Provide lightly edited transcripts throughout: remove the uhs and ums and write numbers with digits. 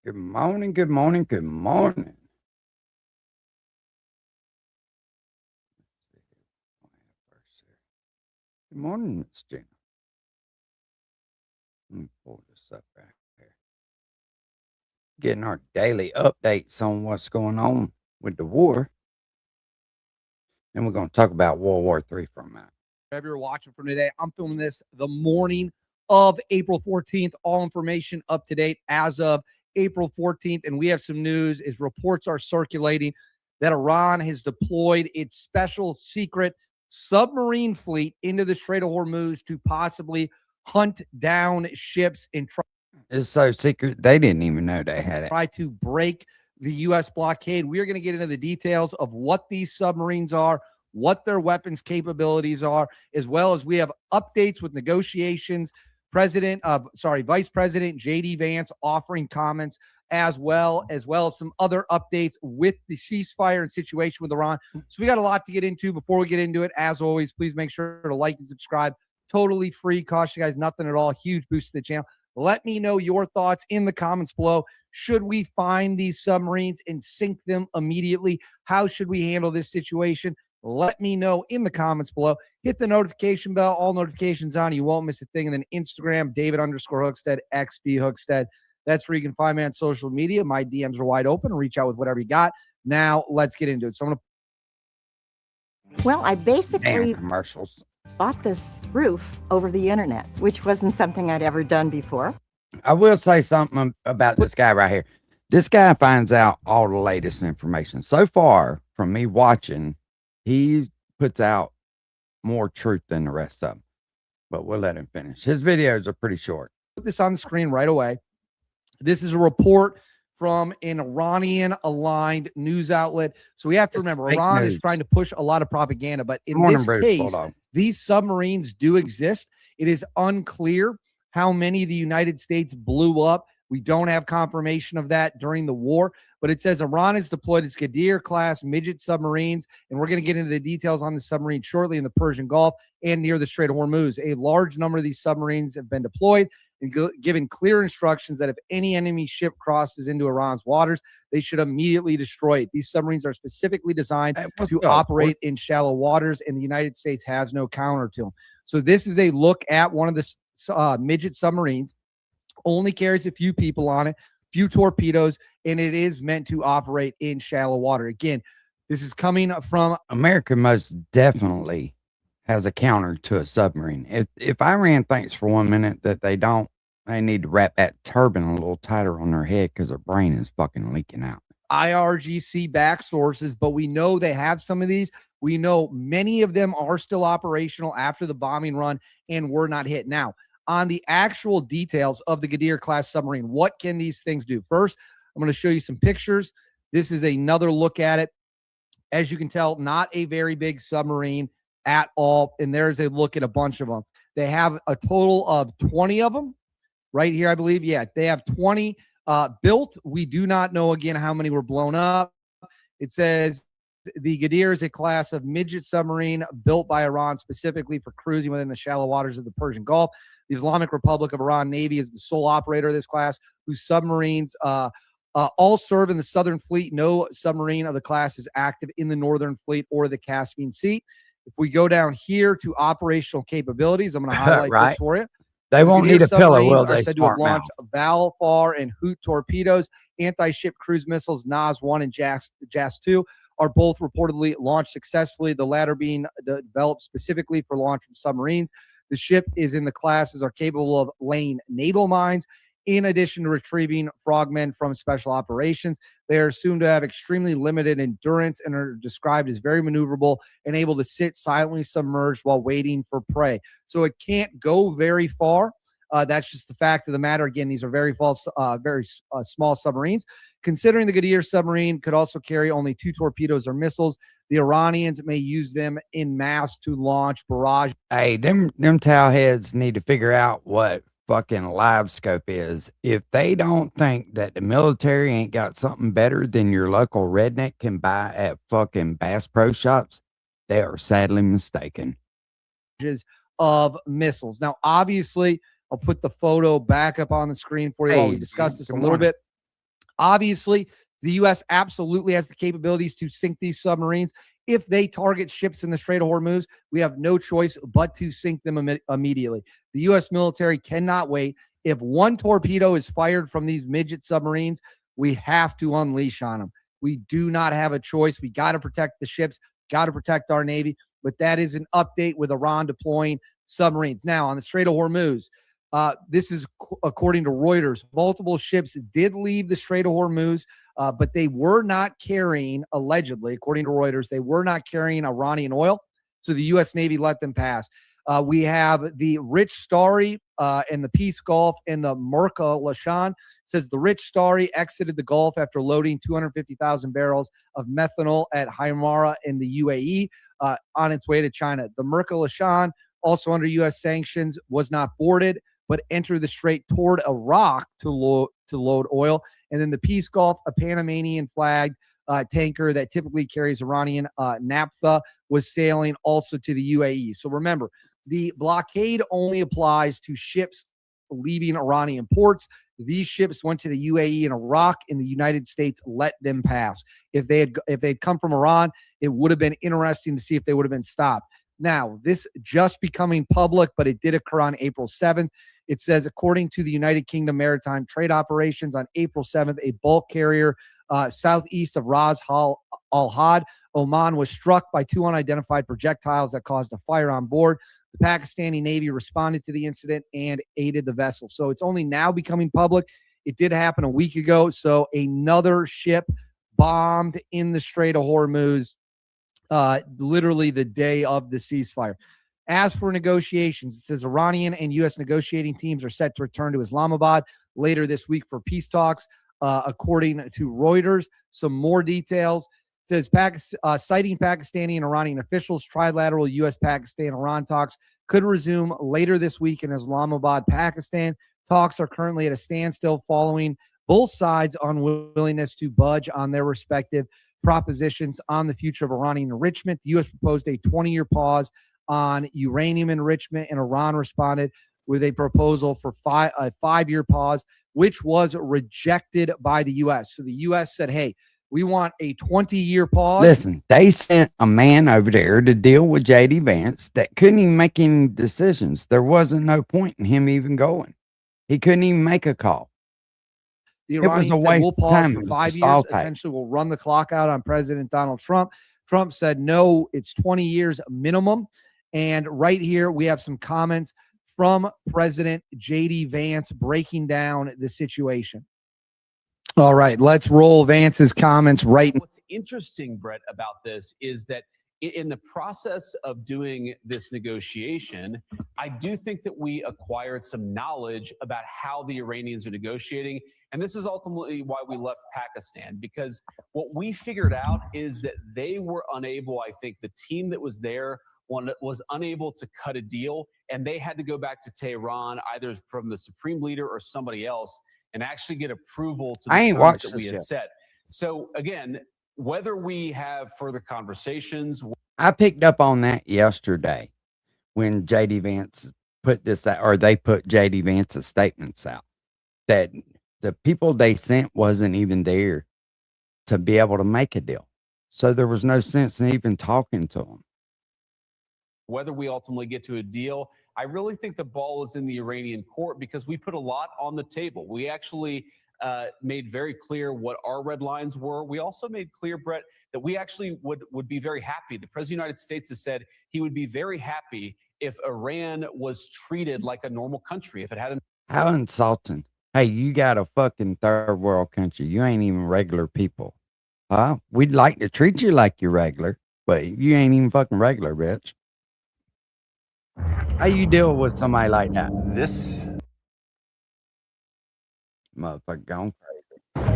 Good morning, good morning, good morning. Good morning, Miss Gina. Let me pull this up right here. Getting our daily updates on what's going on with the war. And we're going to talk about World War III for a minute. Wherever you're watching from today, I'm filming this the morning of April 14th. All information up to date as of April 14th. And we have some news as reports are circulating that Iran has deployed its special secret submarine fleet into the Strait of Hormuz to possibly hunt down ships and It's so secret, they didn't even know they had it. try to break the U.S. blockade. We are going to get into the details of what these submarines are, what their weapons capabilities are, as well as we have updates with negotiations. Vice President J.D. Vance offering comments, as well as some other updates with the ceasefire and situation with Iran. So we got a lot to get into. Before we get into it, as always, please make sure to like and subscribe. Totally free, cost you guys nothing at all. Huge boost to the channel. Let me know your thoughts in the comments below. Should we find these submarines and sink them immediately? How should we handle this situation? Let me know in the comments below. Hit the notification bell, all notifications on. You won't miss a thing. And then Instagram, David_Hookstead, XD Hookstead. That's where you can find me on social media. My DMs are wide open. Reach out with whatever you got. Now, let's get into it. So I'm going to. Well, I basically commercials. Bought this roof over the internet, which wasn't something I'd ever done before. I will say something about this guy right here. This guy finds out all the latest information. So far, from me watching, he puts out more truth than the rest of them. But we'll let him finish. His videos are pretty short. Put this on the screen right away. This is a report from an Iranian-aligned news outlet. So we have to remember, Iran is trying to push a lot of propaganda. But in this case, these submarines do exist. It is unclear how many the United States blew up. We don't have confirmation of that during the war, but it says Iran has deployed its Ghadir-class midget submarines, and we're going to get into the details on the submarine shortly in the Persian Gulf and near the Strait of Hormuz. A large number of these submarines have been deployed and given clear instructions that if any enemy ship crosses into Iran's waters, they should immediately destroy it. These submarines are specifically designed to operate in shallow waters, and the United States has no counter to them. So this is a look at one of the midget submarines. Only carries a few people on it, few torpedoes, and it is meant to operate in shallow water. Again, this is coming from America. Most definitely has a counter to a submarine. If Iran thinks for 1 minute that they need to wrap that turbine a little tighter on their head because their brain is fucking leaking out. IRGC back sources, but we know they have some of these. We know many of them are still operational after the bombing run and were not hit. Now, on the actual details of the Ghadir-class submarine, what can these things do? First, I'm going to show you some pictures. This is another look at it. As you can tell, not a very big submarine at all. And there's a look at a bunch of them. They have a total of 20 of them right here, I believe. Yeah, they have 20 built. We do not know, again, how many were blown up. It says the Ghadir is a class of midget submarine built by Iran specifically for cruising within the shallow waters of the Persian Gulf. The Islamic Republic of Iran Navy is the sole operator of this class, whose submarines all serve in the Southern Fleet. No submarine of the class is active in the Northern Fleet or the Caspian Sea. If we go down here to operational capabilities, I'm going to highlight this for you. They won't need a pillow, will they? Are said to have launched Valfar and Hoot torpedoes, anti-ship cruise missiles, Nas-1 and JAS-2 are both reportedly launched successfully, the latter being developed specifically for launch from submarines. The ship is in the classes are capable of laying naval mines, in addition to retrieving frogmen from special operations. They are assumed to have extremely limited endurance and are described as very maneuverable and able to sit silently submerged while waiting for prey. So it can't go very far. That's just the fact of the matter. Again, these are very small submarines. Considering the Ghadir submarine could also carry only 2 torpedoes or missiles, the Iranians may use them in mass to launch barrage. Hey, them towel heads need to figure out what fucking live scope is. If they don't think that the military ain't got something better than your local redneck can buy at fucking Bass Pro Shops, they are sadly mistaken. Of missiles. Now, obviously, I'll put the photo back up on the screen for you while we discuss this a little bit. Obviously, the U.S. absolutely has the capabilities to sink these submarines. If they target ships in the Strait of Hormuz, we have no choice but to sink them immediately. The U.S. military cannot wait. If one torpedo is fired from these midget submarines, we have to unleash on them. We do not have a choice. We got to protect the ships, got to protect our Navy. But that is an update with Iran deploying submarines. Now, on the Strait of Hormuz, this is according to Reuters. Multiple ships did leave the Strait of Hormuz, but they were not carrying, allegedly, according to Reuters, they were not carrying Iranian oil. So the U.S. Navy let them pass. We have the Rich Starry and the Peace Gulf and the Merka Lashan. Says the Rich Starry exited the Gulf after loading 250,000 barrels of methanol at Haimara in the UAE on its way to China. The Merka Lashan, also under U.S. sanctions, was not boarded, but entered the strait toward Iraq to load oil. And then the Peace Gulf, a Panamanian flagged tanker that typically carries Iranian naphtha, was sailing also to the UAE. So remember, the blockade only applies to ships leaving Iranian ports. These ships went to the UAE and Iraq, and the United States let them pass. If they had come from Iran, it would have been interesting to see if they would have been stopped. Now, this just becoming public, but it did occur on April 7th. It says, according to the United Kingdom Maritime Trade Operations, on April 7th, a bulk carrier southeast of Ras Al Had, Oman, was struck by two unidentified projectiles that caused a fire on board. The Pakistani Navy responded to the incident and aided the vessel. So it's only now becoming public. It did happen a week ago. So another ship bombed in the Strait of Hormuz, literally the day of the ceasefire. As for negotiations, it says Iranian and U.S. negotiating teams are set to return to Islamabad later this week for peace talks, according to Reuters. Some more details. It says citing Pakistani and Iranian officials, trilateral U.S.-Pakistan-Iran talks could resume later this week in Islamabad, Pakistan. Talks are currently at a standstill following both sides' unwillingness to budge on their respective propositions on the future of Iranian enrichment. The U.S. proposed a 20-year pause on uranium enrichment, and Iran responded with a proposal for a 5-year pause, which was rejected by the U.S. So the U.S. said, hey, we want a 20-year pause. Listen, they sent a man over there to deal with J.D. Vance that couldn't even make any decisions. There wasn't no point in him even going. He couldn't even make a call. The Iranians was a said, waste we'll of pause time. for It was 5 a years. stall tape. Essentially, we'll run the clock out on President Donald Trump. Trump said, no, it's 20 years minimum. And right here, we have some comments from President J.D. Vance breaking down the situation. All right, let's roll Vance's comments right now. What's interesting, Brett, about this is that in the process of doing this negotiation, I do think that we acquired some knowledge about how the Iranians are negotiating. And this is ultimately why we left Pakistan, because what we figured out is that they were unable, I think the team that was there was unable to cut a deal, and they had to go back to Tehran, either from the supreme leader or somebody else, and actually get approval to the terms that we had set. So again, whether we have further conversations. I picked up on that yesterday when J.D. Vance put this out, or they put J.D. Vance's statements out, that the people they sent wasn't even there to be able to make a deal. So there was no sense in even talking to them. Whether we ultimately get to a deal, I really think the ball is in the Iranian court, because we put a lot on the table. We actually made very clear what our red lines were. We also made clear, Brett, that we actually would be very happy. The President of the United States has said he would be very happy if Iran was treated like a normal country, if it had How insulting. Hey, you got a fucking third world country. You ain't even regular people. We'd like to treat you like you're regular, but you ain't even fucking regular, bitch. How you deal with somebody like that? This motherfucker gone crazy.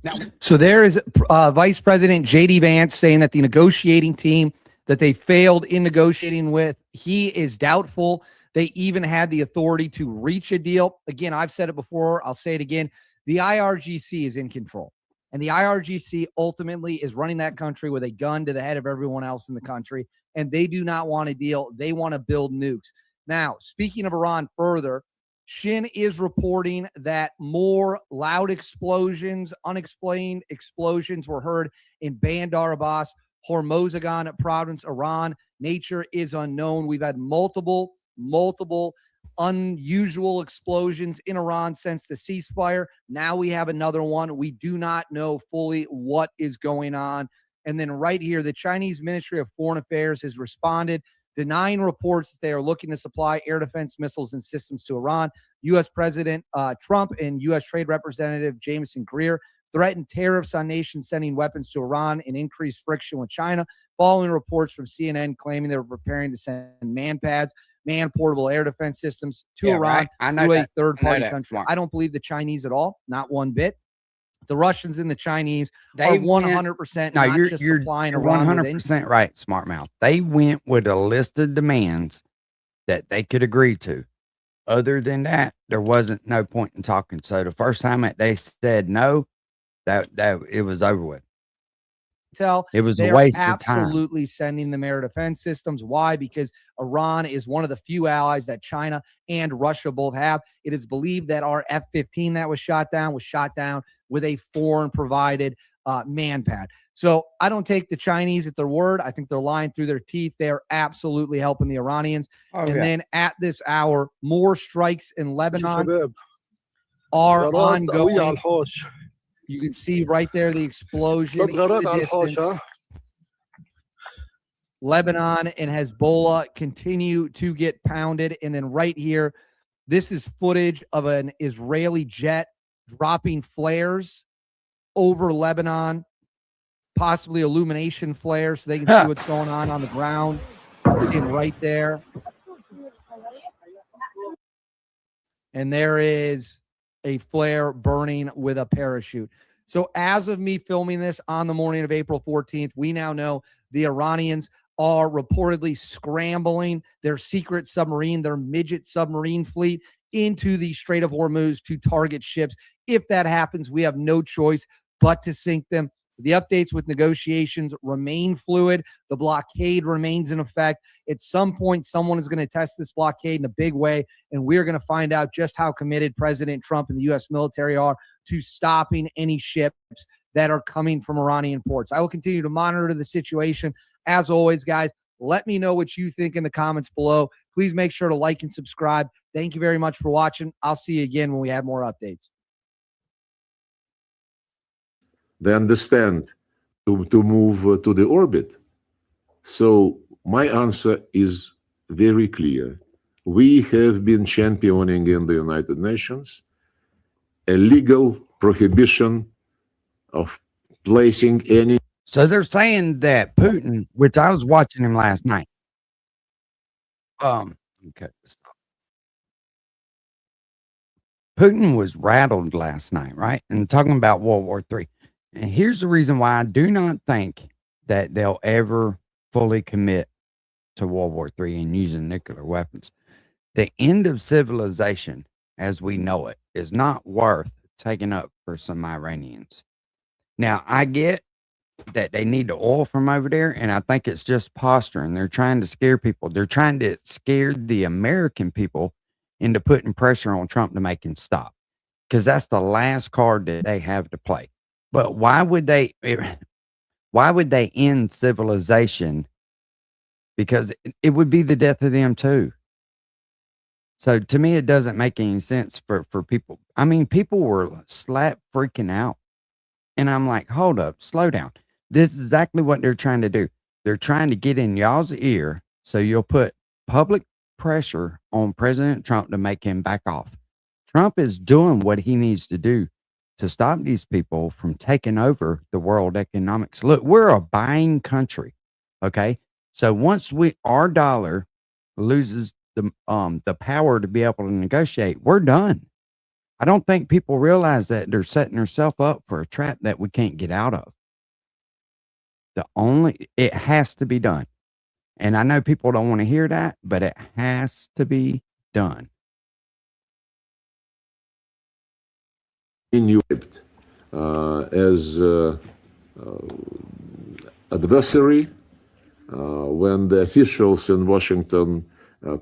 Now, so there is Vice President J.D. Vance saying that the negotiating team that they failed in negotiating with, he is doubtful they even had the authority to reach a deal. Again, I've said it before. I'll say it again. The IRGC is in control. And the IRGC ultimately is running that country with a gun to the head of everyone else in the country. And they do not want a deal. They want to build nukes. Now, speaking of Iran further, Shin is reporting that more loud explosions, unexplained explosions were heard in Bandar Abbas, Hormozgan province, Iran. Nature is unknown. We've had multiple unusual explosions in Iran since the ceasefire. Now we have another one. We do not know fully what is going on. And then right here, the Chinese Ministry of Foreign Affairs has responded, denying reports that they are looking to supply air defense missiles and systems to Iran. U.S. President Trump and U.S. Trade Representative Jameson Greer threatened tariffs on nations sending weapons to Iran and increased friction with China, following reports from CNN claiming they were preparing to send man-portable air defense systems to Iran right. I know through a that. third-party I know that, country. Mark. I don't believe the Chinese at all, not one bit. The Russians and the Chinese They are went- 100% No, not you're just you're supplying Iran with 100% right, smart mouth. They went with a list of demands that they could agree to. Other than that, there wasn't no point in talking. So the first time that they said no, that it was over with. intel. It was a They're waste of time. absolutely sending them air defense systems. Why? Because Iran is one of the few allies that China and Russia both have. It is believed that our F-15 that was shot down with a foreign provided manpad. So I don't take the Chinese at their word. I think they're lying through their teeth. They are absolutely helping the Iranians. Oh, and yeah. then at this hour, more strikes in Lebanon شباب are غارات قوية على ongoing. الحوش You can see right there the explosion 3 in غارات the على الحوش distance. ها Lebanon and Hezbollah continue to get pounded. And then right here, this is footage of an Israeli jet dropping flares over Lebanon, possibly illumination flares, so they can see what's going on the ground. See them right there. And there is a flare burning with a parachute. So as of me filming this on the morning of April 14th, we now know the Iranians are reportedly scrambling their secret submarine, their midget submarine fleet into the Strait of Hormuz to target ships. If that happens, we have no choice but to sink them. The updates with negotiations remain fluid. The blockade remains in effect. At some point, someone is going to test this blockade in a big way, and we're going to find out just how committed President Trump and the U.S. military are to stopping any ships that are coming from Iranian ports. I will continue to monitor the situation. As always, guys, let me know what you think in the comments below. Please make sure to like and subscribe. Thank you very much for watching. I'll see you again when we have more updates. They understand to move to the orbit. So my answer is very clear. We have been championing in the United Nations a legal prohibition of placing any. So they're saying that Putin, which I was watching him last night. Okay. Stop. Putin was rattled last night, right? And talking about World War III. And here's the reason why I do not think that they'll ever fully commit to World War III and using nuclear weapons. The end of civilization, as we know it, is not worth taking up for some Iranians. Now, I get that they need the oil from over there, and I think it's just posturing. They're trying to scare people. They're trying to scare the American people into putting pressure on Trump to make him stop, because that's the last card that they have to play. But why would they end civilization? Because it would be the death of them too. So to me, it doesn't make any sense for people. I mean, people were slap freaking out. And I'm like, hold up, slow down. This is exactly what they're trying to do. They're trying to get in y'all's ear so you'll put public pressure on President Trump to make him back off. Trump is doing what he needs to do to stop these people from taking over the world economics. Look, we're a buying country. Okay. So once our dollar loses the power to be able to negotiate, we're done. I don't think people realize that they're setting themselves up for a trap that we can't get out of. It has to be done. And I know people don't want to hear that, but it has to be done. In Europe as adversary when the officials in Washington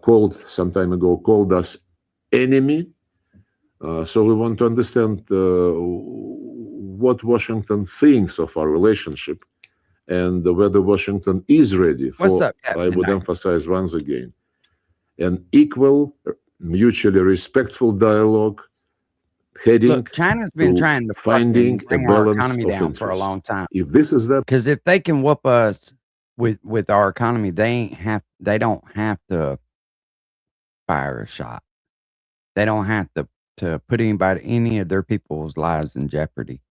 called us enemy. So we want to understand what Washington thinks of our relationship and whether Washington is ready What's for, up, Captain I would Knight? emphasize once again, an equal, mutually respectful dialogue heading Look, China's been to trying to finding fucking bring a our balance economy of down for a interest. long time. If this is the Because if they can whoop us with our economy, they don't have to fire a shot. They don't have to put any of their people's lives in jeopardy.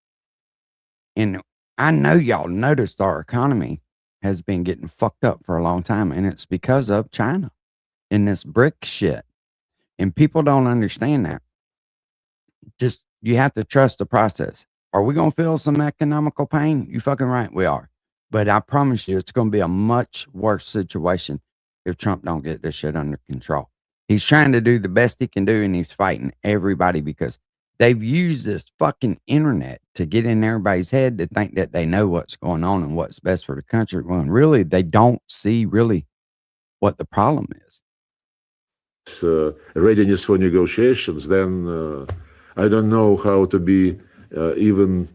And I know y'all noticed our economy has been getting fucked up for a long time, and it's because of China and this brick shit. And people don't understand that. Just you have to trust the process. Are we gonna feel some economical pain? You fucking right, we are. But I promise you, it's gonna be a much worse situation if Trump don't get this shit under control. He's trying to do the best he can do, and he's fighting everybody because they've used this fucking internet to get in everybody's head to think that they know what's going on and what's best for the country. When really they don't see really what the problem is. readiness for negotiations, then I don't know how to be even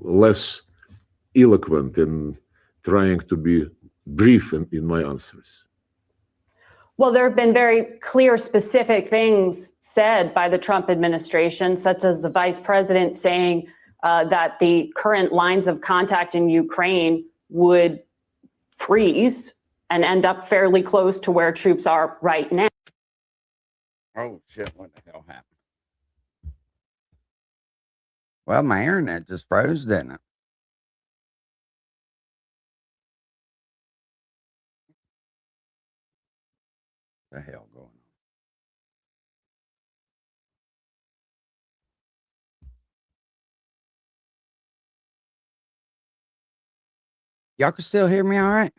less eloquent in trying to be brief in my answers. Well, there have been very clear, specific things said by the Trump administration, such as the vice president saying that the current lines of contact in Ukraine would freeze and end up fairly close to where troops are right now. Oh shit, what the hell happened? Well, my internet just froze, didn't it? The hell going on? Y'all can still hear me all right?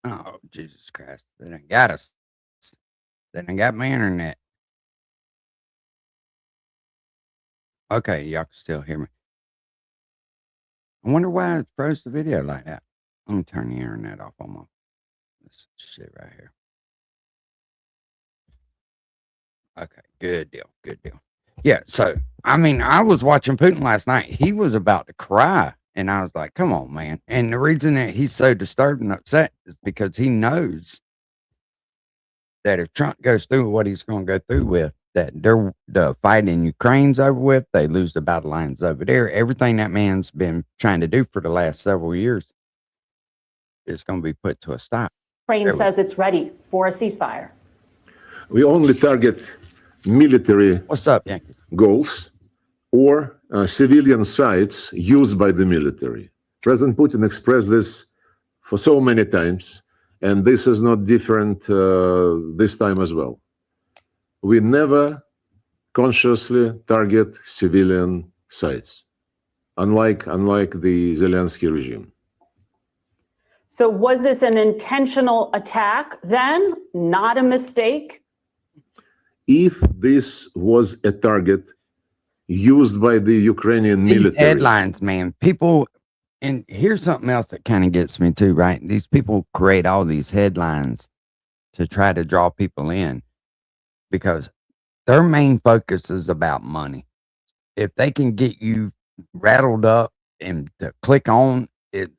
Oh, Jesus Christ. They done got us. They done got my internet. Okay, y'all can still hear me. I wonder why it froze the video like that. Let me turn the internet off on my this shit right here. Okay, good deal. Good deal. Yeah, so I mean, I was watching Putin last night. He was about to cry. And I was like, come on, man. And the reason that he's so disturbed and upset is because he knows that if Trump goes through what he's going to go through with, that the fight in Ukraine's over with, they lose the battle lines over there. Everything that man's been trying to do for the last several years is going to be put to a stop. Ukraine says it's ready for a ceasefire. We only target military What's up, Yankees? goals or civilian sites used by the military. President Putin expressed this for so many times, and this is not different this time as well. We never consciously target civilian sites, unlike the Zelensky regime. So was this an intentional attack then, not a mistake? If this was a target used by the Ukrainian These military, headlines, man, people, and here's something else that kind of gets me too, right? These people create all these headlines to try to draw people in because their main focus is about money. If they can get you rattled up and to click on it,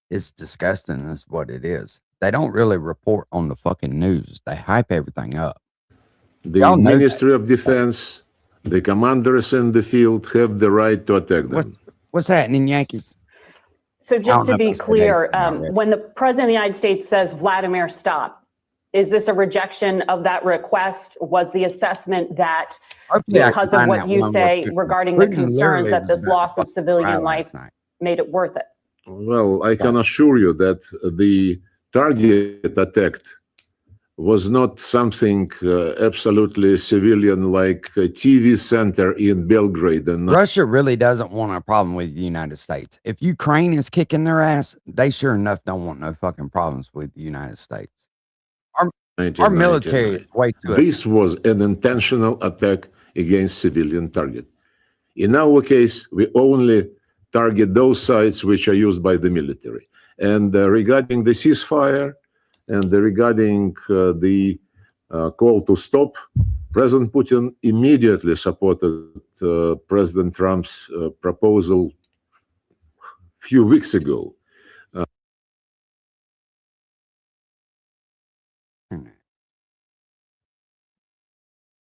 it's disgusting. That's what it is. They don't really report on the fucking news. They hype everything up. the Y'all know Ministry of Defense, the commanders in the field have the right to attack them. What's happening, Yankees? So don't just know to be if that's clear, today or not. when the president of the United States says, Vladimir, stop, is this a rejection of that request? Was the assessment that Hopefully I can because of find what that you one say real quick. regarding the Putin concerns literally that was this about loss to of civilian cry life last night. made it worth it? Well, I can assure you that the target attacked was not something absolutely civilian like a TV center in Belgrade. And Russia really doesn't want a problem with the United States. If Ukraine is kicking their ass, they sure enough don't want no fucking problems with the United States. Our military is way too. This was an intentional attack against civilian target. In our case, we only target those sites which are used by the military. And regarding the ceasefire and regarding the call to stop, President Putin immediately supported President Trump's proposal a few weeks ago.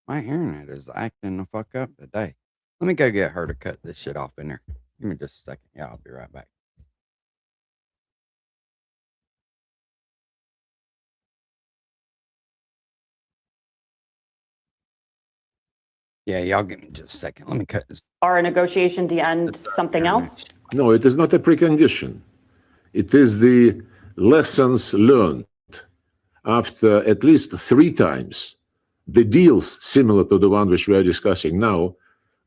My internet is acting the fuck up today. Let me go get her to cut this shit off in there. Give me just a second. Yeah, I'll be right back. Yeah, y'all give me just a second. Let me cut this. Are a negotiation to end something else? No, it is not a precondition. It is the lessons learned after at least 3 times. The deals similar to the one which we are discussing now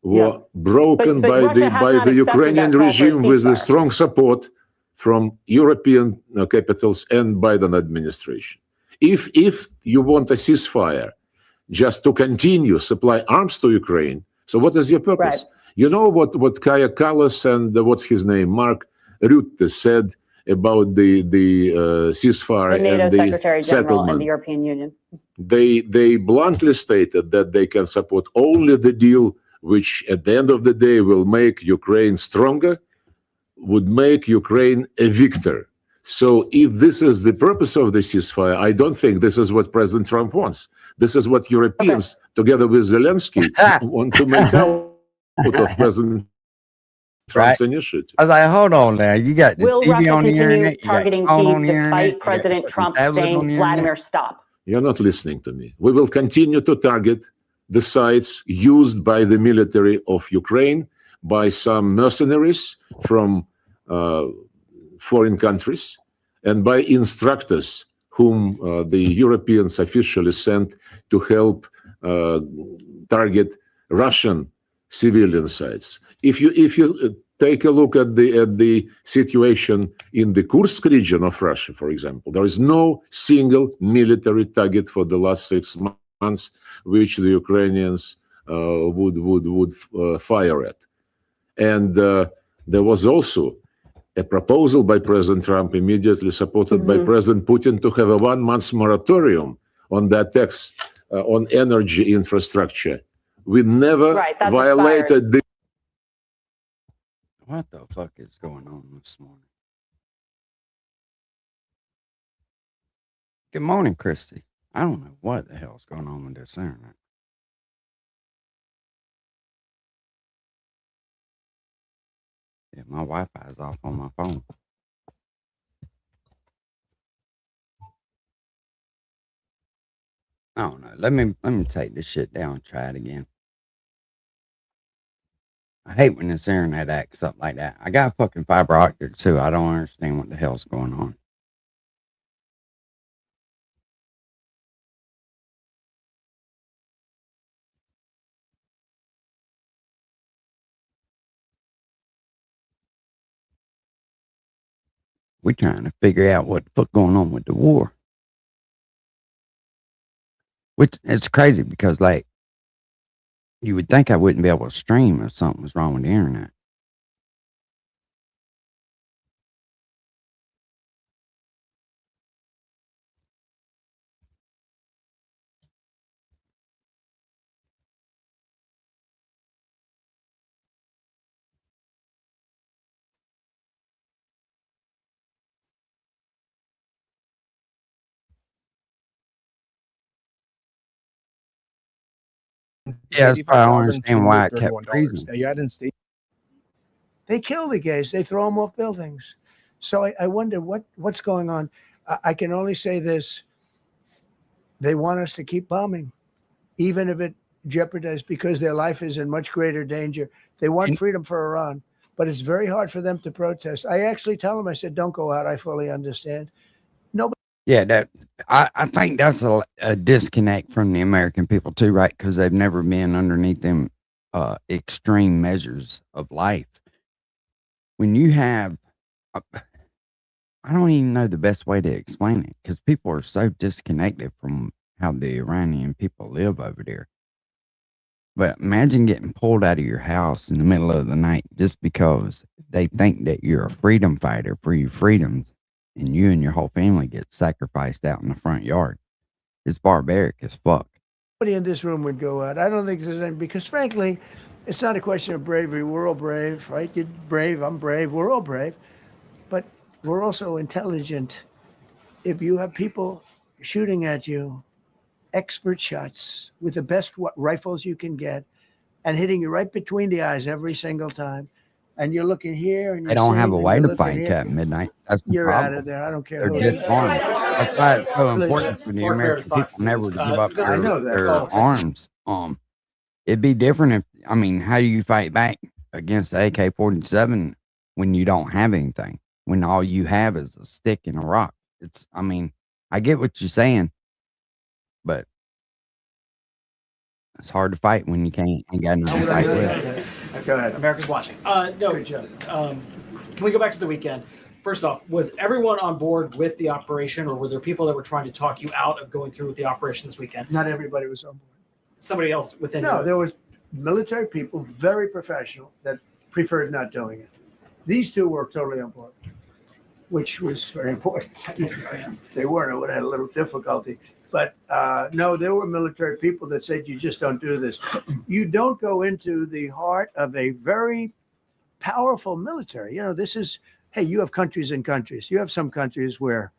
were broken But by Russia has not the accepted Ukrainian that call for a regime with the ceasefire. strong support from European capitals and Biden administration. If you want a ceasefire just to continue supply arms to Ukraine, so what is your purpose? Right. You know what Kaja Kallas and what's his name, Mark Rutte said about the ceasefire The NATO and the Secretary General settlement. and the European Union. They bluntly stated that they can support only the deal which at the end of the day will make Ukraine stronger, would make Ukraine a victor. So if this is the purpose of the ceasefire, I don't think this is what President Trump wants. This is what Europeans, together with Zelensky, want to make out of President Trump's initiative. I was like, hold on now. You got the Will TV Russia on the continue internet, you got targeting phone on Kyiv the internet, you despite got President fucking Trump tablet saying, on the internet. Vladimir, stop? You're not listening to me. We will continue to target the sites used by the military of Ukraine, by some mercenaries from foreign countries, and by instructors whom the Europeans officially sent to help target Russian civilian sites. If you take a look at the situation in the Kursk region of Russia, for example, there is no single military target for the last 6 months which the Ukrainians would fire at. And there was also a proposal by President Trump, immediately supported by President Putin, to have a 1 month moratorium on the attacks on energy infrastructure. We never Right, that's violated the. What the fuck is going on this morning? Good morning, Christy. I don't know what the hell's going on with this internet. Yeah, my Wi-Fi is off on my phone. I don't know. Let me take this shit down and try it again. I hate when this internet acts up like that. I got fucking fiber optic too. I don't understand what the hell's going on. We're trying to figure out what the fuck going on with the war. Which it's crazy because, like, you would think I wouldn't be able to stream if something was wrong with the internet. Yeah, that's why I don't understand why it kept freezing. Yeah, I didn't see. They kill the gays. They throw them off buildings. So I wonder what's going on. I can only say this. They want us to keep bombing, even if it jeopardizes, because their life is in much greater danger. They want freedom for Iran, but it's very hard for them to protest. I actually tell them, I said, don't go out. I fully understand. Nobody. Yeah, that I think that's a disconnect from the American people too, right? Because they've never been underneath them extreme measures of life. When you have, I don't even know the best way to explain it because people are so disconnected from how the Iranian people live over there. But imagine getting pulled out of your house in the middle of the night just because they think that you're a freedom fighter for your freedoms, and you and your whole family get sacrificed out in the front yard. It's barbaric as fuck. Nobody in this room would go out. I don't think there's any, because frankly, it's not a question of bravery. We're all brave, right? You're brave, I'm brave, we're all brave. But we're also intelligent. If you have people shooting at you, expert shots with the best rifles you can get, and hitting you right between the eyes every single time, and you're looking here, and They don't have a way to fight fight at midnight. That's the You're out problem. of there. I don't care. They're who it is. disarmed. That's why it's so important for the American people never to give up I know that. their Oh, arms. It'd be different if, I mean, how do you fight back against the AK-47 when you don't have anything? When all you have is a stick and a rock? It's, I mean, I get what you're saying, but it's hard to fight when you ain't got nothing to fight with. Go ahead. America's watching. No, Good job. can we go back to the weekend? First off, was everyone on board with the operation, or were there people that were trying to talk you out of going through with the operation this weekend? Not everybody was on board. Somebody else within No, you? there was military people, very professional, that preferred not doing it. These two were totally on board, which was very important. They weren't, it would have had a little difficulty. But no, there were military people that said, you just don't do this. You don't go into the heart of a very powerful military. You know, this is, hey, you have countries and countries. You have some countries where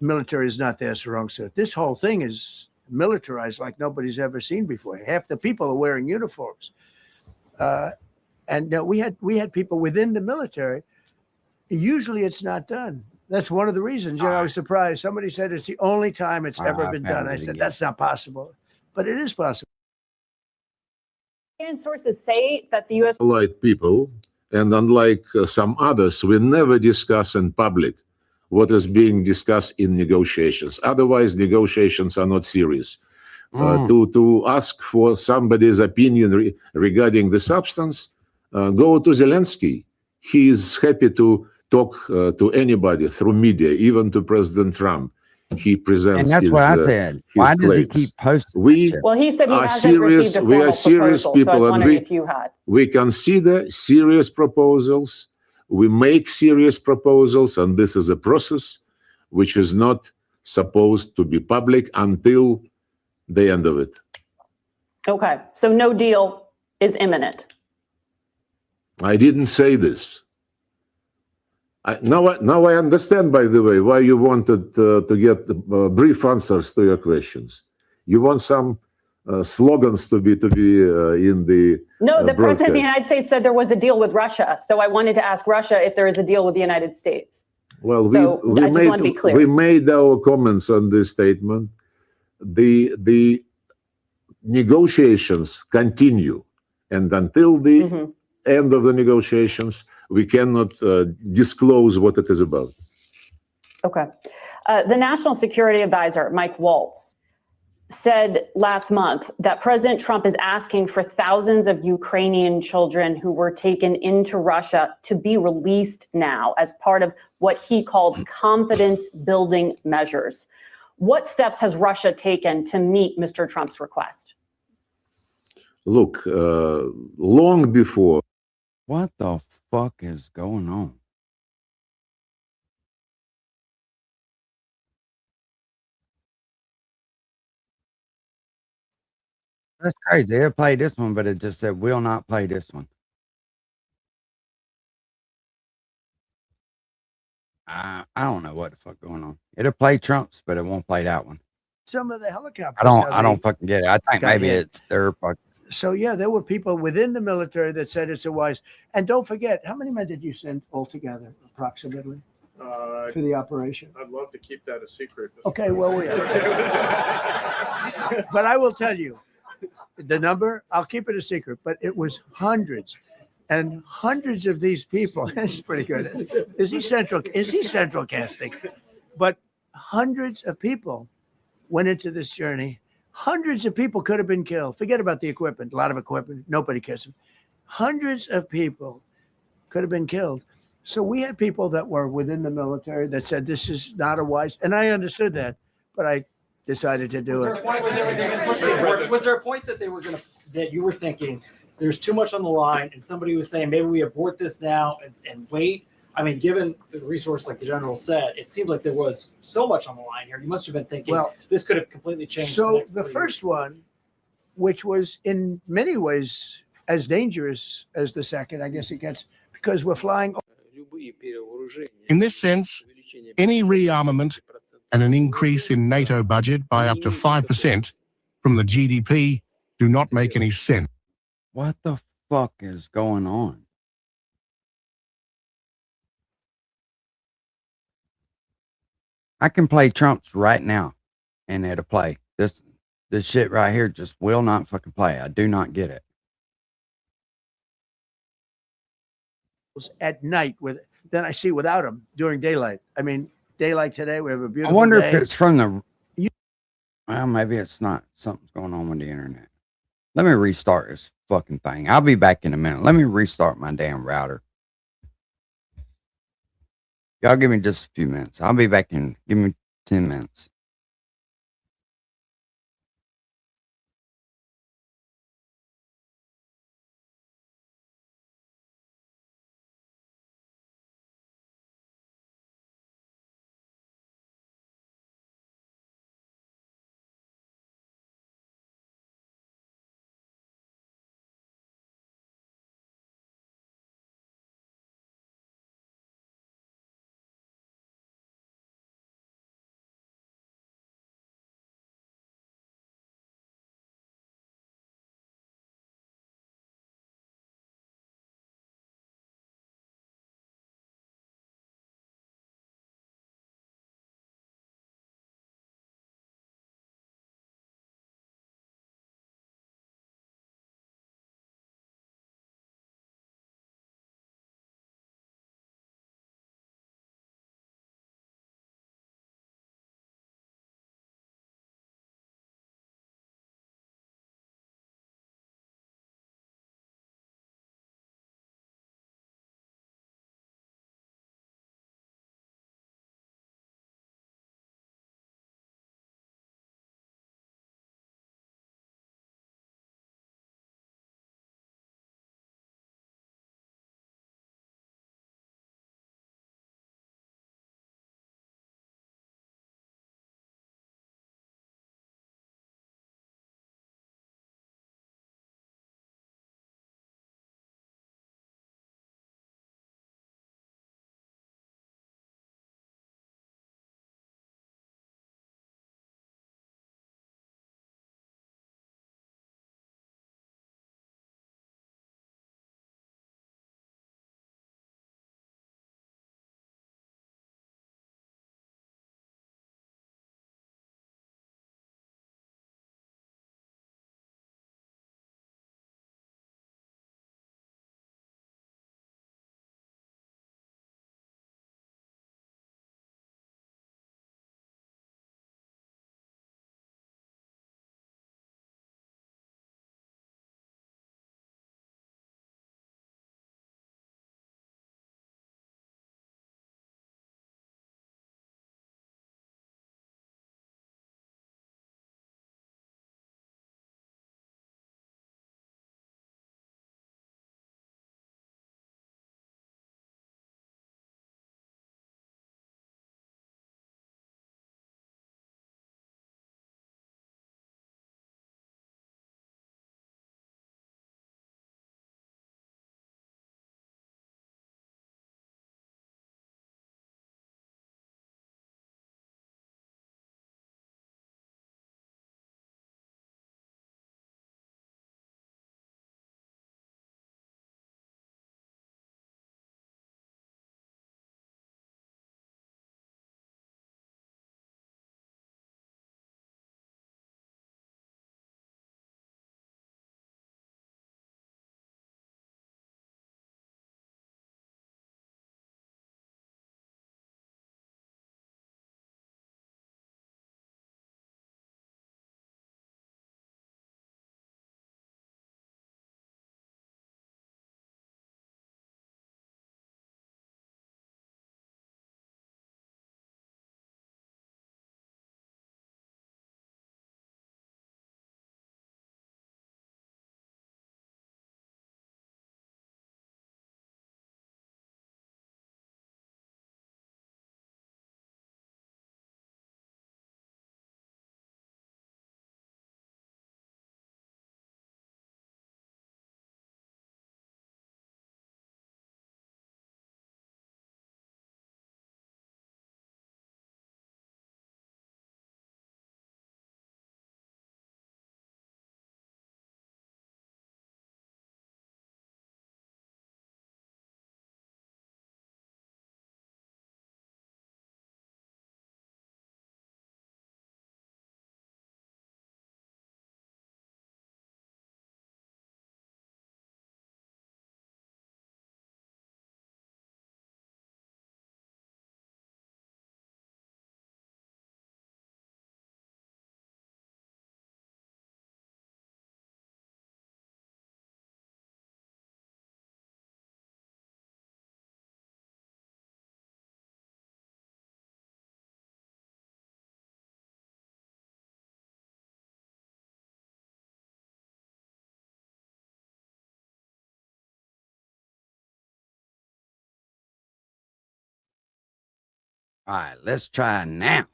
military is not their strong suit. This whole thing is militarized like nobody's ever seen before. Half the people are wearing uniforms. And we had people within the military. Usually it's not done. That's one of the reasons. You know, I was surprised. Somebody said it's the only time it's ever been done. I said, that's not possible. But it is possible. And sources say that the U.S. Polite people, and unlike some others, we never discuss in public what is being discussed in negotiations. Otherwise, negotiations are not serious. To ask for somebody's opinion regarding the substance, go to Zelensky. He is happy to talk to anybody through media, even to President Trump. He presents. And that's his, what I said. Why does he claims. keep posting? We that shit? Well, he said he are hasn't serious- received a we are formal serious proposal, people, so I was and wondering we- if you had. we consider serious proposals. We make serious proposals, and this is a process which is not supposed to be public until the end of it. Okay, so no deal is imminent. I didn't say this. Now I understand, by the way, why you wanted to get brief answers to your questions. You want some slogans to be in the No, the president of the broadcast. United States said there was a deal with Russia. So I wanted to ask Russia if there is a deal with the United States. Well, So, we I just want to be clear. we made our comments on this statement. The negotiations continue, and until the Mhm. end of the negotiations, we cannot disclose what it is about. Okay. The National Security Advisor, Mike Waltz, said last month that President Trump is asking for thousands of Ukrainian children who were taken into Russia to be released now as part of what he called confidence building measures. What steps has Russia taken to meet Mr. Trump's request? Look, long before What the fuck is going on? That's crazy. It'll play this one, but it just said will not play this one. I don't know what the fuck going on. It'll play Trump's, but it won't play that one. Some of the helicopters. I don't fucking get it. I think got maybe hit. it's their fuck. So yeah, there were people within the military that said it's a wise. And don't forget, how many men did you send altogether, approximately, for the operation? I'd love to keep that a secret. Okay, well, but I will tell you the number. I'll keep it a secret, but it was hundreds and hundreds of these people. It's pretty good. Is he central casting? But hundreds of people went into this journey. Hundreds of people could have been killed. Forget about the equipment. A lot of equipment. Nobody cares. Hundreds of people could have been killed. So we had people that were within the military that said this is not a wise, and I understood that, but I decided to do Was there it. a point where they were going to push the board? Was there a point that they were going to that you were thinking there's too much on the line, and somebody was saying maybe we abort this now and wait? I mean, given the resource, like the general said, it seemed like there was so much on the line here. You must have been thinking Well, this could have completely changed. so next the 3 first years. one, which was in many ways as dangerous as the second, I guess it gets, because we're flying. In this sense, any rearmament and an increase in NATO budget by up to 5% from the GDP do not make any sense. What the fuck is going on? I can play Trump's right now and it'll play. This shit right here just will not fucking play. I do not get it. At night with than I see without them during daylight. I mean, daylight today, we have a I beautiful wonder day. if it's from the. Well, maybe it's not. Something's going on with the internet. Let me restart this fucking thing. I'll be back in a minute. Let me restart my damn router. Y'all give me just a few minutes. I'll be back in. Give me 10 minutes. All right, let's try now.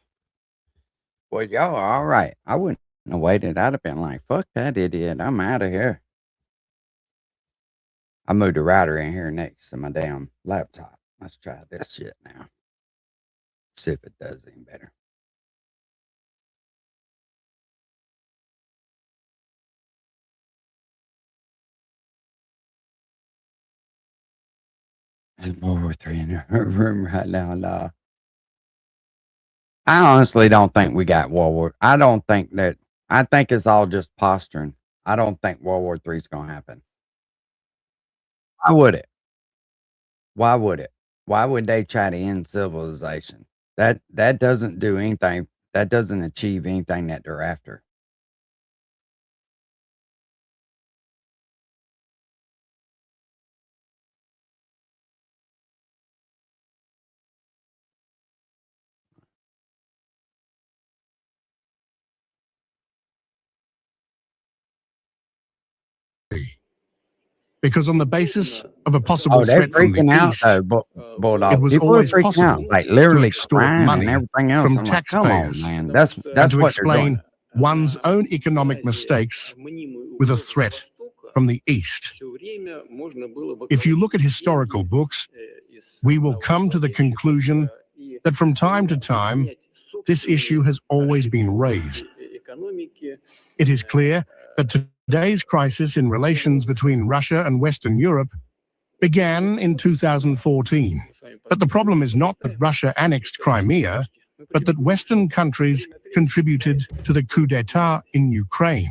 Well, y'all are all right. I wouldn't have waited. I'd have been like, fuck that idiot. I'm out of here. I moved the router in here next to my damn laptop. Let's try this shit now. See if it does any better. There's World War III in the room right now. No. I honestly don't think we got World War. I don't think that. I think it's all just posturing. I don't think World War III is going to happen. Why would it? Why would it? Why would they try to end civilization? That doesn't do anything. That doesn't achieve anything that they're after. Because on the basis of a possible Oh, they're threat from the freaking out east, though, Bulldog. it was People are always freaking out, possible like literally to extort crying money and everything else. from I'm like, come on, taxpayers man. and That's to what they're doing. explain one's own economic mistakes with a threat from the east. If you look at historical books, we will come to the conclusion that from time to time, this issue has always been raised. It is clear that today's crisis in relations between Russia and Western Europe began in 2014. But the problem is not that Russia annexed Crimea, but that Western countries contributed to the coup d'etat in Ukraine.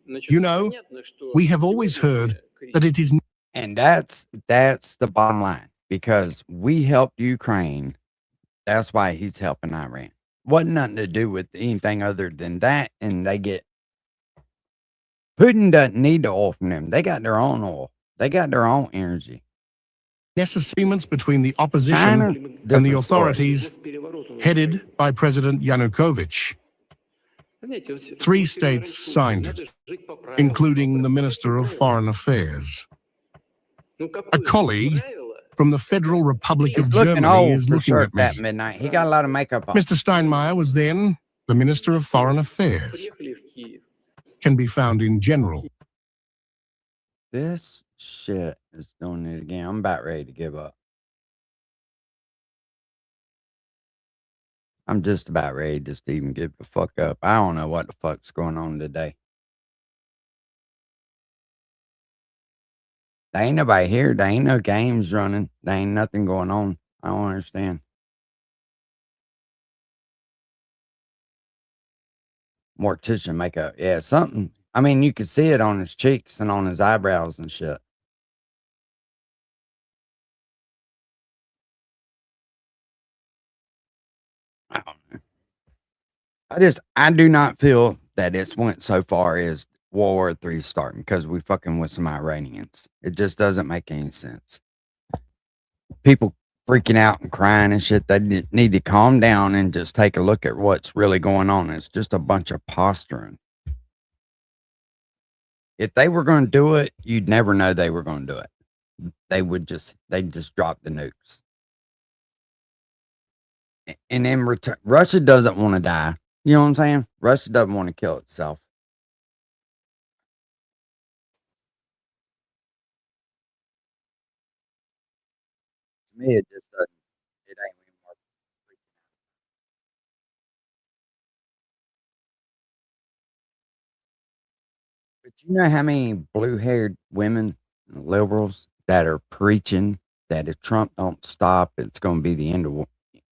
You know, we have always heard that it is. And that's the bottom line, because we helped Ukraine. That's why he's helping Iran. Wasn't nothing to do with anything other than that. And they get Putin doesn't need the oil from them. They got their own oil. They got their own energy. Disagreements between the opposition China, and the different story. authorities headed by President Yanukovych. 3 states signed it, including the Minister of Foreign Affairs. A colleague from the Federal Republic of He's looking Germany old is for looking sure at at that me. midnight. He got a lot of makeup on. Mr. Steinmeier was then the Minister of Foreign Affairs. Can be found in general. This shit is doing it again. I'm about ready to give up. I'm just about ready just to even give the fuck up. I don't know what the fuck's going on today. There ain't nobody here. There ain't no games running. There ain't nothing going on. I don't understand. Mortician makeup. Yeah, something. I mean, you could see it on his cheeks and on his eyebrows and shit. I don't know. I do not feel that it's went so far as World War III starting because we fucking with some Iranians. It just doesn't make any sense. People freaking out and crying and shit. They need to calm down and just take a look at what's really going on. It's just a bunch of posturing. If they were going to do it, you'd never know they were going to do it. They'd just drop the nukes. And in return, Russia doesn't want to die. You know what I'm saying? Russia doesn't want to kill itself. To me, it just doesn't. It ain't even worth it. But you know how many blue-haired women, liberals, that are preaching that if Trump don't stop, it's going to be the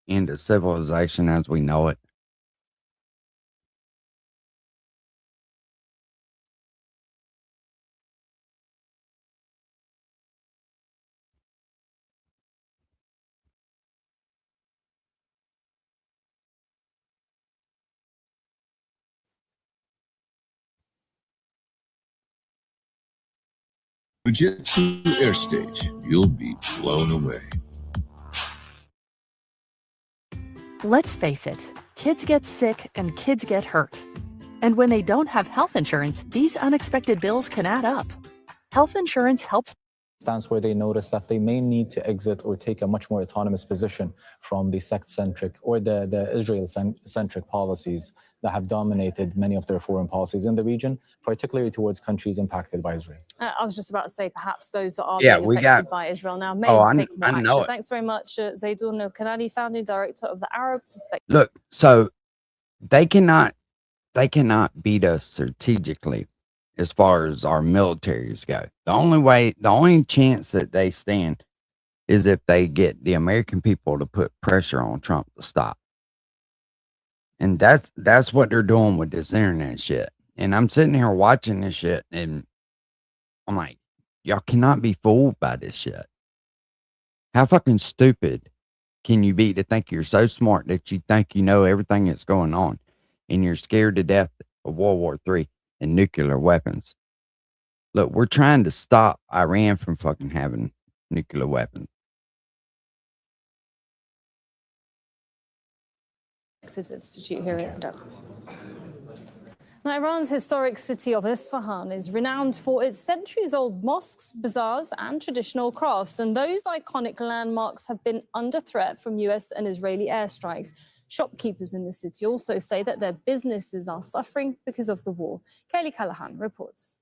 end of civilization as we know it. Fujitsu Airstage, you'll be blown away. Let's face it, kids get sick and kids get hurt. And when they don't have health insurance, these unexpected bills can add up. Health insurance helps stance where they notice that they may need to exit or take a much more autonomous position from the sect-centric or the Israel-centric policies that have dominated many of their foreign policies in the region, particularly towards countries impacted by Israel. I was just about to say, perhaps those that are Yeah, being we affected got- by Israel now may Oh, take more I know action. it. Thanks very much, Zaidun Al-Kanani, founding director of the Arab Perspective. Look, so they cannot beat us strategically as far as our militaries go. The only chance that they stand is if they get the American people to put pressure on Trump to stop. And that's what they're doing with this internet shit. And I'm sitting here watching this shit and I'm like, y'all cannot be fooled by this shit. How fucking stupid can you be to think you're so smart that you think you know everything that's going on and you're scared to death of World War III and nuclear weapons? Look, we're trying to stop Iran from fucking having nuclear weapons. Institute here in Doha. Now, Iran's historic city of Isfahan is renowned for its centuries-old mosques, bazaars, and traditional crafts. And those iconic landmarks have been under threat from US and Israeli airstrikes. Shopkeepers in the city also say that their businesses are suffering because of the war. Kaylee Callahan reports.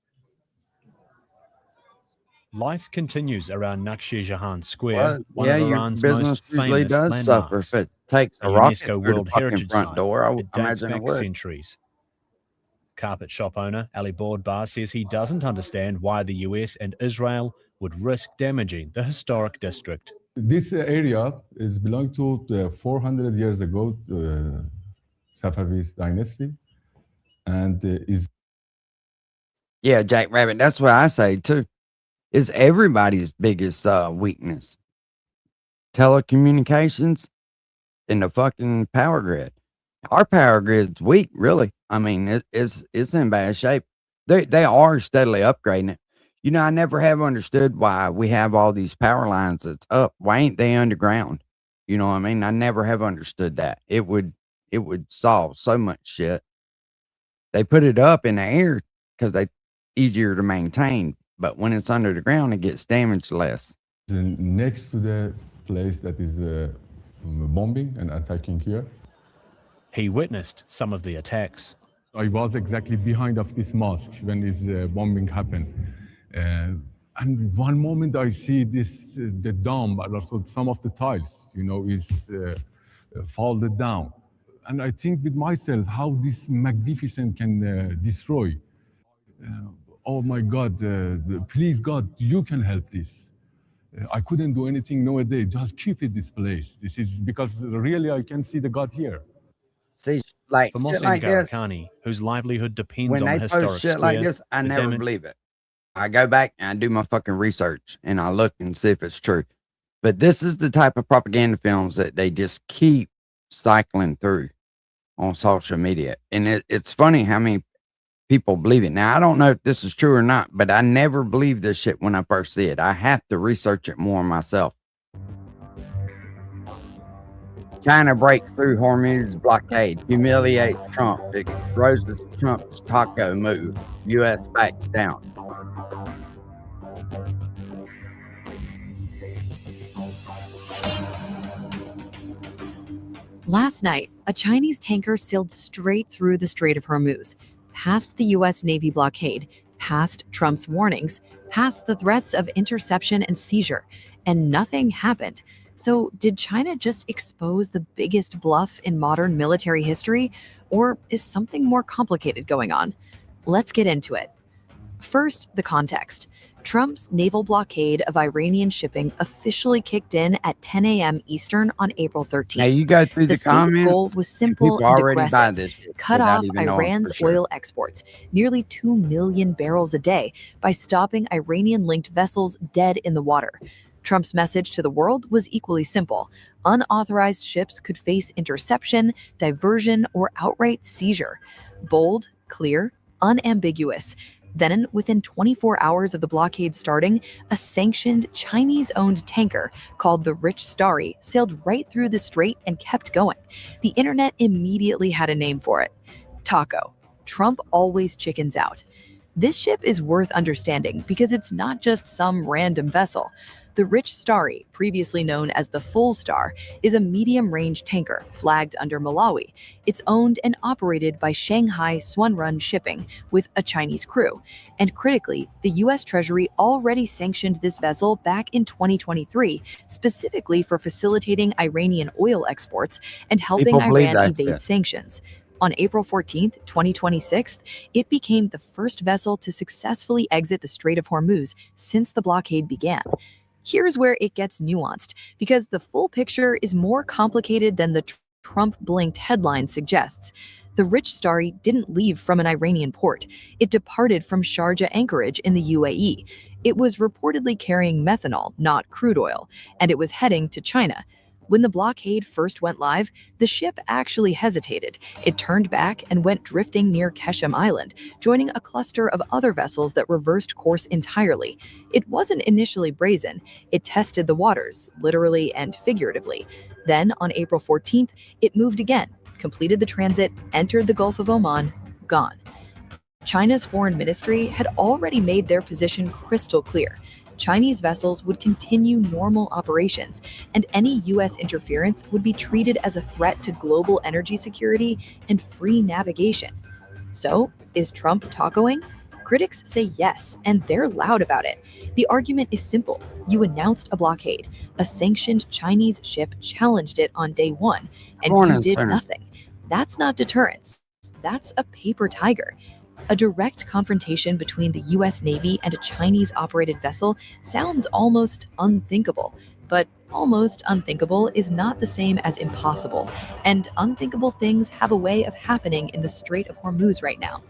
Life continues around Naqsh Jahan Square, Well, one yeah, of your Iran's business most usually famous does suffer landmarks. if it takes a A rocket UNESCO through World the fucking Heritage front Site. door. I It would dates imagine it back would. centuries. Carpet shop owner Ali Bordbar says he doesn't understand why the US and Israel would risk damaging the historic district. This area is belonged to 400 years ago, Safavid dynasty, and is Yeah, Jack Rabbit. That's what I say too. It's everybody's biggest weakness. Telecommunications and the fucking power grid. Our power grid's weak, really. I mean, it's in bad shape. They are steadily upgrading it. You know, I never have understood why we have all these power lines that's up. Why ain't they underground? You know what I mean? I never have understood that. It would solve so much shit. They put it up in the air because they easier to maintain, but when it's under the ground, it gets damaged less. next to the place that is bombing and attacking here. He witnessed some of the attacks. I was exactly behind of this mosque when this bombing happened. And one moment I see this, the dome, but also some of the tiles, you know, is folded down. And I think with myself, how this magnificent can destroy. Oh my God, please God, you can help this. I couldn't do anything nowadays, just keep it this place. This is because really I can see the God here. See, like For shit Mohsen like this, Garakani, whose livelihood depends when on they the historic post shit square, like this, I the never damage- believe it. I go back and I do my fucking research and I look and see if it's true. But this is the type of propaganda films that they just keep cycling through on social media. And it's funny how many people believe it. Now, I don't know if this is true or not, but I never believed this shit when I first see it. I have to research it more myself. China breaks through Hormuz blockade, humiliates Trump, exposes Trump's taco move. U.S. backs down. Last night, a Chinese tanker sailed straight through the Strait of Hormuz, past the U.S. Navy blockade, past Trump's warnings, past the threats of interception and seizure, and nothing happened. So, did China just expose the biggest bluff in modern military history, or is something more complicated going on? Let's get into it. First, the context. Trump's naval blockade of Iranian shipping officially kicked in at 10 a.m. Eastern on April 13th. Now you go through the stated comments, goal was simple people and already buy aggressive. this shit Cut without off even knowing for Iran's sure. oil exports, nearly 2 million barrels a day, by stopping Iranian-linked vessels dead in the water. Trump's message to the world was equally simple. Unauthorized ships could face interception, diversion, or outright seizure. Bold, clear, unambiguous. Then, within 24 hours of the blockade starting, a sanctioned Chinese-owned tanker called the Rich Starry sailed right through the strait and kept going. The internet immediately had a name for it: Taco. Trump always chickens out. This ship is worth understanding because it's not just some random vessel. The Rich Starry, previously known as the Full Star, is a medium-range tanker flagged under Malawi. It's owned and operated by Shanghai Sunrun Shipping with a Chinese crew. And critically, the U.S. Treasury already sanctioned this vessel back in 2023, specifically for facilitating Iranian oil exports and helping People believe Iran that evade shit. sanctions. On April 14, 2026, it became the first vessel to successfully exit the Strait of Hormuz since the blockade began. Here's where it gets nuanced, because the full picture is more complicated than the Trump-blinked headline suggests. The Rich Starry didn't leave from an Iranian port. It departed from Sharjah anchorage in the UAE. It was reportedly carrying methanol, not crude oil, and it was heading to China. When the blockade first went live, the ship actually hesitated. It turned back and went drifting near Keshem Island, joining a cluster of other vessels that reversed course entirely. It wasn't initially brazen. It tested the waters, literally and figuratively. Then, on April 14th, it moved again, completed the transit, entered the Gulf of Oman, gone. China's foreign ministry had already made their position crystal clear. Chinese vessels would continue normal operations, and any U.S. interference would be treated as a threat to global energy security and free navigation. So, is Trump tacoing? Critics say yes, and they're loud about it. The argument is simple. You announced a blockade. A sanctioned Chinese ship challenged it on day one, and you did nothing. That's not deterrence. That's a paper tiger. A direct confrontation between the U.S. Navy and a Chinese-operated vessel sounds almost unthinkable, but almost unthinkable is not the same as impossible, and unthinkable things have a way of happening in the Strait of Hormuz right now.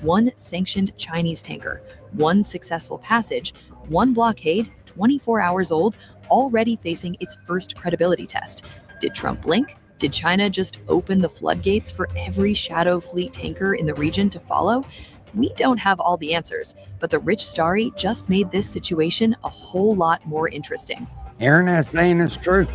One sanctioned Chinese tanker, one successful passage, one blockade, 24 hours old, already facing its first credibility test. Did Trump blink? Did China just open the floodgates for every shadow fleet tanker in the region to follow? We don't have all the answers, but the Rich Starry just made this situation a whole lot more interesting. Aaron, that's saying it's true.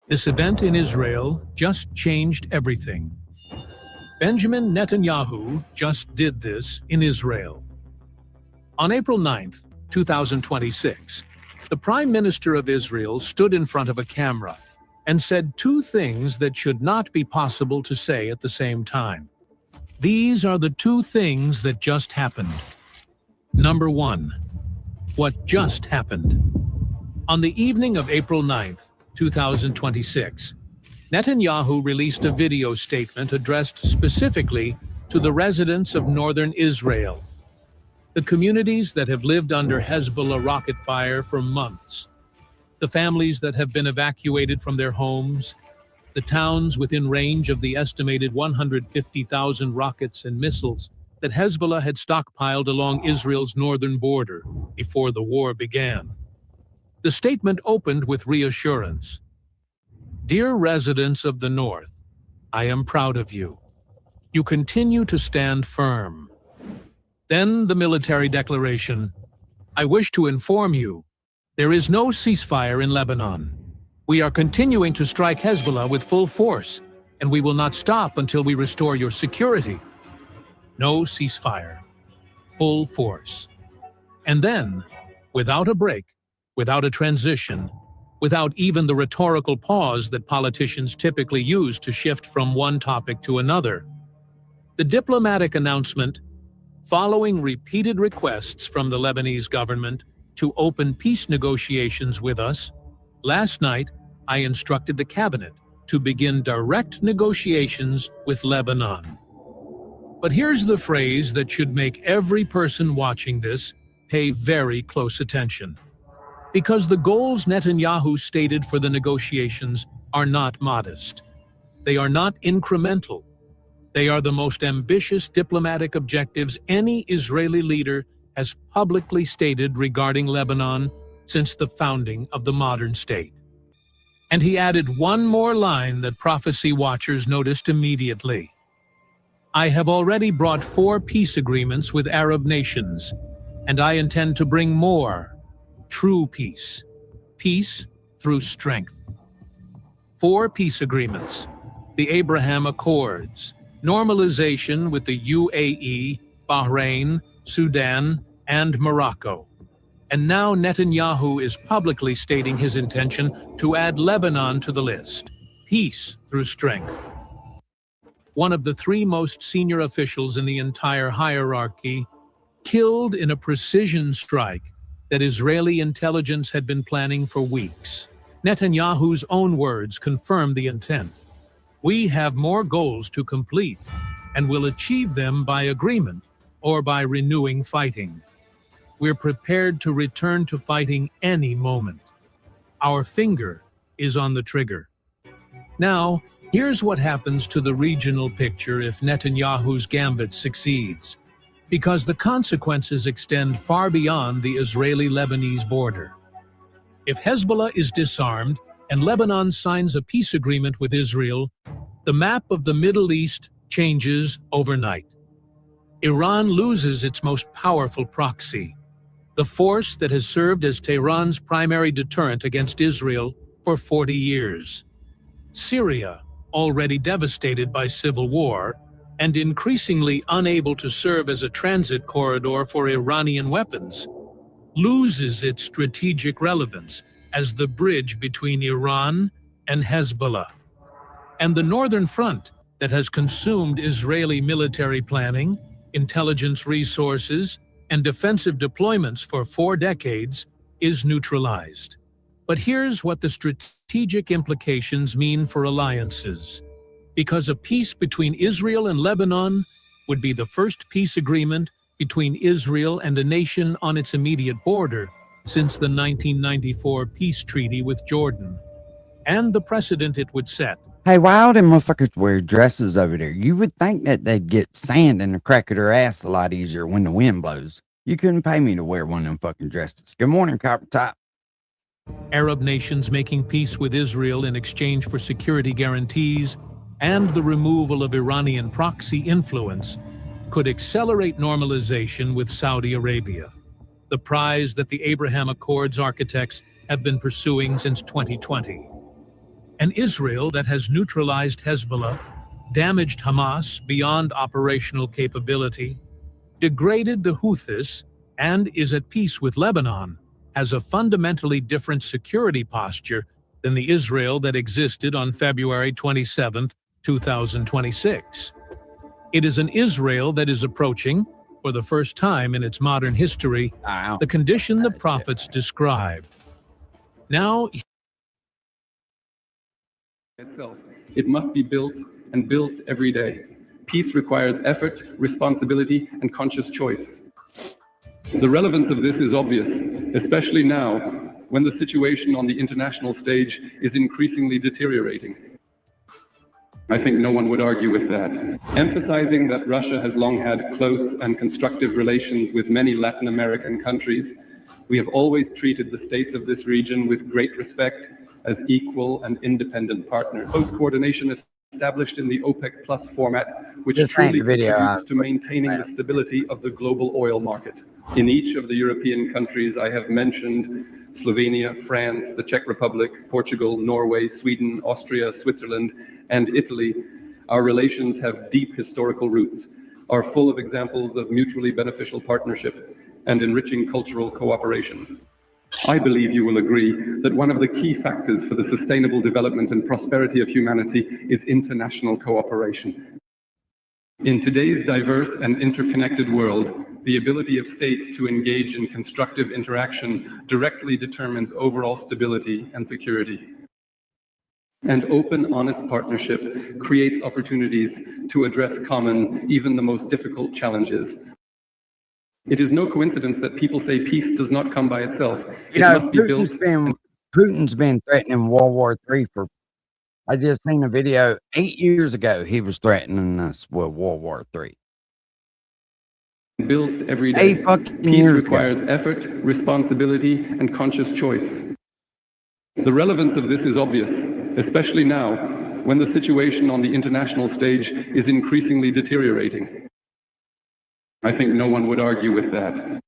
This event in Israel just changed everything. Benjamin Netanyahu just did this in Israel. On April 9th, 2026, the Prime Minister of Israel stood in front of a camera and said two things that should not be possible to say at the same time. These are the two things that just happened. Number one, what just happened. On the evening of April 9th, 2026, Netanyahu released a video statement addressed specifically to the residents of northern Israel, the communities that have lived under Hezbollah rocket fire for months, the families that have been evacuated from their homes, the towns within range of the estimated 150,000 rockets and missiles that Hezbollah had stockpiled along Israel's northern border before the war began. The statement opened with reassurance. Dear residents of the North, I am proud of you. You continue to stand firm. Then the military declaration. I wish to inform you, there is no ceasefire in Lebanon. We are continuing to strike Hezbollah with full force, and we will not stop until we restore your security. No ceasefire. Full force. And then, without a break, without a transition, without even the rhetorical pause that politicians typically use to shift from one topic to another, the diplomatic announcement, following repeated requests from the Lebanese government to open peace negotiations with us, last night I instructed the cabinet to begin direct negotiations with Lebanon. But here's the phrase that should make every person watching this pay very close attention. Because the goals Netanyahu stated for the negotiations are not modest. They are not incremental. They are the most ambitious diplomatic objectives any Israeli leader has publicly stated regarding Lebanon since the founding of the modern state. And he added one more line that prophecy watchers noticed immediately. I have already brought 4 peace agreements with Arab nations, and I intend to bring more. True peace. Peace through strength. 4 peace agreements. The Abraham Accords. Normalization with the UAE, Bahrain, Sudan, and Morocco. And now Netanyahu is publicly stating his intention to add Lebanon to the list. Peace through strength. One of the 3 most senior officials in the entire hierarchy, killed in a precision strike that Israeli intelligence had been planning for weeks. Netanyahu's own words confirm the intent. We have more goals to complete, and will achieve them by agreement or by renewing fighting. We're prepared to return to fighting any moment. Our finger is on the trigger. Now, here's what happens to the regional picture if Netanyahu's gambit succeeds, because the consequences extend far beyond the Israeli-Lebanese border. If Hezbollah is disarmed and Lebanon signs a peace agreement with Israel, the map of the Middle East changes overnight. Iran loses its most powerful proxy, the force that has served as Tehran's primary deterrent against Israel for 40 years. Syria, already devastated by civil war, and increasingly unable to serve as a transit corridor for Iranian weapons, loses its strategic relevance as the bridge between Iran and Hezbollah. And the Northern Front, that has consumed Israeli military planning, intelligence resources, and defensive deployments for 4 decades, is neutralized. But here's what the strategic implications mean for alliances. Because a peace between Israel and Lebanon would be the first peace agreement between Israel and a nation on its immediate border since the 1994 peace treaty with Jordan, and the precedent it would set. Hey, why all them motherfuckers wear dresses over there? You would think that they'd get sand in the crack of their ass a lot easier when the wind blows. You couldn't pay me to wear one of them fucking dresses. Good morning, Copper Top. Arab nations making peace with Israel in exchange for security guarantees and the removal of Iranian proxy influence could accelerate normalization with Saudi Arabia, the prize that the Abraham Accords architects have been pursuing since 2020. An Israel that has neutralized Hezbollah, damaged Hamas beyond operational capability, degraded the Houthis, and is at peace with Lebanon, has a fundamentally different security posture than the Israel that existed on February 27, 2026. It is an Israel that is approaching, for the first time in its modern history, the condition the prophets described. Now, itself. It must be built and built every day. Peace requires effort, responsibility, and conscious choice. The relevance of this is obvious, especially now, when the situation on the international stage is increasingly deteriorating. I think no one would argue with that. Emphasizing that Russia has long had close and constructive relations with many Latin American countries, we have always treated the states of this region with great respect as equal and independent partners. Close coordination is established in the OPEC Plus format, which truly contributes to maintaining the stability of the global oil market. In each of the European countries I have mentioned, Slovenia, France, the Czech Republic, Portugal, Norway, Sweden, Austria, Switzerland, and Italy, our relations have deep historical roots, are full of examples of mutually beneficial partnership and enriching cultural cooperation. I believe you will agree that one of the key factors for the sustainable development and prosperity of humanity is international cooperation. In today's diverse and interconnected world, the ability of states to engage in constructive interaction directly determines overall stability and security. And open, honest partnership creates opportunities to address common, even the most difficult challenges. It is no coincidence that people say peace does not come by itself. It must be built. Putin's been threatening World War III for, I just seen a video 8 years ago. He was threatening us with World War III. Built every day. 8 fucking Peace years requires ago. effort, responsibility, and conscious choice. The relevance of this is obvious, especially now, when the situation on the international stage is increasingly deteriorating. I think no one would argue with that.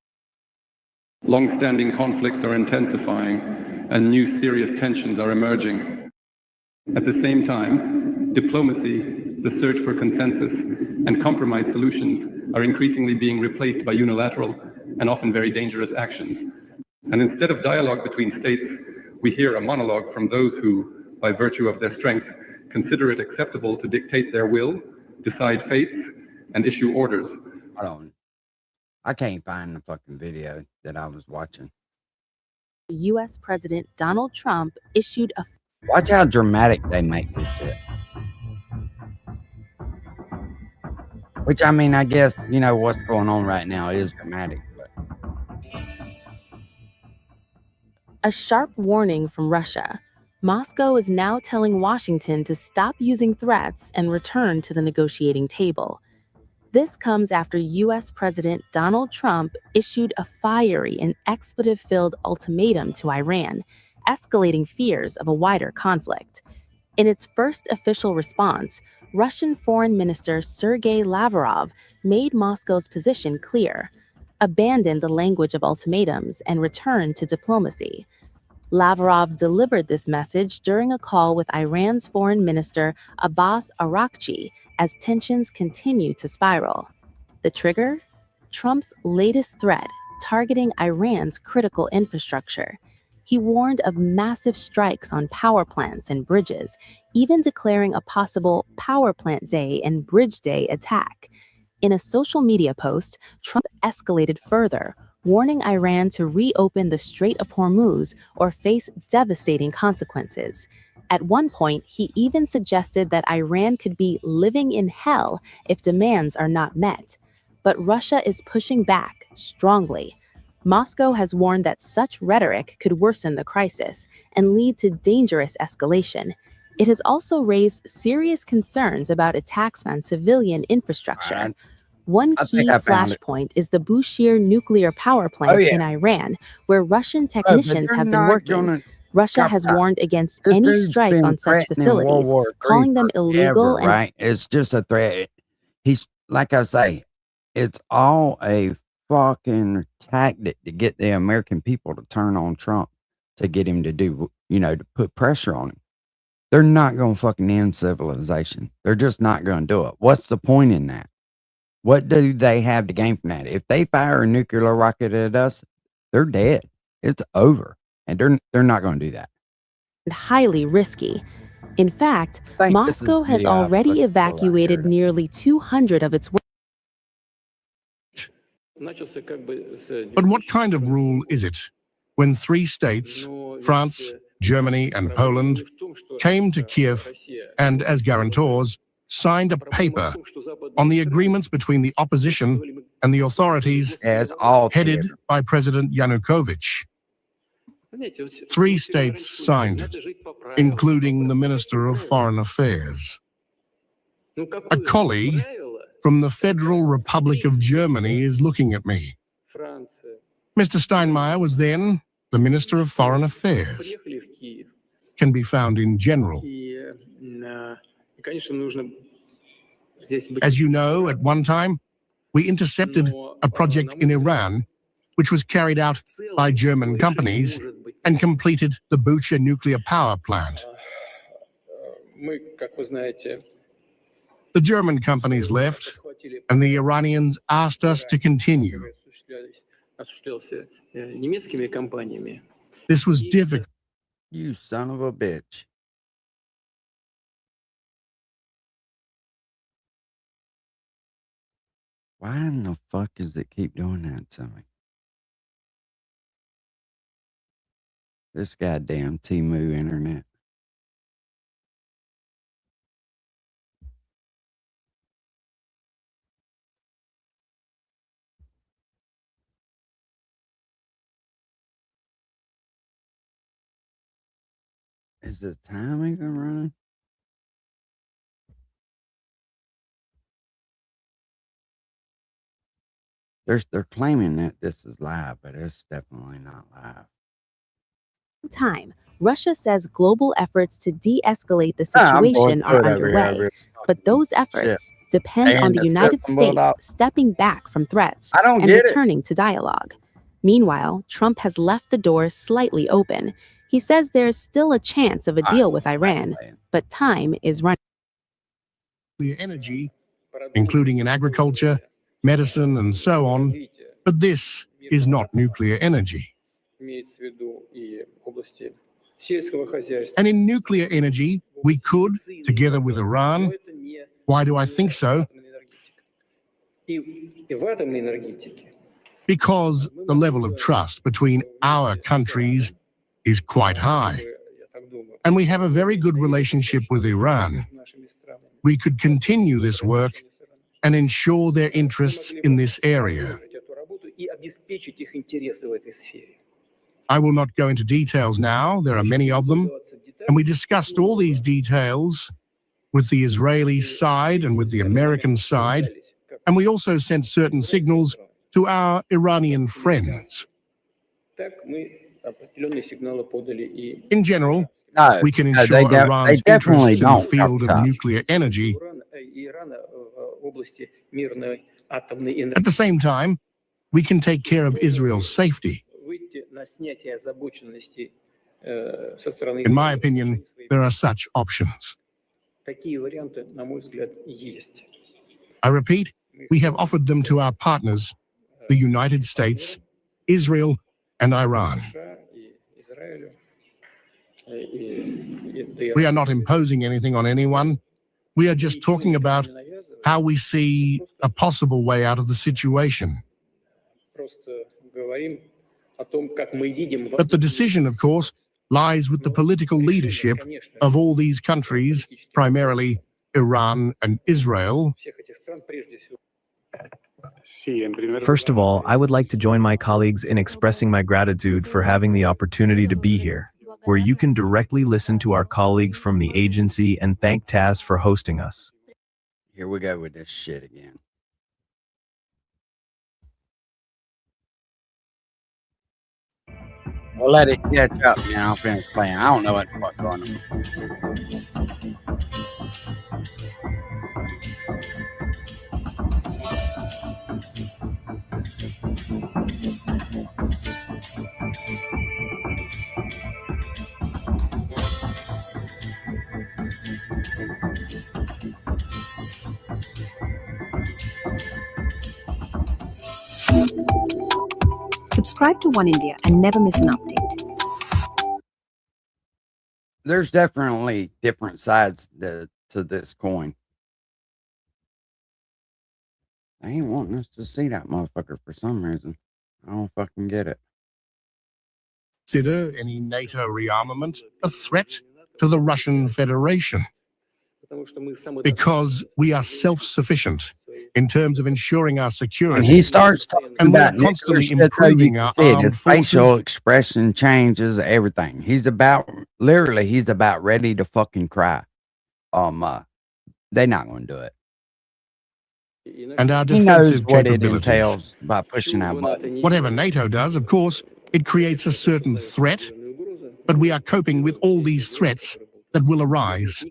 Long-standing conflicts are intensifying, and new serious tensions are emerging. At the same time, diplomacy, the search for consensus, and compromise solutions are increasingly being replaced by unilateral and often very dangerous actions. And instead of dialogue between states, we hear a monologue from those who, by virtue of their strength, consider it acceptable to dictate their will, decide fates, and issue orders. Hold on. I can't find the fucking video that I was watching. U.S. President Donald Trump issued a... Watch how dramatic they make this shit. Which, I mean, I guess, you know, what's going on right now is dramatic. But... A sharp warning from Russia. Moscow is now telling Washington to stop using threats and return to the negotiating table. This comes after U.S. President Donald Trump issued a fiery and expletive-filled ultimatum to Iran, escalating fears of a wider conflict. In its first official response, Russian Foreign Minister Sergei Lavrov made Moscow's position clear: abandon the language of ultimatums and return to diplomacy. Lavrov delivered this message during a call with Iran's Foreign Minister Abbas Araghchi as tensions continue to spiral. The trigger? Trump's latest threat targeting Iran's critical infrastructure. He warned of massive strikes on power plants and bridges, even declaring a possible power plant day and bridge day attack. In a social media post, Trump escalated further, warning Iran to reopen the Strait of Hormuz or face devastating consequences. At one point, he even suggested that Iran could be living in hell if demands are not met. But Russia is pushing back strongly. Moscow has warned that such rhetoric could worsen the crisis and lead to dangerous escalation. It has also raised serious concerns about attacks on civilian infrastructure. One key flashpoint is the Bushehr nuclear power plant in Iran, where Russian technicians have been working. Russia has warned against any strike on such facilities, calling them illegal. Right? It's just a threat. He's, like I say, it's all a fucking tactic to get the American people to turn on Trump, to get him to do, you know, to put pressure on him. They're not going to fucking end civilization. They're just not going to do it. What's the point in that? What do they have to gain from that? If they fire a nuclear rocket at us, they're dead. It's over. And they're not going to do that. Highly risky. In fact, Moscow has already evacuated nearly 200 of its But what kind of rule is it when 3 states, France, Germany, and Poland, came to Kiev and, as guarantors, signed a paper on the agreements between the opposition and the authorities headed by President Yanukovych? 3 states signed it, including the Minister of Foreign Affairs. A colleague from the Federal Republic of Germany is looking at me. Mr. Steinmeier was then the Minister of Foreign Affairs. Can be found in general. As you know, at one time, we intercepted a project in Iran which was carried out by German companies and completed the Bucha nuclear power plant. The German companies left, and the Iranians asked us to continue. This was difficult. You son of a bitch. Why in the fuck does it keep doing that to me? This goddamn Temu internet. Is the time even running? They're claiming that this is live, but it's definitely not live. Time, Russia says global efforts to de-escalate the I'm going situation are through it over here. underway, It's but those efforts depend And on the it's United got some blood States out. stepping back from threats I don't and get it. returning to dialogue. Meanwhile, Trump has left the door slightly open. He says there is still a chance of a deal with Iran, but time is running. Nuclear energy, including in agriculture, medicine, and so on, but this is not nuclear energy. And in nuclear energy, we could, together with Iran. Why do I think so? Because the level of trust between our countries is quite high. And we have a very good relationship with Iran. We could continue this work and ensure their interests in this area. I will not go into details now, there are many of them, and we discussed all these details with the Israeli side and with the American side, and we also sent certain signals to our Iranian friends. In general, we can ensure Iran's interests in the field of nuclear energy. At the same time, we can take care of Israel's safety. In my opinion, there are such options. I repeat, we have offered them to our partners, the United States, Israel, and Iran. We are not imposing anything on anyone. We are just talking about how we see a possible way out of the situation. But the decision, of course, lies with the political leadership of all these countries, primarily Iran and Israel. First of all, I would like to join my colleagues in expressing my gratitude for having the opportunity to be here, where you can directly listen to our colleagues from the agency and thank TASS for hosting us. Here we go with this shit again. We'll let it catch up, man. I'll finish playing. I don't know what the fuck's going Subscribe to One India and never miss an update. There's definitely different sides to this coin. They ain't wanting us to see that motherfucker for some reason. I don't fucking get it. Consider any NATO rearmament a threat to the Russian Federation, because we are self-sufficient in terms of ensuring our security. When he starts talking and about we're constantly nuclear shit, though, improving you our can see it. armed His facial forces. expression changes everything. He's about literally he's about ready to fucking cry. They're not going to do it. And our He knows defensive what it capabilities. entails by pushing that button. Whatever NATO does, of course, it creates a certain threat, but we are coping with all these threats that will arise.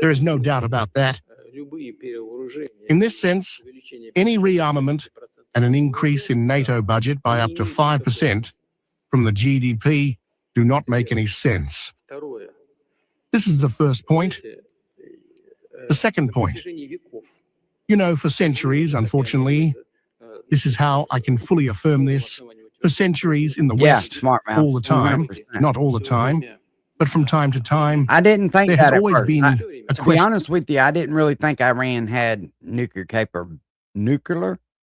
There is no doubt about that. In this sense, any rearmament and an increase in NATO budget by up to 5% from the GDP do not make any sense. This is the first point. The second point. You know, for centuries, unfortunately, this is how I can fully affirm this, for centuries in the West, smart mouth. all the time, 100%. not all the time, but from time to time, I didn't think there that has at always first. been a To be question. honest with you, I didn't really think Iran had nuclear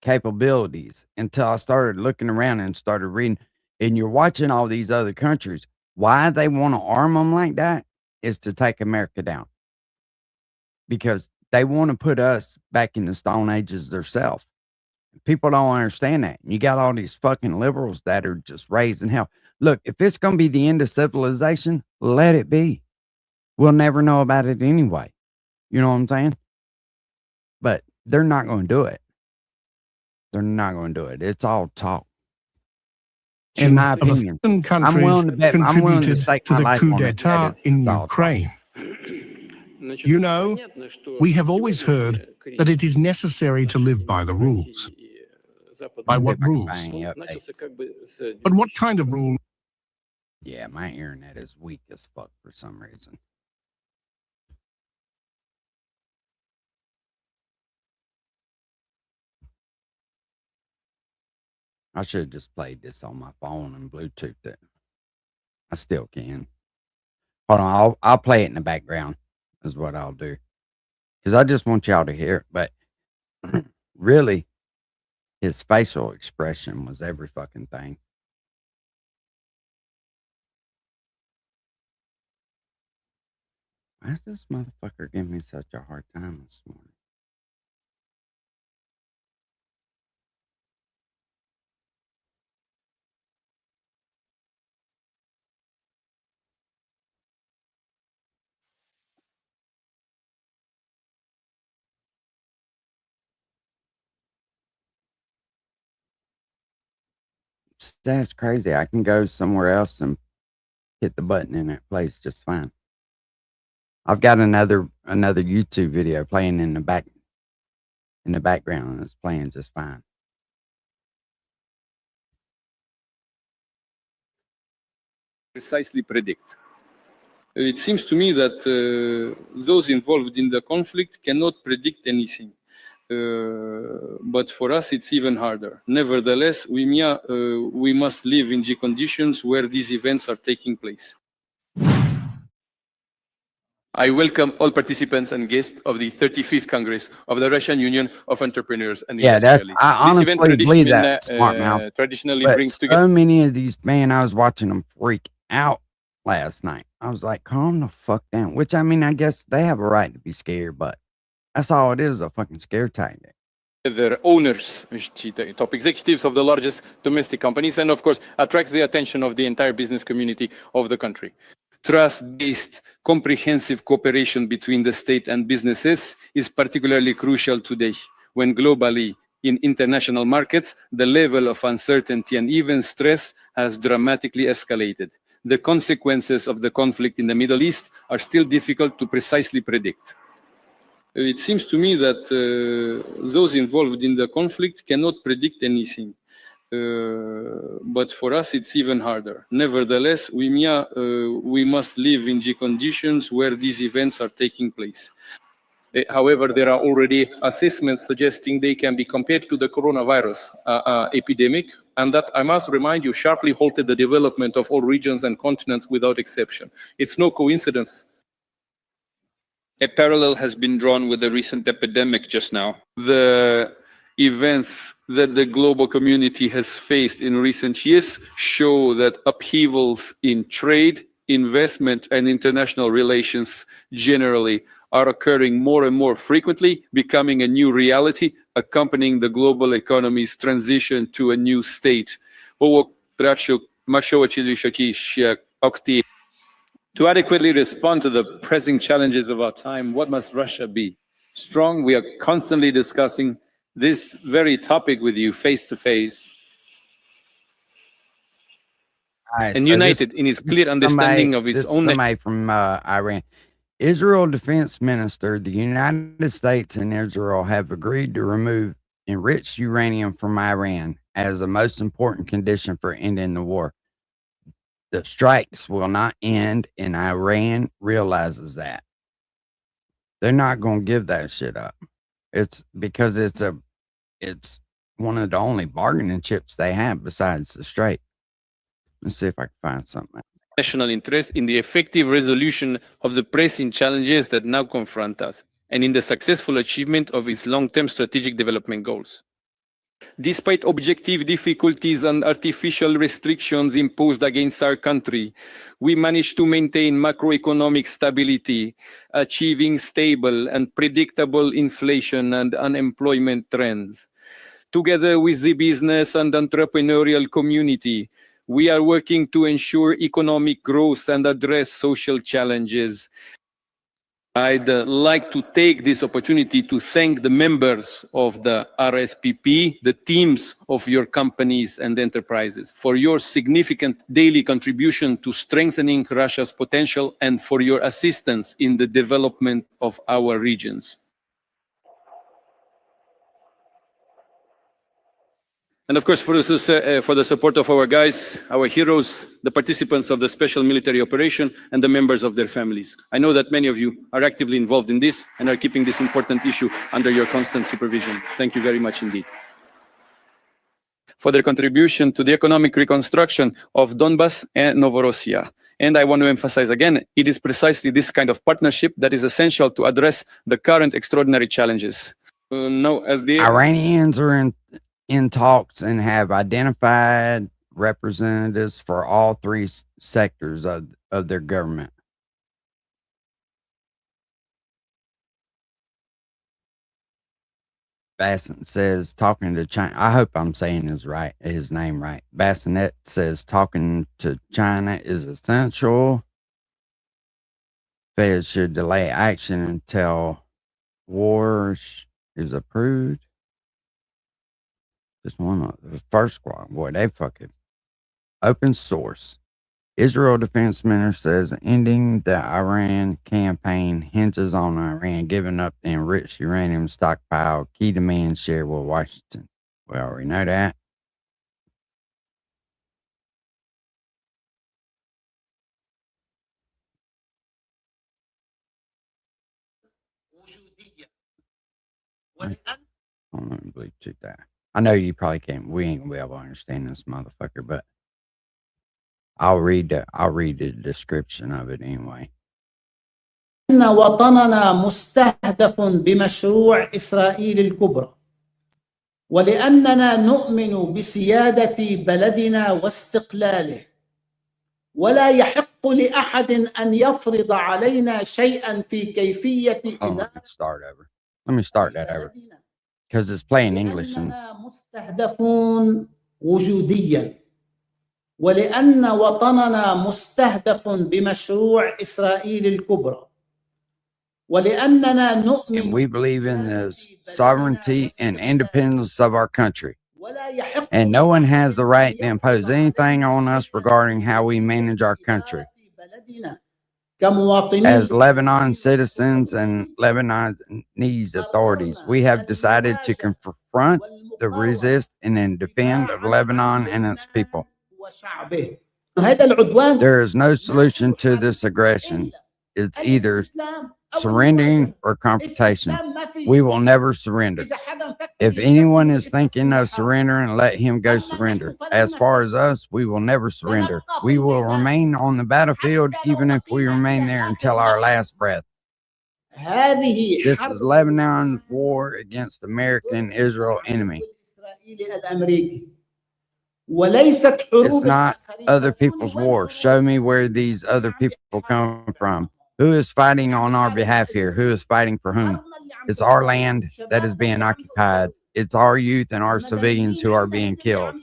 capabilities until I started looking around and started reading. And you're watching all these other countries. Why they want to arm them like that is to take America down, because they want to put us back in the Stone Ages themselves. People don't understand that. You got all these fucking liberals that are just raising hell. Look, if it's going to be the end of civilization, let it be. We'll never know about it anyway. You know what I'm saying? But they're not going to do it. They're not going to do it. It's all talk. In my of opinion, African countries I'm willing to bet. I'm willing to contributed stake to my the life coup on it. d'etat That in it's all Ukraine. You know, we have always heard that it is necessary to live by the rules. By what rules? But what kind of rule? Yeah, my internet is weak as fuck for some reason. I should have just played this on my phone and Bluetooth it. I still can. Hold on, I'll play it in the background is what I'll do. Because I just want y'all to hear it. But really, his facial expression was every fucking thing. Why is this motherfucker giving me such a hard time this morning? That's crazy. I can go somewhere else and hit the button and it plays just fine. I've got another YouTube video playing in the background and it's playing just fine. Precisely predict. It seems to me that those involved in the conflict cannot predict anything. But for us, it's even harder. Nevertheless, we must live in the conditions where these events are taking place. I welcome all participants and guests of the 35th Congress of the Russian Union of Entrepreneurs and Industrialists. I This event honestly believe that, tradition, smart mouth. traditionally But brings together. so many of these, man, I was watching them freak out last night. I was like, calm the fuck down. Which, I mean, I guess they have a right to be scared, but that's all it is, a fucking scare tactic. Their owners, the top executives of the largest domestic companies, and of course attracts the attention of the entire business community of the country. Trust-based, comprehensive cooperation between the state and businesses is particularly crucial today, when globally, in international markets, the level of uncertainty and even stress has dramatically escalated. The consequences of the conflict in the Middle East are still difficult to precisely predict. It seems to me that those involved in the conflict cannot predict anything. But for us, it's even harder. Nevertheless, we must live in the conditions where these events are taking place. However, there are already assessments suggesting they can be compared to the coronavirus epidemic, and that, I must remind you, sharply halted the development of all regions and continents without exception. It's no coincidence. A parallel has been drawn with the recent epidemic just now. The events that the global community has faced in recent years show that upheavals in trade, investment, and international relations generally are occurring more and more frequently, becoming a new reality, accompanying the global economy's transition to a new state. To adequately respond to the pressing challenges of our time, what must Russia be? Strong, we are constantly discussing this very topic with you face to face. Alright, And so united in its clear understanding of its this is own. somebody from Iran. Israel Defense Minister, the United States and Israel have agreed to remove enriched uranium from Iran as the most important condition for ending the war. The strikes will not end, and Iran realizes that. They're not going to give that shit up. It's because it's one of the only bargaining chips they have besides the Strait. Let's see if I can find something. National interest in the effective resolution of the pressing challenges that now confront us, and in the successful achievement of its long-term strategic development goals. Despite objective difficulties and artificial restrictions imposed against our country, we managed to maintain macroeconomic stability, achieving stable and predictable inflation and unemployment trends. Together with the business and entrepreneurial community, we are working to ensure economic growth and address social challenges. I'd like to take this opportunity to thank the members of the RSPP, the teams of your companies and enterprises, for your significant daily contribution to strengthening Russia's potential and for your assistance in the development of our regions. And of course, for the support of our guys, our heroes, the participants of the special military operation, and the members of their families. I know that many of you are actively involved in this and are keeping this important issue under your constant supervision. Thank you very much indeed. For their contribution to the economic reconstruction of Donbas and Novorossiya. And I want to emphasize again, it is precisely this kind of partnership that is essential to address the current extraordinary challenges. As the Iranians are in talks and have identified representatives for all three sectors of their government. Bassett says talking to China. I hope I'm saying his name right. Bassinet says talking to China is essential. Fed should delay action until war is approved. Just one of the first squad. Boy, they fucking open source. Israel Defense Minister says ending the Iran campaign hinges on Iran giving up the enriched uranium stockpile, key demands shared with Washington. We already know that. I'm going to Bluetooth that. I know you probably can't. We ain't gonna be able to understand this motherfucker, but I'll read the description of it anyway. إن وطننا مستهدف بمشروع إسرائيل الكبرى ولأننا نؤمن بسيادة بلدنا واستقلاله ولا يحق لأحد أن يفرض علينا شيئا في كيفية Let me start that over because it's playing English. مستهدفون وجوديا ولأن وطننا مستهدف بمشروع إسرائيل الكبرى ولأننا نؤمن and we believe in the sovereignty and independence of our country. And no one has the right to impose anything on us regarding how we manage our country. As Lebanon citizens and Lebanese authorities, we have decided to confront, the resist, and then defend of Lebanon and its people. There is no solution to this aggression. It's either surrendering or confrontation. We will never surrender. If anyone is thinking of surrendering, let him go surrender. As far as us, we will never surrender. We will remain on the battlefield even if we remain there until our last breath. This is Lebanon's war against American Israel enemy. It's not other people's war. Show me where these other people come from. Who is fighting on our behalf here? Who is fighting for whom? It's our land that is being occupied. It's our youth and our civilians who are being killed.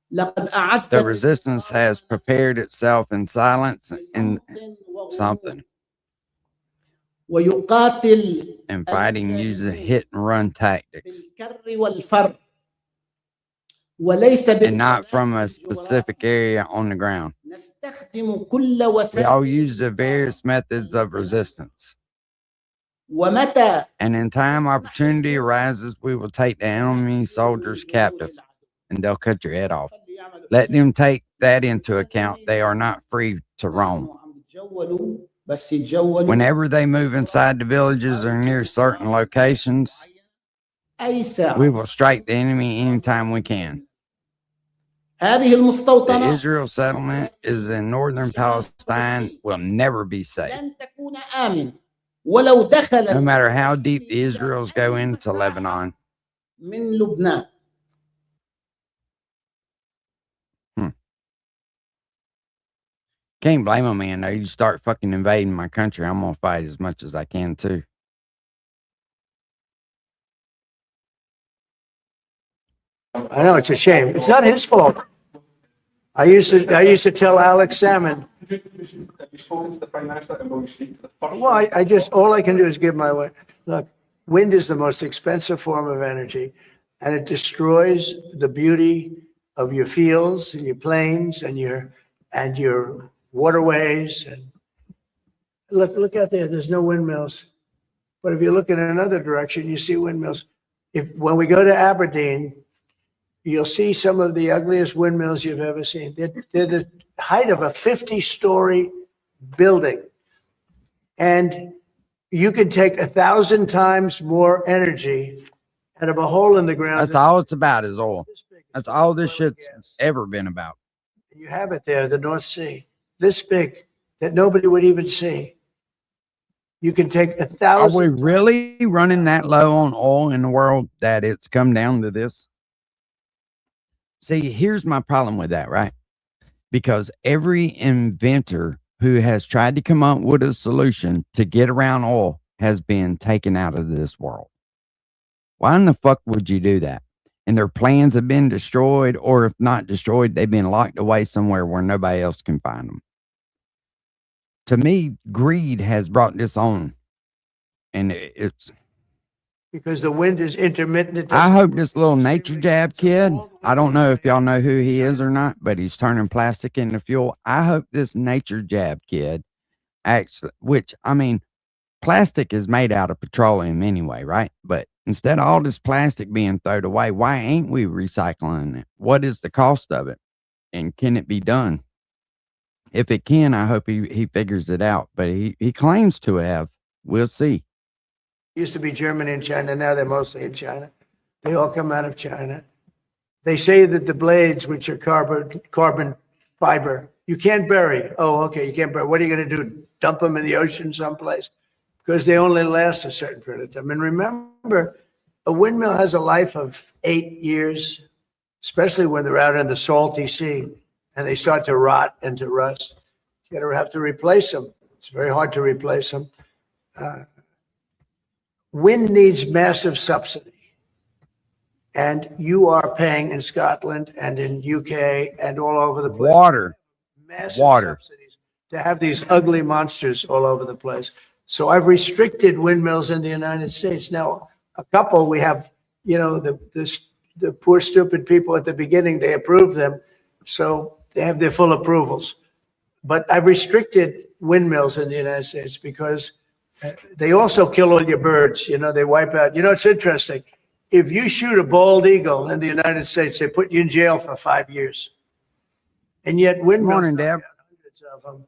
The resistance has prepared itself in silence in something. And fighting uses hit and run tactics. And not from a specific area on the ground. We all use the various methods of resistance. ومتى And in time opportunity arises, we will take the enemy soldiers captive, and they'll cut your head off. Let them take that into account. They are not free to roam. بس يتجولوا Whenever they move inside the villages or near certain locations, أي ساعة. we will strike the enemy anytime we can. هذه The المستوطنة Israel settlement is in northern Palestine, will never be safe. لن تكون آمنة ولو No دخلت matter how deep the Israels go into Lebanon. من لبنان. Can't blame them, man. Though you start fucking invading my country, I'm gonna fight as much as I can too. I know it's a shame. It's not his fault. I used to tell Alex Salmon. Well, I just, all I can do is give my way. Look, wind is the most expensive form of energy, and it destroys the beauty of your fields and your plains and your waterways. And look out there. There's no windmills, but if you look in another direction, you see windmills. When we go to Aberdeen, you'll see some of the ugliest windmills you've ever seen. They're the height of a 50-story building. And you can take 1,000 times more energy out of a hole in the ground. That's all it's about is oil. That's all this shit's ever been about. You have it there, the North Sea, this big, that nobody would even see. You can take 1,000. Are we really running that low on oil in the world that it's come down to this? See, here's my problem with that, right? Because every inventor who has tried to come up with a solution to get around oil has been taken out of this world. Why in the fuck would you do that? And their plans have been destroyed, or if not destroyed, they've been locked away somewhere where nobody else can find them. To me, greed has brought this on. And it's... Because the wind is intermittent. I hope this little nature jab kid, I don't know if y'all know who he is or not, but he's turning plastic into fuel. I hope this nature jab kid actually, which, I mean, plastic is made out of petroleum anyway, right? But instead of all this plastic being thrown away, why ain't we recycling it? What is the cost of it? And can it be done? If it can, I hope he figures it out. But he claims to have. We'll see. Used to be Germany and China. Now they're mostly in China. They all come out of China. They say that the blades, which are carbon fiber, you can't bury. Oh, okay, you can't bury. What are you going to do? Dump them in the ocean someplace? Because they only last a certain period of time. And remember, a windmill has a life of 8 years, especially when they're out in the salty sea and they start to rot and to rust. You're going to have to replace them. It's very hard to replace them. Wind needs massive subsidy. And you are paying in Scotland and in UK and all over the place. Massive subsidies to have these ugly monsters all over the place. So I've restricted windmills in the United States. Now, a couple we have, you know, the poor stupid people at the beginning, they approved them. So they have their full approvals. But I've restricted windmills in the United States because they also kill all your birds. You know, they wipe out. You know, it's interesting. If you shoot a bald eagle in the United States, they put you in jail for 5 years. And yet windmills, Morning, Deb. hundreds of them,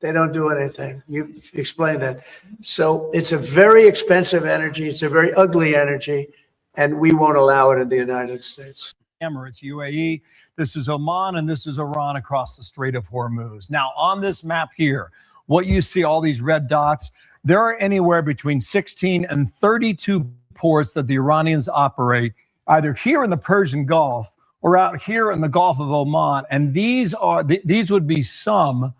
they don't do anything. You explain that. So it's a very expensive energy. It's a very ugly energy, and we won't allow it in the United States. Emirates, UAE, this is Oman, and this is Iran across the Strait of Hormuz. Now, on this map here, what you see, all these red dots, there are anywhere between 16 and 32 ports that the Iranians operate, either here in the Persian Gulf or out here in the Gulf of Oman. And these would be some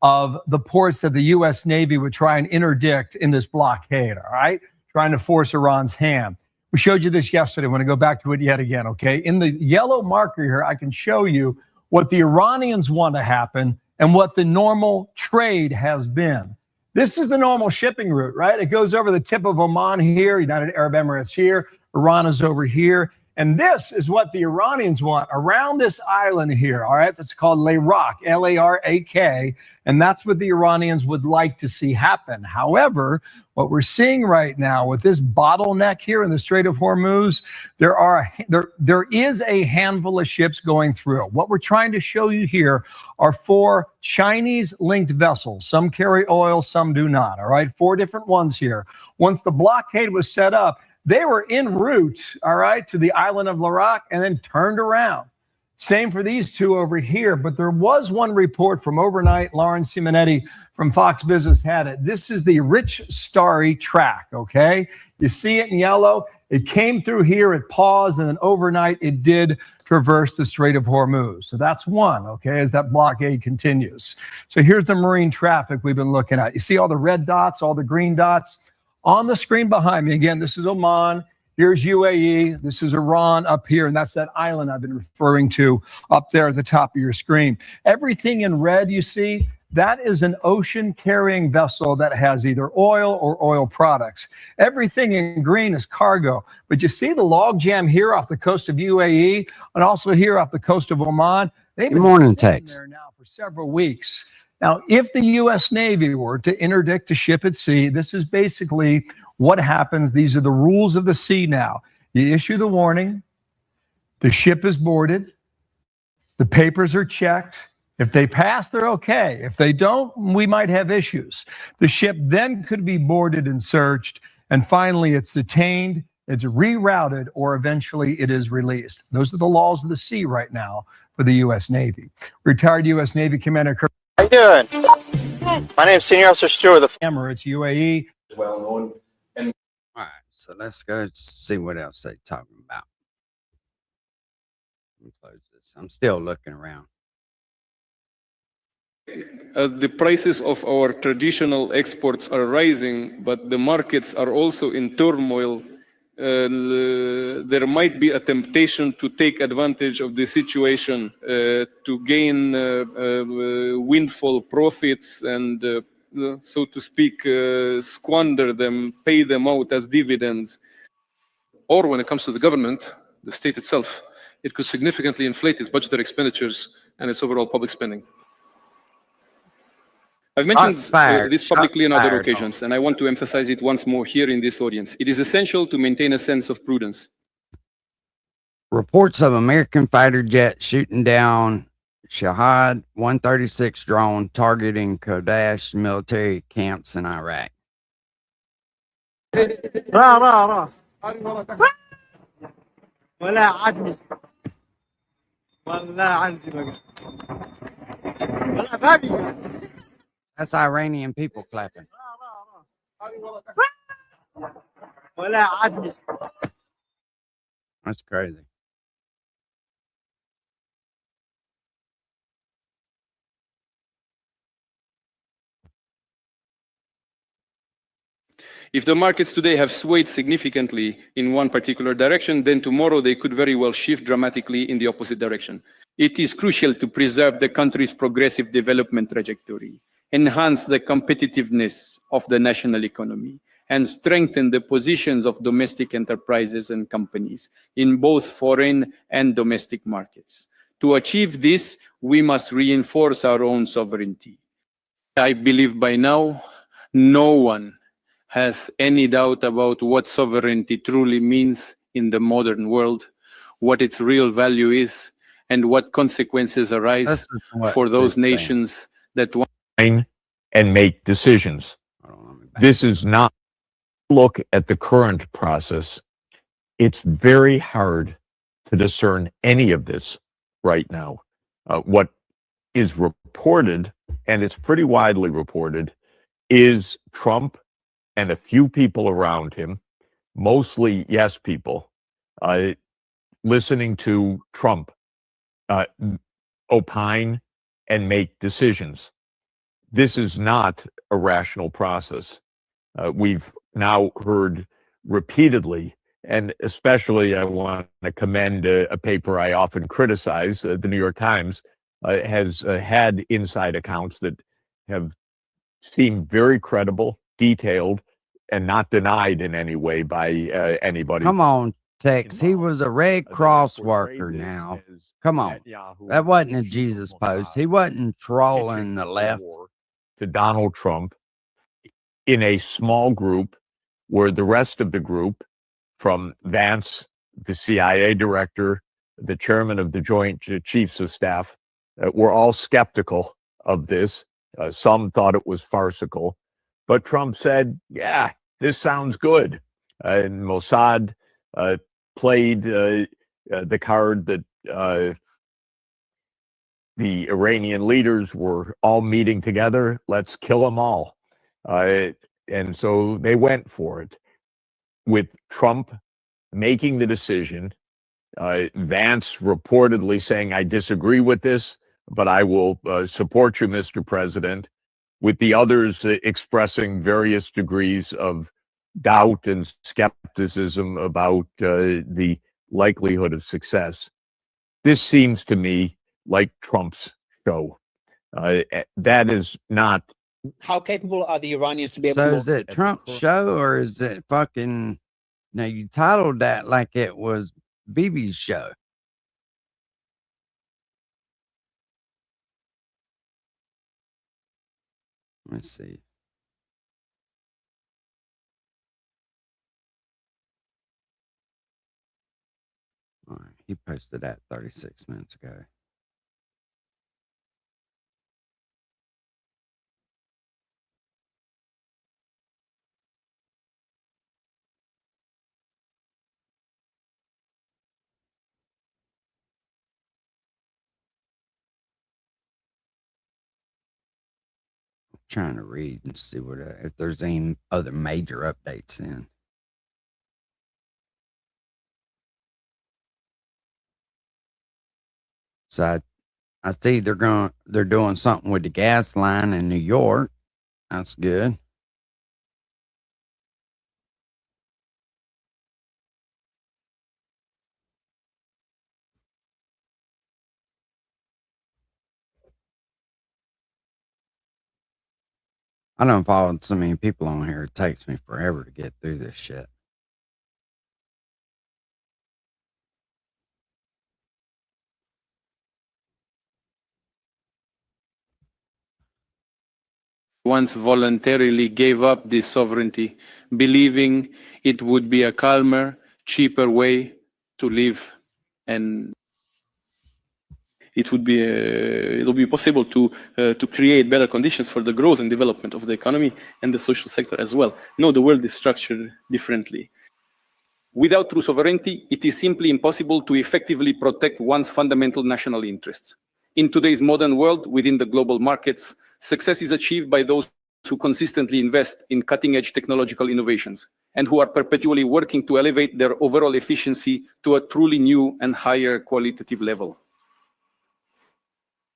of the ports that the U.S. Navy would try and interdict in this blockade, all right? Trying to force Iran's hand. We showed you this yesterday. I want to go back to it yet again, okay? In the yellow marker here, I can show you what the Iranians want to happen and what the normal trade has been. This is the normal shipping route, right? It goes over the tip of Oman here, United Arab Emirates here, Iran is over here, And this is what the Iranians want around this island here, all right? That's called Larak, L-A-R-A-K, and that's what the Iranians would like to see happen. However, what we're seeing right now with this bottleneck here in the Strait of Hormuz, there is a handful of ships going through. What we're trying to show you here are 4 Chinese-linked vessels. Some carry oil, some do not, all right? 4 different ones here. Once the blockade was set up, they were en route, all right, to the island of Larak and then turned around. Same for these 2 over here. But there was one report from overnight. Lauren Simonetti from Fox Business had it. This is the Rich Starry track, okay? You see it in yellow. It came through here, it paused, and then overnight it did traverse the Strait of Hormuz. So that's one, okay, as that blockade continues. So here's the marine traffic we've been looking at. You see all the red dots, all the green dots? On the screen behind me, again, this is Oman, here's UAE, this is Iran up here, and that's that island I've been referring to up there at the top of your screen. Everything in red you see, that is an ocean-carrying vessel that has either oil or oil products. Everything in green is cargo. But you see the logjam here off the coast of UAE and also here off the coast of Oman? They've been morning, sitting Tex. there now for several weeks. Now, if the U.S. Navy were to interdict a ship at sea, this is basically what happens. These are the rules of the sea now. You issue the warning, the ship is boarded, the papers are checked. If they pass, they're okay. If they don't, we might have issues. The ship then could be boarded and searched, and finally it's detained, it's rerouted, or eventually it is released. Those are the laws of the sea right now for the U.S. Navy. Retired U.S. Navy Commander Kirk. How you doing? Good. My name's Senior Officer Stewart of the Emirates, UAE. Well known. All right, so let's go see what else they're talking about. Let me close this. I'm still looking around. As the prices of our traditional exports are rising, but the markets are also in turmoil, there might be a temptation to take advantage of the situation to gain windfall profits and, so to speak, squander them, pay them out as dividends. Or when it comes to the government, the state itself, it could significantly inflate its budgetary expenditures and its overall public spending. I've mentioned this publicly on other occasions, and I want to emphasize it once more here in this audience. It is essential to maintain a sense of prudence. Reports of American fighter jets shooting down Shahad 136 drone targeting Kodesh military camps in Iraq. That's Iranian people clapping. That's crazy. If the markets today have swayed significantly in one particular direction, then tomorrow they could very well shift dramatically in the opposite direction. It is crucial to preserve the country's progressive development trajectory, enhance the competitiveness of the national economy, and strengthen the positions of domestic enterprises and companies in both foreign and domestic markets. To achieve this, we must reinforce our own sovereignty. I believe by now, no one has any doubt about what sovereignty truly means in the modern world, what its real value is, and what consequences arise for those nations that want and make decisions. This is not look at the current process. It's very hard to discern any of this right now. What is reported, and it's pretty widely reported, is Trump and a few people around him, mostly yes people, listening to Trump opine and make decisions. This is not a rational process. We've now heard repeatedly, and especially I want to commend a paper I often criticize, the New York Times, has had inside accounts that have seemed very credible, detailed, and not denied in any way by anybody. Come on, Tex, he was a Red that Cross portrayed worker this now. as Come on. Netanyahu That wasn't a and the chief of Jesus post. Mossad He wasn't trolling pitching the a left. war to Donald Trump in a small group where the rest of the group, from Vance, the CIA director, the chairman of the Joint Chiefs of Staff, were all skeptical of this. Some thought it was farcical. But Trump said, yeah, this sounds good. And Mossad played the card that the Iranian leaders were all meeting together. Let's kill them all. And so they went for it. With Trump making the decision, Vance reportedly saying, I disagree with this, but I will support you, Mr. President, with the others expressing various degrees of doubt and skepticism about the likelihood of success. This seems to me like Trump's show. That is not. How capable are the Iranians to be able So to? is it Trump's show or is it fucking? Now you titled that like it was BB's show. Let's see. All right, he posted that 36 minutes ago. I'm trying to read and see what if there's any other major updates in. So I see they're doing something with the gas line in New York. That's good. I don't follow so many people on here. It takes me forever to get through this shit. Once voluntarily gave up this sovereignty, believing it would be a calmer, cheaper way to live, and it'll be possible to create better conditions for the growth and development of the economy and the social sector as well. No, the world is structured differently. Without true sovereignty, it is simply impossible to effectively protect one's fundamental national interests. In today's modern world, within the global markets, success is achieved by those who consistently invest in cutting-edge technological innovations and who are perpetually working to elevate their overall efficiency to a truly new and higher qualitative level.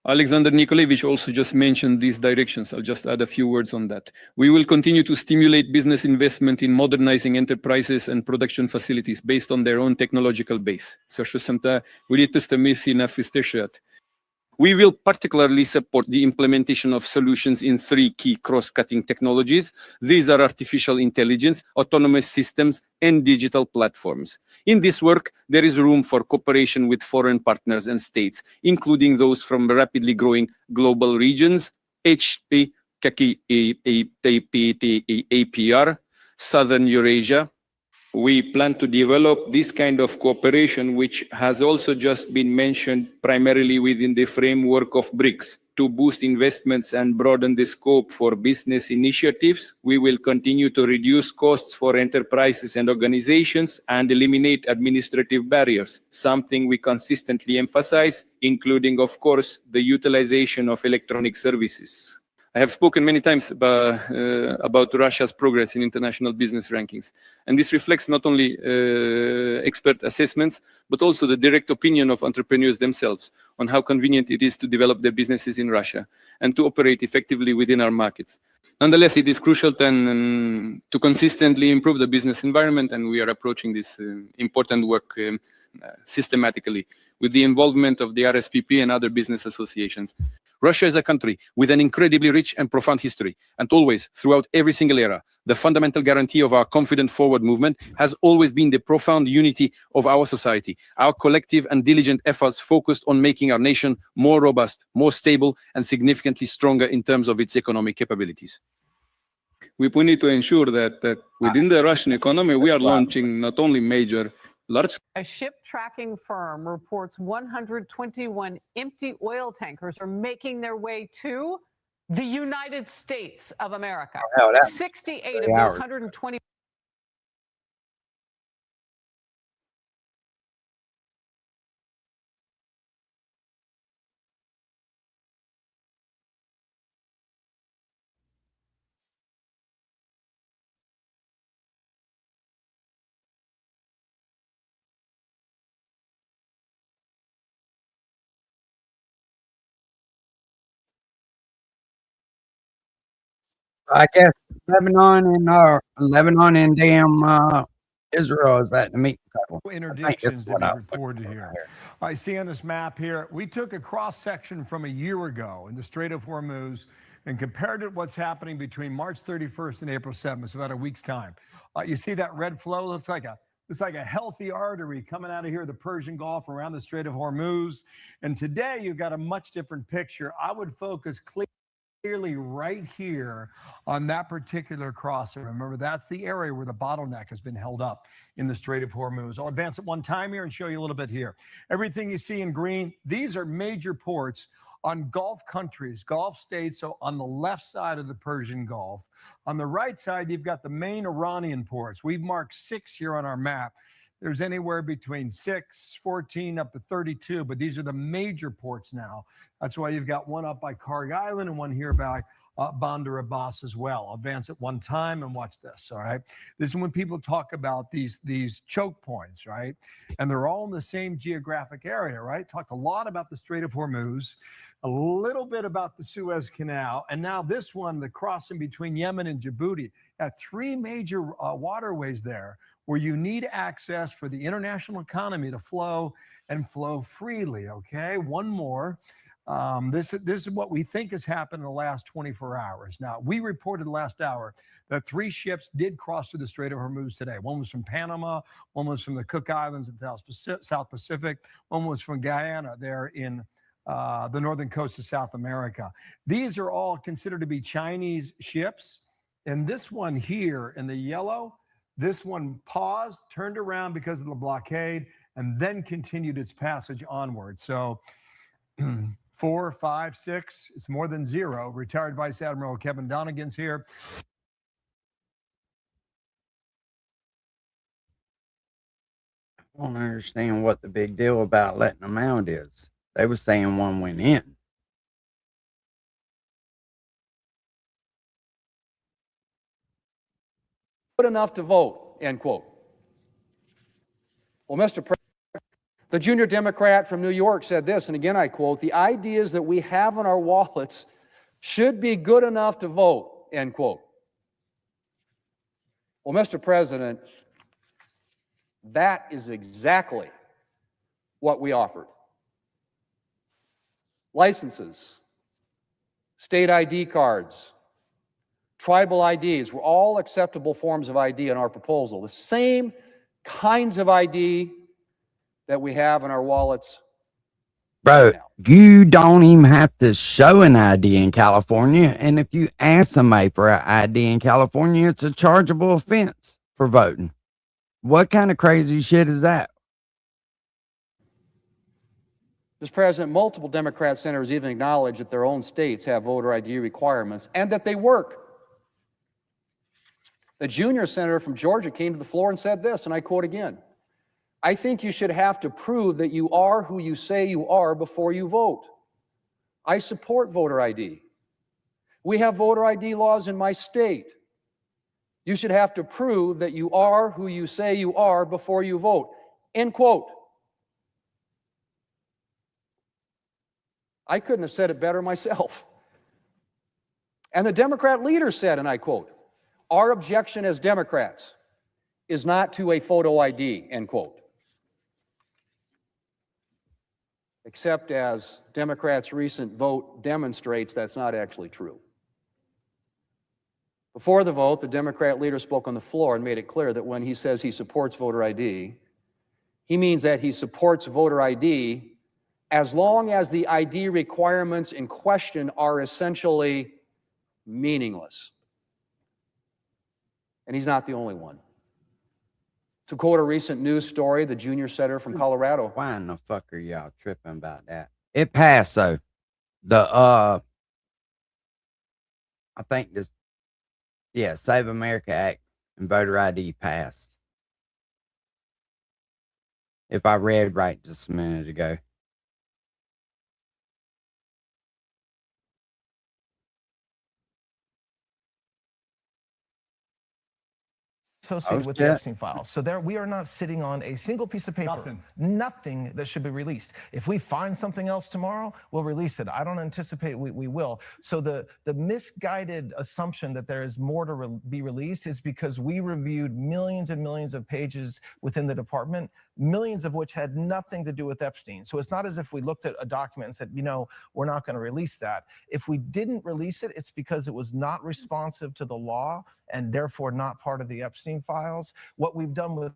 Alexander Nikolaevich also just mentioned these directions. I'll just add a few words on that. We will continue to stimulate business investment in modernizing enterprises and production facilities based on their own technological base. We will particularly support the implementation of solutions in 3 key cross-cutting technologies. These are artificial intelligence, autonomous systems, and digital platforms. In this work, there is room for cooperation with foreign partners and states, including those from rapidly growing global regions, APR, Southern Eurasia. We plan to develop this kind of cooperation, which has also just been mentioned primarily within the framework of BRICS. To boost investments and broaden the scope for business initiatives, we will continue to reduce costs for enterprises and organizations and eliminate administrative barriers, something we consistently emphasize, including, of course, the utilization of electronic services. I have spoken many times about Russia's progress in international business rankings. And this reflects not only expert assessments, but also the direct opinion of entrepreneurs themselves on how convenient it is to develop their businesses in Russia and to operate effectively within our markets. Nonetheless, it is crucial to consistently improve the business environment, and we are approaching this important work systematically with the involvement of the RSPP and other business associations. Russia is a country with an incredibly rich and profound history, and always, throughout every single era, the fundamental guarantee of our confident forward movement has always been the profound unity of our society, our collective and diligent efforts focused on making our nation more robust, more stable, and significantly stronger in terms of its economic capabilities. We need to ensure that within the Russian economy, we are launching not only major large. A ship tracking firm reports 121 empty oil tankers are making their way to the United States of America. 68 of those 120. I guess Lebanon and damn Israel is at the meeting table. Interdictions to be reported here. I see on this map here, we took a cross section from a year ago in the Strait of Hormuz and compared it to what's happening between March 31st and April 7th. It's about a week's time. You see that red flow? Looks like a healthy artery coming out of here, the Persian Gulf around the Strait of Hormuz. And today you've got a much different picture. I would focus clearly right here on that particular crossing. Remember, that's the area where the bottleneck has been held up in the Strait of Hormuz. I'll advance it one time here and show you a little bit here. Everything you see in green, these are major ports on Gulf countries, Gulf states, so on the left side of the Persian Gulf. On the right side, you've got the main Iranian ports. We've marked 6 here on our map. There's anywhere between 6, 14, up to 32, but these are the major ports now. That's why you've got one up by Karg Island and one here by Bandar Abbas as well. I'll advance it one time and watch this, all right? This is when people talk about these choke points, right? And they're all in the same geographic area, right? Talked a lot about the Strait of Hormuz, a little bit about the Suez Canal, and now this one, the crossing between Yemen and Djibouti, at 3 major waterways there where you need access for the international economy to flow and flow freely, okay? One more. This is what we think has happened in the last 24 hours. Now, we reported last hour that 3 ships did cross through the Strait of Hormuz today. One was from Panama, one was from the Cook Islands in the South Pacific, one was from Guyana there in the northern coast of South America. These are all considered to be Chinese ships. And this one here in the yellow, this one paused, turned around because of the blockade, and then continued its passage onward. So 4, 5, 6, it's more than 0. Retired Vice Admiral Kevin Donegan's here. I don't understand what the big deal about letting them out is. They were saying one went in. Good enough to vote, end quote. Well, Mr. President, the junior Democrat from New York said this, and again I quote, "The ideas that we have in our wallets should be good enough to vote," end quote. Well, Mr. President, that is exactly what we offered. Licenses, state ID cards, tribal IDs were all acceptable forms of ID in our proposal. The same kinds of ID that we have in our wallets. Bro, you don't even have to show an ID in California. And if you ask somebody for an ID in California, it's a chargeable offense for voting. What kind of crazy shit is that? Mr. President, multiple Democrat senators even acknowledge that their own states have voter ID requirements and that they work. The junior senator from Georgia came to the floor and said this, and I quote again, "I think you should have to prove that you are who you say you are before you vote. I support voter ID. We have voter ID laws in my state. You should have to prove that you are who you say you are before you vote." End quote. I couldn't have said it better myself. And the Democrat leader said, and I quote, "Our objection as Democrats is not to a photo ID," end quote. Except as Democrats' recent vote demonstrates, that's not actually true. Before the vote, the Democrat leader spoke on the floor and made it clear that when he says he supports voter ID, he means that he supports voter ID as long as the ID requirements in question are essentially meaningless. And he's not the only one. To quote a recent news story, the junior senator from Colorado. Why in the fuck are y'all tripping about that? It passed though. I think this, yeah, Save America Act and voter ID passed. If I read right just a minute ago. Associated with the Epstein files. So there, we are not sitting on a single piece of paper. Nothing that should be released. If we find something else tomorrow, we'll release it. I don't anticipate we will. So the misguided assumption that there is more to be released is because we reviewed millions and millions of pages within the department, millions of which had nothing to do with Epstein. So it's not as if we looked at a document and said, you know, we're not going to release that. If we didn't release it, it's because it was not responsive to the law and therefore not part of the Epstein files. What we've done with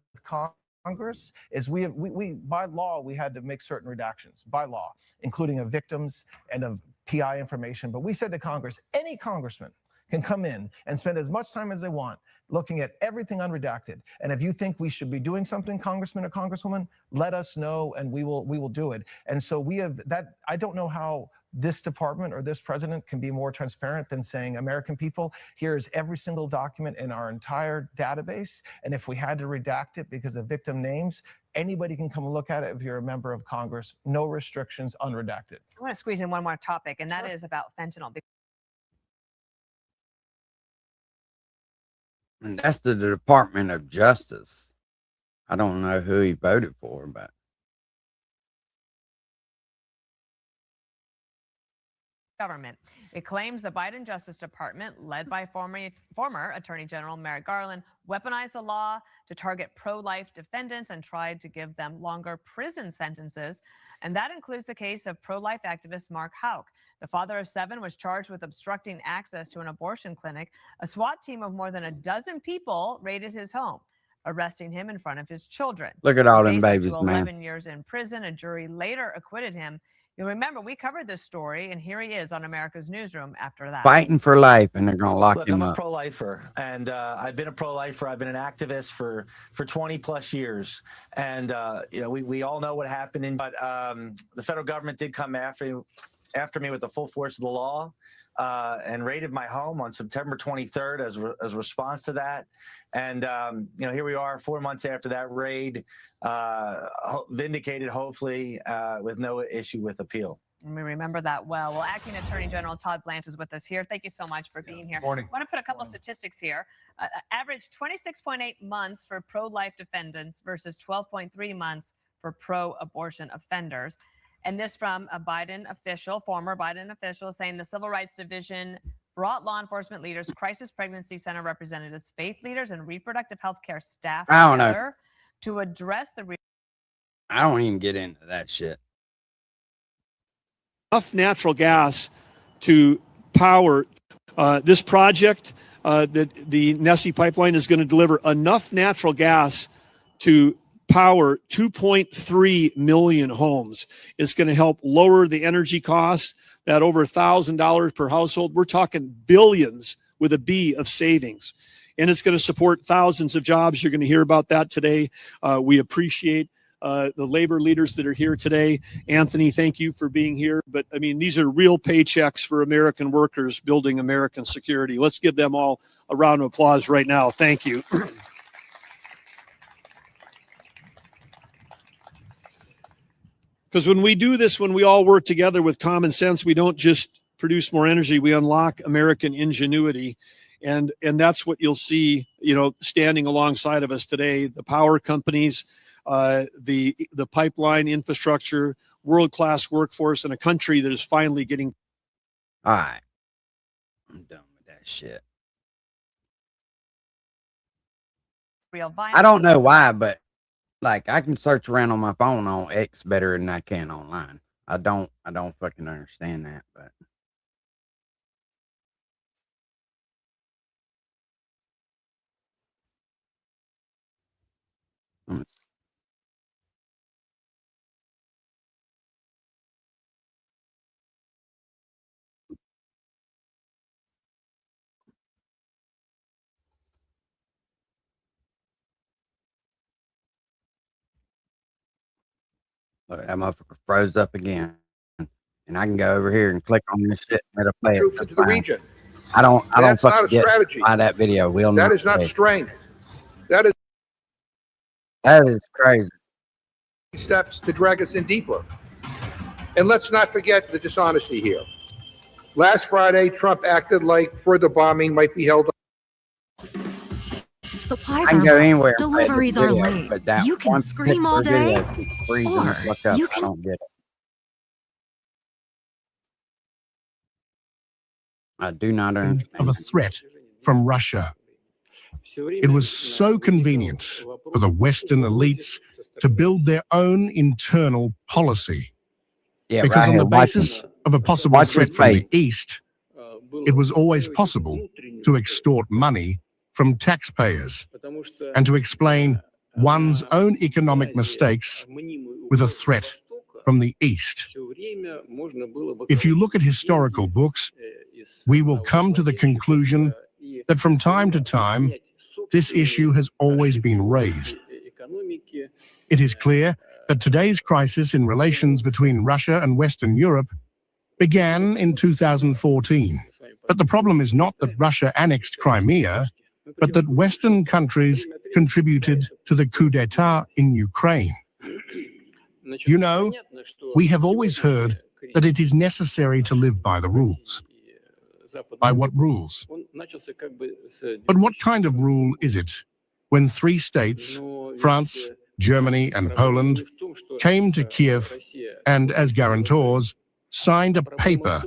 Congress is we by law, we had to make certain redactions by law, including of victims and of PI information. But we said to Congress, any congressman can come in and spend as much time as they want looking at everything unredacted. And if you think we should be doing something, congressman or congresswoman, let us know and we will do it. And so we have that. I don't know how this department or this president can be more transparent than saying, American people, here's every single document in our entire database. And if we had to redact it because of victim names, anybody can come and look at it if you're a member of Congress. No restrictions, unredacted. I want to squeeze in one more topic, and that is about fentanyl. And that's the Department of Justice. I don't know who he voted for, but Government. It claims the Biden Justice Department, led by former Attorney General Merrick Garland, weaponized the law to target pro-life defendants and tried to give them longer prison sentences. And that includes the case of pro-life activist Mark Houck. The father of 7 was charged with obstructing access to an abortion clinic. A SWAT team of more than a dozen people raided his home, arresting him in front of his children. Look at all He them faced up babies, to man. 11 years in prison. A jury later acquitted him. You'll remember we covered this story, and here he is on America's Newsroom after that. fighting for life, and they're gonna lock Look, him I'm a up. pro-lifer, and I've been a pro-lifer. I've been an activist for 20 plus years, and you know, we all know what happened. But the federal government did come after me with the full force of the law, and raided my home on September 23rd as a response to that. And you know, here we are 4 months after that raid, vindicated, hopefully, with no issue with appeal. And we remember that well. Well, Acting Attorney General Todd Blanche is with us here. Thank you so much for being here. Morning. I want to put a couple of statistics here. Average 26.8 months for pro-life defendants versus 12.3 months for pro-abortion offenders. And this from a Biden official, former Biden official, saying the Civil Rights Division brought law enforcement leaders, crisis pregnancy center representatives, faith leaders, and reproductive health care staff I don't know. together to address the I don't even get into that shit. Enough natural gas to power this project. That the Nessie pipeline is going to deliver enough natural gas to power 2.3 million homes. It's going to help lower the energy costs, that over $1,000 per household. We're talking billions with a B of savings. And it's going to support thousands of jobs. You're going to hear about that today. We appreciate the labor leaders that are here today. Anthony, thank you for being here. But I mean, these are real paychecks for American workers building American security. Let's give them all a round of applause right now. Thank you. Because when we do this, when we all work together with common sense, we don't just produce more energy, we unlock American ingenuity. And that's what you'll see, you know, standing alongside of us today, the power companies, the pipeline infrastructure, world-class workforce, and a country that is finally getting. All right. I'm done with that shit. real violence. I don't know why, but like I can search around on my phone on X better than I can online. I don't fucking understand that, but look, that motherfucker froze up again. And I can go over here and click on this shit and it'll play it Troops just into the fine. region. I don't That's not fucking a get strategy. why that video will That not is not play. strength. That is That is crazy. steps to drag us in deeper. And let's not forget the dishonesty here. Last Friday, Trump acted like further bombing might be held. Supplies I can are go low. anywhere and play the Deliveries are video, late. but that You can one scream all particular day, video keeps freezing the or fuck up. you I can don't get it. I do not understand. Of a threat from Russia. It was so convenient for the Western elites to build their own internal policy. Yeah, Because right on here, the watch basis him. of a possible Watch threat his from the face. East, it was always possible to extort money from taxpayers and to explain one's own economic mistakes with a threat from the East. If you look at historical books, we will come to the conclusion that from time to time, this issue has always been raised. It is clear that today's crisis in relations between Russia and Western Europe began in 2014. But the problem is not that Russia annexed Crimea, but that Western countries contributed to the coup d'etat in Ukraine. You know, we have always heard that it is necessary to live by the rules. By what rules? But what kind of rule is it when three states, France, Germany, and Poland, came to Kiev and, as guarantors, signed a paper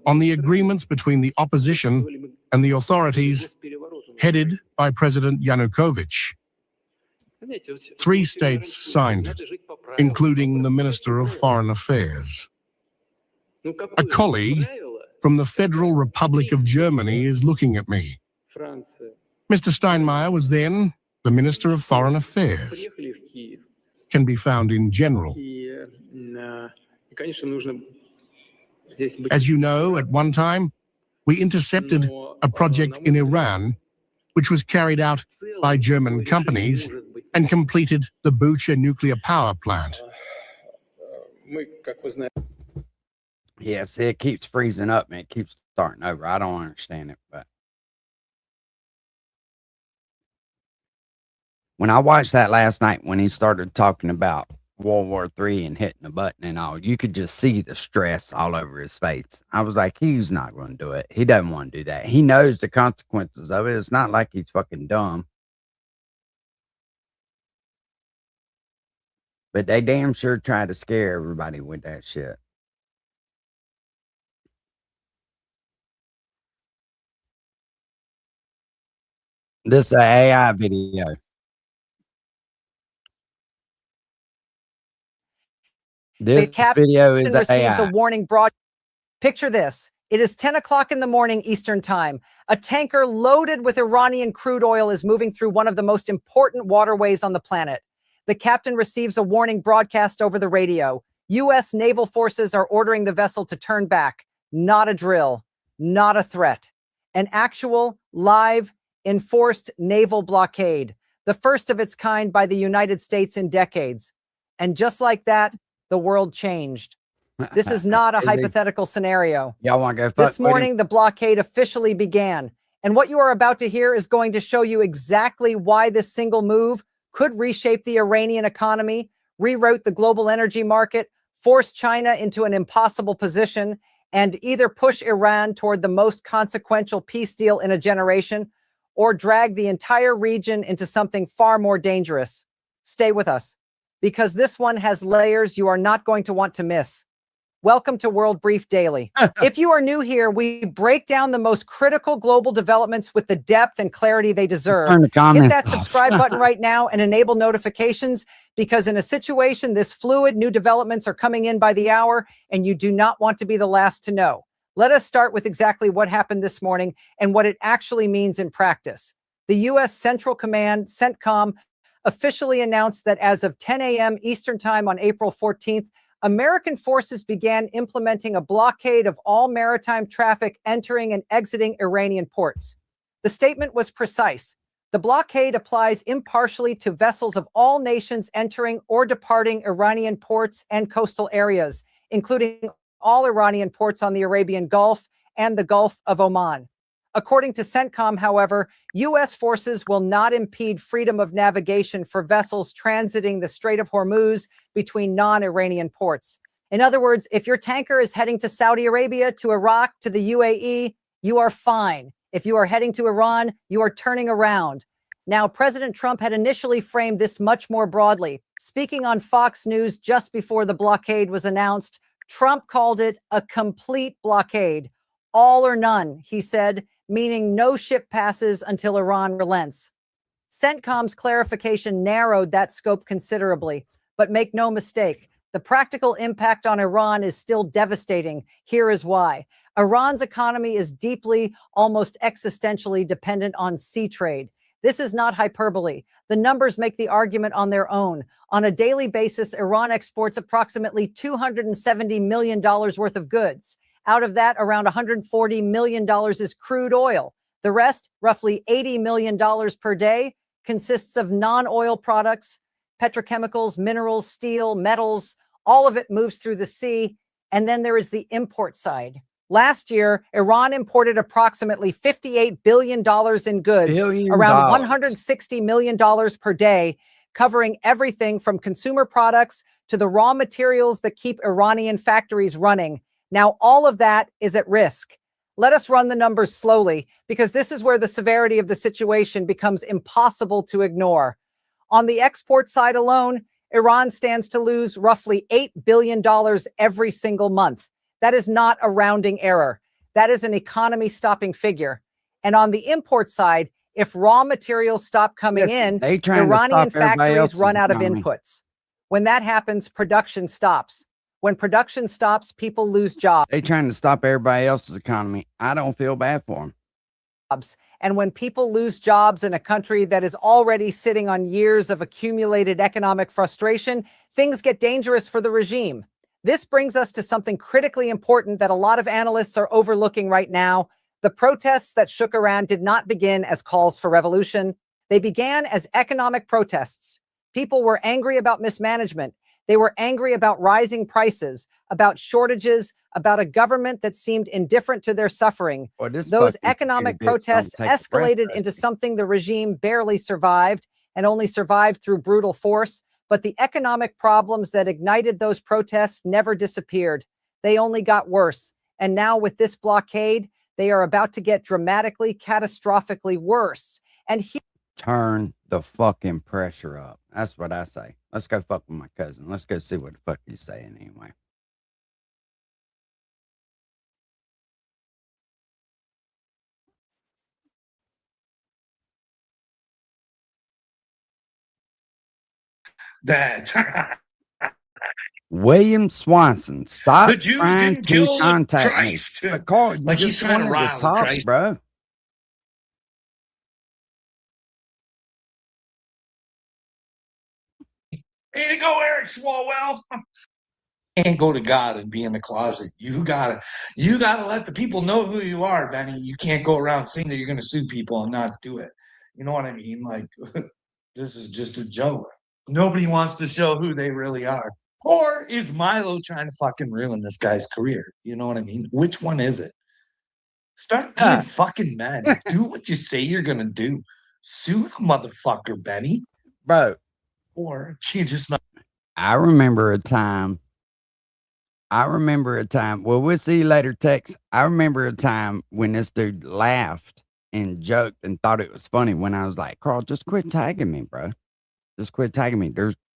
on the agreements between the opposition and the authorities headed by President Yanukovych? Three states signed it, including the Minister of Foreign Affairs. A colleague from the Federal Republic of Germany is looking at me. Mr. Steinmeier was then the Minister of Foreign Affairs. Can be found in general. As you know, at one time, we intercepted a project in Iran, which was carried out by German companies and completed the Bucha nuclear power plant. Yeah, see, it keeps freezing up and it keeps starting over. I don't understand it, but when I watched that last night, when he started talking about World War III and hitting the button and all, you could just see the stress all over his face. I was like, he's not going to do it. He doesn't want to do that. He knows the consequences of it. It's not like he's fucking dumb. But they damn sure try to scare everybody with that shit. This is an AI video. The This video is captain receives a AI. warning broad. Picture this. It is 10 o'clock in the morning Eastern time. A tanker loaded with Iranian crude oil is moving through one of the most important waterways on the planet. The captain receives a warning broadcast over the radio. U.S. naval forces are ordering the vessel to turn back. Not a drill, not a threat. An actual, live, enforced naval blockade, the first of its kind by the United States in decades. And just like that, the world changed. This is not a hypothetical scenario. Y'all want to go fuck This with him? morning, the blockade officially began. And what you are about to hear is going to show you exactly why this single move could reshape the Iranian economy, reroute the global energy market, force China into an impossible position, and either push Iran toward the most consequential peace deal in a generation or drag the entire region into something far more dangerous. Stay with us, because this one has layers you are not going to want to miss. Welcome to World Brief Daily. If you are new here, we break down the most critical global developments with the depth and clarity they deserve. Turn the Hit comments that off. subscribe button right now and enable notifications, because in a situation this fluid, new developments are coming in by the hour, and you do not want to be the last to know. Let us start with exactly what happened this morning and what it actually means in practice. The U.S. Central Command, CENTCOM, officially announced that as of 10 a.m. Eastern Time on April 14th, American forces began implementing a blockade of all maritime traffic entering and exiting Iranian ports. The statement was precise. The blockade applies impartially to vessels of all nations entering or departing Iranian ports and coastal areas, including all Iranian ports on the Arabian Gulf and the Gulf of Oman. According to CENTCOM, however, U.S. forces will not impede freedom of navigation for vessels transiting the Strait of Hormuz between non-Iranian ports. In other words, if your tanker is heading to Saudi Arabia, to Iraq, to the UAE, you are fine. If you are heading to Iran, you are turning around. Now, President Trump had initially framed this much more broadly. Speaking on Fox News just before the blockade was announced, Trump called it a complete blockade. All or none, he said, meaning no ship passes until Iran relents. CENTCOM's clarification narrowed that scope considerably, but make no mistake, the practical impact on Iran is still devastating. Here is why. Iran's economy is deeply, almost existentially dependent on sea trade. This is not hyperbole. The numbers make the argument on their own. On a daily basis, Iran exports approximately $270 million worth of goods. Out of that, around $140 million is crude oil. The rest, roughly $80 million per day, consists of non-oil products, petrochemicals, minerals, steel, metals. All of it moves through the sea. And then there is the import side. Last year, Iran imported approximately $58 billion in goods, around $160 million per day, covering everything from consumer products to the raw materials that keep Iranian factories running. Now, all of that is at risk. Let us run the numbers slowly, because this is where the severity of the situation becomes impossible to ignore. On the export side alone, Iran stands to lose roughly $8 billion every single month. That is not a rounding error. That is an economy-stopping figure. And on the import side, if raw materials stop coming in, Iranian factories run out of inputs. When that happens, production stops. When production stops, people lose jobs. They trying to stop everybody else's economy. I don't feel bad for them. And when people lose jobs in a country that is already sitting on years of accumulated economic frustration, things get dangerous for the regime. This brings us to something critically important that a lot of analysts are overlooking right now. The protests that shook Iran did not begin as calls for revolution. They began as economic protests. People were angry about mismanagement. They were angry about rising prices, about shortages, about a government that seemed indifferent to their suffering. Those economic protests escalated into something the regime barely survived, and only survived through brutal force. But the economic problems that ignited those protests never disappeared. They only got worse. And now with this blockade, they are about to get dramatically, catastrophically worse. And turn the fucking pressure up. That's what I say. Let's go fuck with my cousin. Let's go see what the fuck he's saying anyway. That William Swanson, stop the Jews trying didn't to kill contact Christ. me. But Carl, you Like just he's trying to wanted rile talk, Christ. bro. Way to go, Eric Swalwell. Can't go to God and be in the closet. You gotta let the people know who you are, Benny. You can't go around saying that you're gonna sue people and not do it. You know what I mean? Like this is just a joke. Nobody wants to show who they really are. Or is Milo trying to fucking ruin this guy's career? You know what I mean? Which one is it? Start being fucking men. Do what you say you're gonna do. Sue the motherfucker, Benny. Bro. Or you just not. I remember a time. Well, we'll see you later, Tex. I remember a time when this dude laughed and joked and thought it was funny when I was like, Carl, just quit tagging me, bro. Just quit tagging me.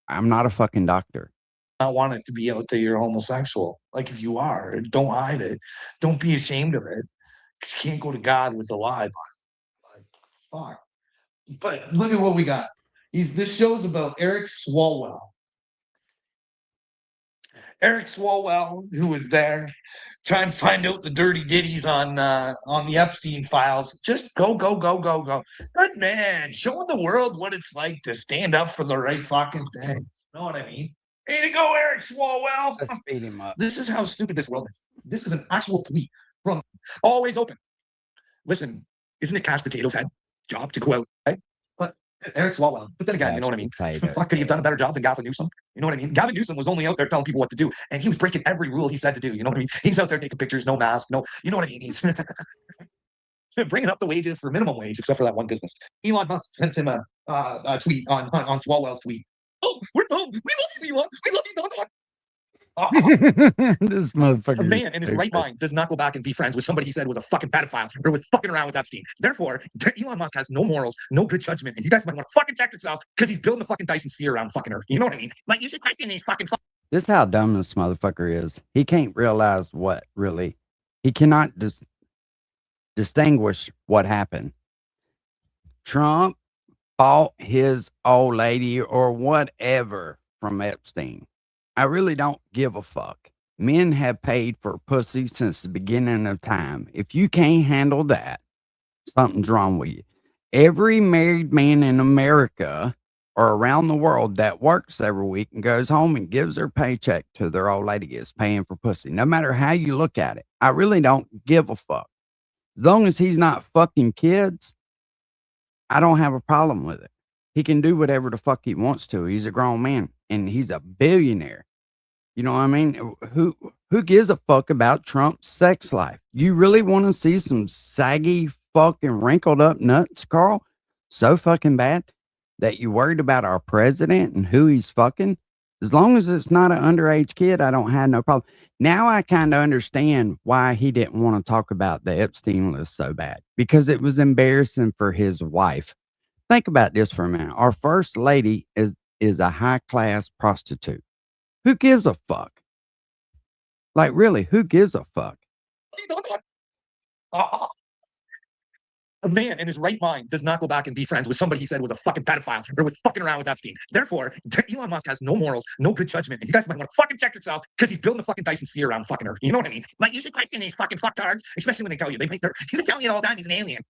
I'm not a fucking doctor. not want it to be out that you're homosexual. Like if you are, don't hide it. Don't be ashamed of it. Because you can't go to God with a lie. Fuck. But look at what we got. This show's about Eric Swalwell. Eric Swalwell, who was there, trying to find out the dirty ditties on the Epstein files. Just go. Good man, showing the world what it's like to stand up for the right fucking thing. Know what I mean? Way to go, Eric Swalwell. Let's speed him up. This is how stupid this world is. This is an actual tweet from Always Open. Listen, isn't it Cash Potato's head job to go out, right? But Eric Swalwell. But then again, you know what I mean? Fuck, could he have done a better job than Gavin Newsom? You know what I mean? Gavin Newsom was only out there telling people what to do, and he was breaking every rule he said to do. You know what I mean? He's out there taking pictures, no mask, no. You know what I mean? He's bringing up the wages for minimum wage, except for that one business. Elon Musk sends him a tweet on Swalwell's tweet. Oh, we love you, Elon. We love you, Elon. This motherfucker. A man in his right mind does not go back and be friends with somebody he said was a fucking pedophile or was fucking around with Epstein. Therefore, Elon Musk has no morals, no good judgment, and you guys might want to fucking check yourself because he's building the fucking Dyson sphere around fucking Earth. You know what I mean? Like, you should question these fucking. This is how dumb this motherfucker is. He can't realize what really. He cannot distinguish what happened. Trump bought his old lady or whatever from Epstein. I really don't give a fuck. Men have paid for pussy since the beginning of time. If you can't handle that, something's wrong with you. Every married man in America or around the world that works every week and goes home and gives their paycheck to their old lady is paying for pussy. No matter how you look at it, I really don't give a fuck. As long as he's not fucking kids, I don't have a problem with it. He can do whatever the fuck he wants to. He's a grown man and he's a billionaire. You know what I mean? Who gives a fuck about Trump's sex life? You really want to see some saggy fucking wrinkled up nuts, Carl? So fucking bad that you worried about our president and who he's fucking? As long as it's not an underage kid, I don't have no problem. Now I kind of understand why he didn't want to talk about the Epstein list so bad. Because it was embarrassing for his wife. Think about this for a minute. Our first lady is a high-class prostitute. Who gives a fuck? Like, really, who gives a fuck? A man in his right mind does not go back and be friends with somebody he said was a fucking pedophile or was fucking around with Epstein. Therefore, Elon Musk has no morals, no good judgment, and you guys might want to fucking check yourself because he's building the fucking Dyson sphere around fucking Earth. You know what I mean? Like, you should question these fucking fucktards, especially when they tell you they're telling you all the time he's an alien.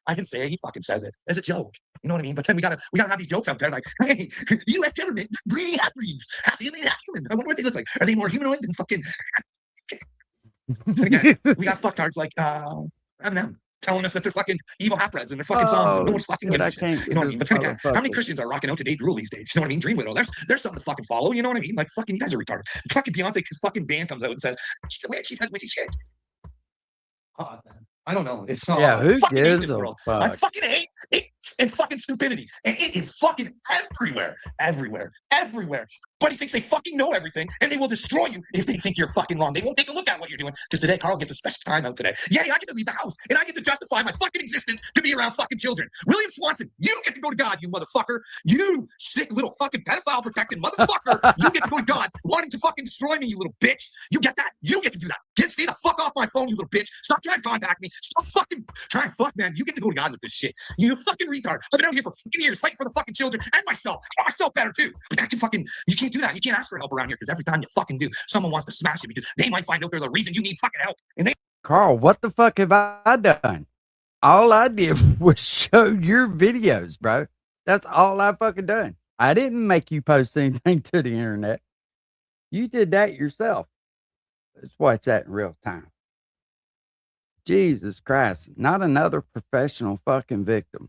I didn't say it. He fucking says it as a joke. You know what I mean? But then we gotta have these jokes out there like, hey, U.S. government breeding half-breeds, half alien, half human. I wonder what they look like. Are they more humanoid than fucking? Again, we got fucktards like Eminem telling us that they're fucking evil half-breds and they're fucking songs. And no one's fucking gives a shit. You know what I mean? But then again, how many Christians are rocking out to Dave Grohl these days? You know what I mean? Dream Widow. There's something to fucking follow. You know what I mean? Like fucking, you guys are retarded. Fucking Beyonce's fucking band comes out and says, she has witty shit. Oh, man. I don't know. It's not. Yeah, who gives a fuck? fuck? I fucking hate it and fucking stupidity, and it is fucking everywhere. Buddy thinks they fucking know everything, and they will destroy you if they think you're fucking wrong. They won't take a look at what you're doing. Because today, Carl gets a special time out today. Yeah, I get to leave the house, and I get to justify my fucking existence to be around fucking children. William Swanson, you get to go to God, you motherfucker. You sick little fucking pedophile protected motherfucker. You get to go to God, wanting to fucking destroy me, you little bitch. You get that? You get to do that. Stay the fuck off my phone, you little bitch. Stop trying to contact me. Stop fucking trying to fuck, man. You get to go to God with this shit. You fucking retard. I've been out here for fucking years fighting for the fucking children and myself. I want myself better too. But that you can't do that. You can't ask for help around here because every time you fucking do, someone wants to smash you because they might find out they're the reason you need fucking help. And Carl, what the fuck have I done? All I did was show your videos, bro. That's all I fucking done. I didn't make you post anything to the internet. You did that yourself. Let's watch that in real time. Jesus Christ. Not another professional fucking victim.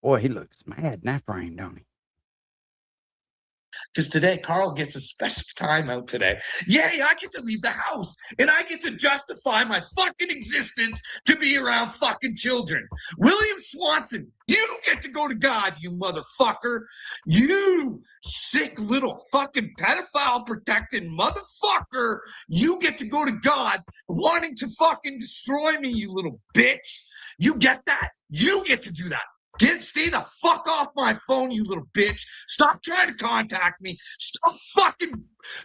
Boy, he looks mad in that frame, don't he? Because today, Carl gets a special time out today. Yay, I get to leave the house, and I get to justify my fucking existence to be around fucking children. William Swanson, you get to go to God, you motherfucker. You sick little fucking pedophile protected motherfucker. You get to go to God wanting to fucking destroy me, you little bitch. You get that? You get to do that. Stay the fuck off my phone, you little bitch. Stop trying to contact me. Stop fucking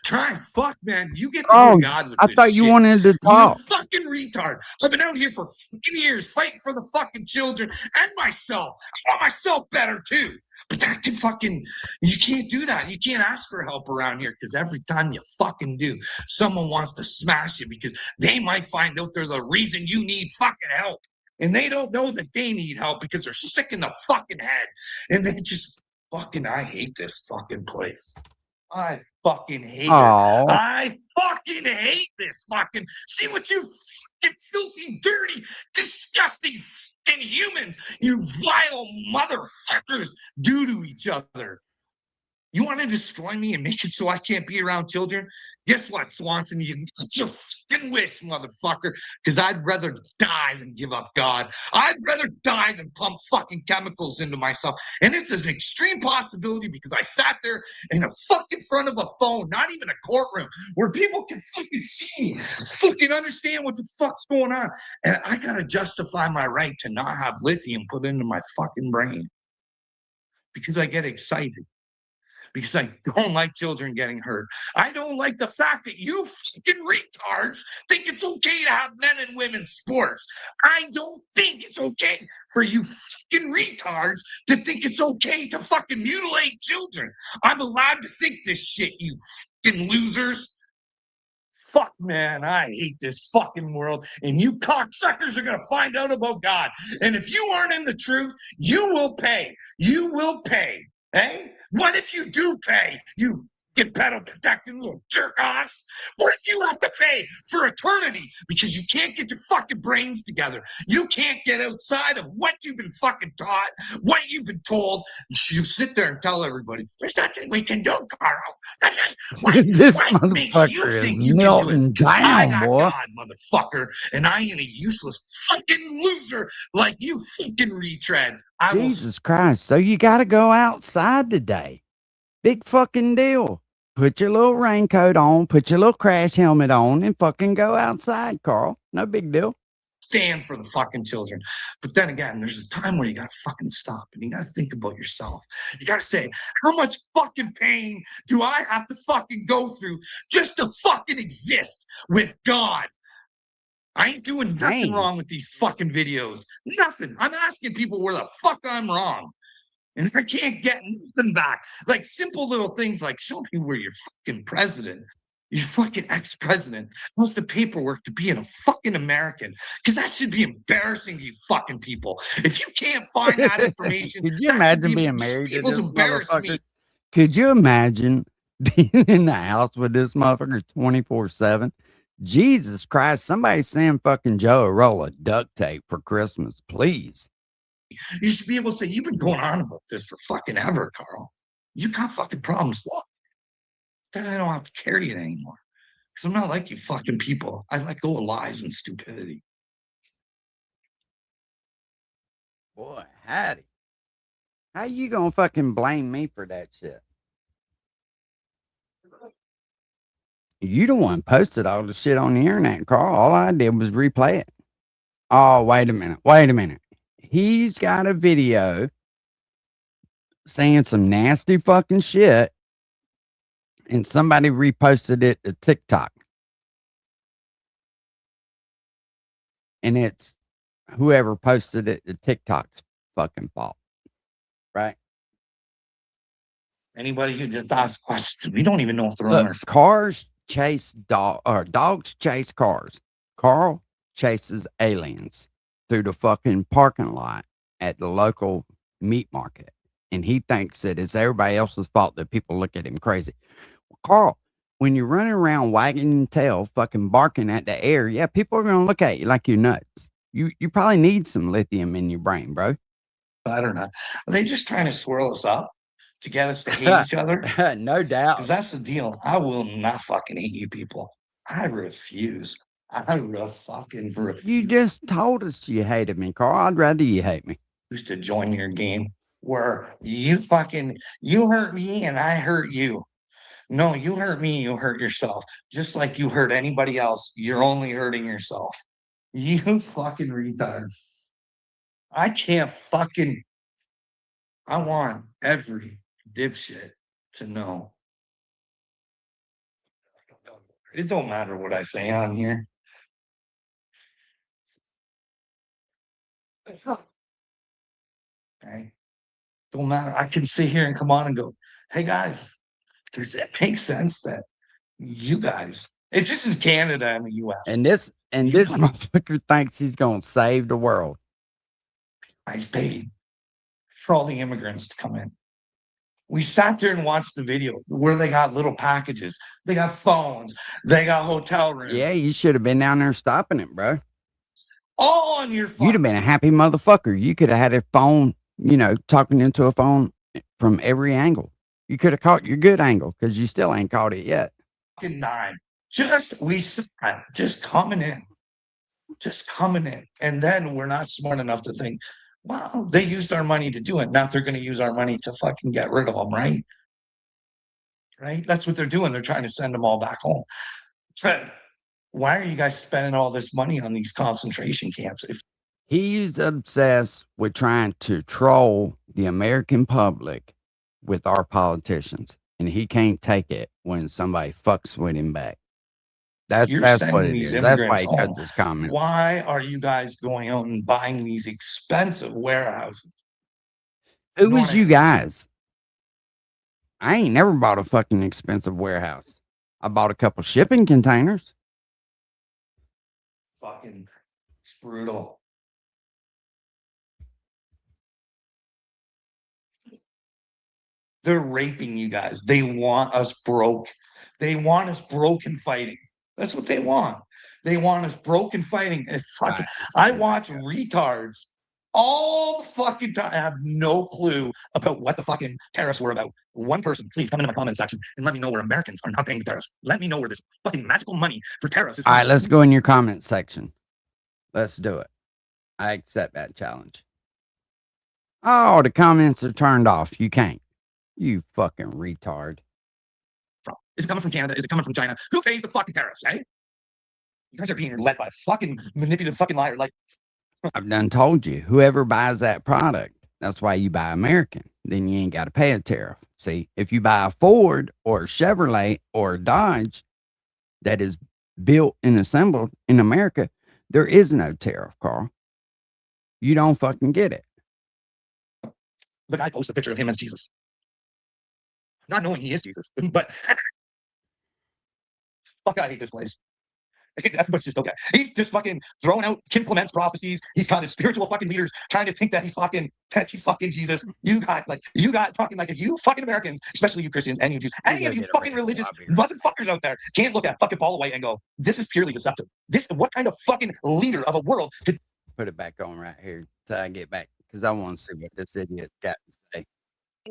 trying. Fuck, man. You get to go to God with I this thought you shit. wanted to You talk. fucking retard. I've been out here for fucking years fighting for the fucking children and myself. I want myself better too. But that can fucking, you can't do that. You can't ask for help around here because every time you fucking do, someone wants to smash you because they might find out they're the reason you need fucking help. And they don't know that they need help because they're sick in the fucking head. And they just fucking, I hate this fucking place. I fucking hate Aw. it. I fucking hate this fucking. See what you fucking filthy, dirty, disgusting fucking humans, you vile motherfuckers do to each other. You want to destroy me and make it so I can't be around children? Guess what, Swanson? You got your fucking wish, motherfucker. Because I'd rather die than give up God. I'd rather die than pump fucking chemicals into myself. And it's an extreme possibility because I sat there in the fucking front of a phone, not even a courtroom, where people can fucking see me, fucking understand what the fuck's going on. And I gotta justify my right to not have lithium put into my fucking brain. Because I get excited. Because I don't like children getting hurt. I don't like the fact that you fucking retards think it's okay to have men and women's sports. I don't think it's okay for you fucking retards to think it's okay to fucking mutilate children. I'm allowed to think this shit, you fucking losers. Fuck, man, I hate this fucking world. And you cocksuckers are going to find out about God. And if you aren't in the truth, you will pay. You will pay. Hey, what if you do pay? You get pedal protecting little jerk-offs. What if you have to pay for eternity because you can't get your fucking brains together? You can't get outside of what you've been fucking taught, what you've been told. You sit there and tell everybody, there's nothing we can do, Carl. This What makes you motherfucker think is you can do melting it? 'Cause I down, got boy. God, motherfucker, and I ain't a useless fucking loser like you fucking retreads. I will Jesus Christ. So you got to go outside today. Big fucking deal. Put your little raincoat on, put your little crash helmet on, and fucking go outside, Carl. No big deal. stand for the fucking children. But then again, there's a time where you gotta fucking stop and you gotta think about yourself. You gotta say, how much fucking pain do I have to fucking go through just to fucking exist with God? I ain't doing nothing wrong with these fucking videos. Nothing. I'm asking people where the fuck I'm wrong. And I can't get nothing back. Like simple little things like show me where you're fucking president. Your fucking ex-president wants the paperwork to be a fucking American. Because that should be embarrassing to you fucking people. If you can't find that information, Could you imagine being you should married be to able this to embarrass me. motherfucker? Could you imagine being in the house with this motherfucker 24/7? Jesus Christ, somebody send fucking Joe a roll of duct tape for Christmas, please. You should be able to say, you've been going on about this for fucking ever, Carl. You got fucking problems. Look, then I don't have to carry it anymore. Because I'm not like you fucking people. I let go of lies and stupidity. Boy, howdy. How you gonna fucking blame me for that shit? You the one posted all the shit on the internet, Carl. All I did was replay it. Oh, wait a minute. Wait a minute. He's got a video saying some nasty fucking shit, and somebody reposted it to TikTok. And it's whoever posted it to TikTok's fucking fault. Right? Anybody who just asks questions, we don't even know if they're on Look, our cars chase dogs chase cars. Carl chases aliens through the fucking parking lot at the local meat market. And he thinks that it's everybody else's fault that people look at him crazy. Well, Carl, when you're running around wagging your tail, fucking barking at the air, yeah, people are going to look at you like you're nuts. You probably need some lithium in your brain, bro. I don't know. Are they just trying to swirl us up to get us to hate each other? No doubt. Because that's the deal. I will not fucking hate you people. I refuse. I fucking refuse You just told us you hated me, Carl. I'd rather you hate me. to join your game where you hurt me and I hurt you. No, you hurt me, you hurt yourself. Just like you hurt anybody else, you're only hurting yourself. You fucking retards. I can't fucking I want every dipshit to know. It don't matter what I say on here. Okay? Don't matter. I can sit here and come on and go, hey guys, does it make sense that you guys, if this is Canada and the US, And this motherfucker thinks he's gonna save the world. guys paid for all the immigrants to come in. We sat there and watched the video where they got little packages, they got phones, they got hotel rooms. Yeah, you should have been down there stopping it, bro. All on your phone. You'd have been a happy motherfucker. You could have had a phone, talking into a phone from every angle. You could have caught your good angle because you still ain't caught it yet. Dime. Just coming in. And then we're not smart enough to think, well, they used our money to do it. Now they're going to use our money to fucking get rid of them, right? Right? That's what they're doing. They're trying to send them all back home. But why are you guys spending all this money on these concentration camps? He's obsessed with trying to troll the American public with our politicians, and he can't take it when somebody fucks with him back. That's what sending it these is. That's why immigrants he home. cuts his comments. Why are you guys going out and buying these expensive warehouses? Who was you guys? I ain't never bought a fucking expensive warehouse. I bought a couple shipping containers. Fucking, it's brutal. They're raping you guys. They want us broke. They want us broken fighting. That's what they want. They want us broken fighting. And fucking, I watch retards all the fucking time. I have no clue about what the fucking tariffs were about. One person, please come into my comment section and let me know where Americans are not paying the tariffs. Let me know where this fucking magical money for tariffs is. All right, let's go in your comment section. Let's do it. I accept that challenge. Oh, the comments are turned off. You can't. You fucking retard. Is it coming from Canada? Is it coming from China? Who pays the fucking tariffs, eh? You guys are being led by a fucking manipulative fucking liar. Like, I've done told you, whoever buys that product, that's why you buy American. Then you ain't got to pay a tariff. See, if you buy a Ford or a Chevrolet or a Dodge that is built and assembled in America, there is no tariff, Carl. You don't fucking get it. the guy posts a picture of him as Jesus. Not knowing he is Jesus, but fuck, I hate this place. Everybody's just okay. He's just fucking throwing out Kim Clement's prophecies. He's got his spiritual fucking leaders trying to think that he's fucking Jesus. You got talking like if you fucking Americans, especially you Christians and you Jews, any of you fucking religious motherfuckers out there can't look at fucking Paul away and go, this is purely deceptive. What kind of fucking leader of a world could put it back on right here till I get back because I want to see what this idiot got to say.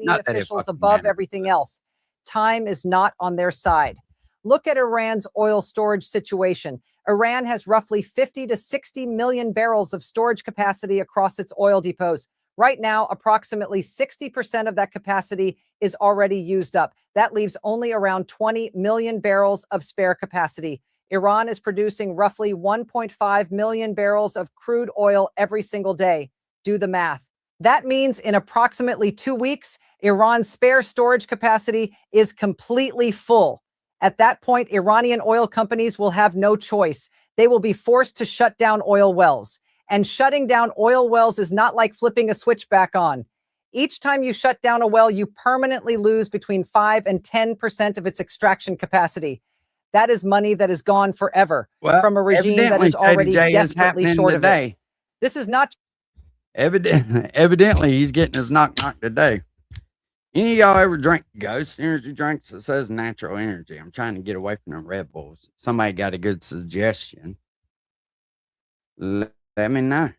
Officials above everything else. Time is not on their side. Look at Iran's oil storage situation. Iran has roughly 50 to 60 million barrels of storage capacity across its oil depots. Right now, approximately 60% of that capacity is already used up. That leaves only around 20 million barrels of spare capacity. Iran is producing roughly 1.5 million barrels of crude oil every single day. Do the math. That means in approximately 2 weeks, Iran's spare storage capacity is completely full. At that point, Iranian oil companies will have no choice. They will be forced to shut down oil wells. And shutting down oil wells is not like flipping a switch back on. Each time you shut down a well, you permanently lose between 5 and 10% of its extraction capacity. That is money that is gone forever from a regime that is already desperately short of it. This is not... Evidently, he's getting his knock today. Any of y'all ever drink Ghost energy drinks? It says natural energy. I'm trying to get away from them Red Bulls. Somebody got a good suggestion. Let me know.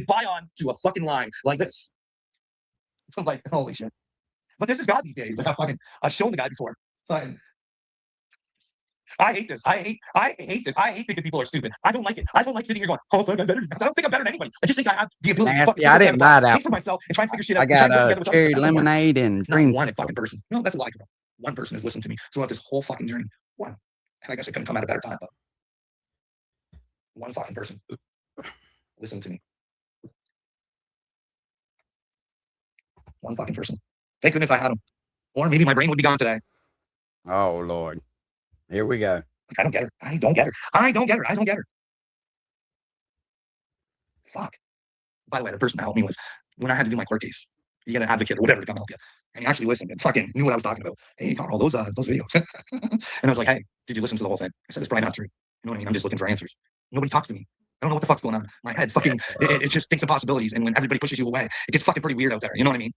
buy on to a fucking line like this? I'm like, holy shit. But this is God these days. Like I've shown the guy before. Fine. I hate this. I hate this. I hate thinking people are stupid. I don't like it. I don't like sitting here going, oh, I'm better. I don't think I'm better than anybody. I just think I have the ability to Nasty. I didn't buy that. think for myself and try and figure shit out. I got cherry lemonade and dream. One fucking person. No, that's a lie. One person has listened to me throughout this whole fucking journey. One. And I guess it couldn't come at a better time, but one fucking person. Listen to me. One fucking person. Thank goodness I had him. Or maybe my brain would be gone today. Oh, Lord. Here we go. I don't get her. I don't get her. I don't get her. I don't get her. Fuck. By the way, the person that helped me was when I had to do my court case. You get an advocate or whatever to come help you. And he actually listened and fucking knew what I was talking about. Hey, Carl, those videos. And I was like, hey, did you listen to the whole thing? I said, it's probably not true. You know what I mean? I'm just looking for answers. Nobody talks to me. I don't know what the fuck's going on. My head fucking, it just thinks of possibilities. And when everybody pushes you away, it gets fucking pretty weird out there. You know what I mean?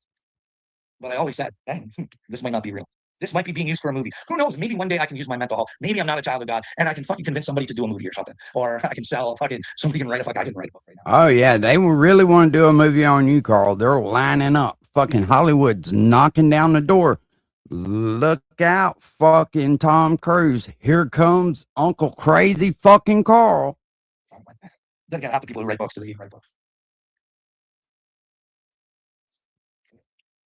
But I always said, hey, this might not be real. This might be being used for a movie. Who knows? Maybe one day I can use my mental health. Maybe I'm not a child of God and I can fucking convince somebody to do a movie or something. Or I can sell fucking, somebody can write a fucking, I can write a book right now. Oh, yeah. They really want to do a movie on you, Carl. They're lining up. Fucking Hollywood's knocking down the door. Look out, fucking Tom Cruise. Here comes Uncle Crazy fucking Carl. Then again, half the people who write books do they even write books?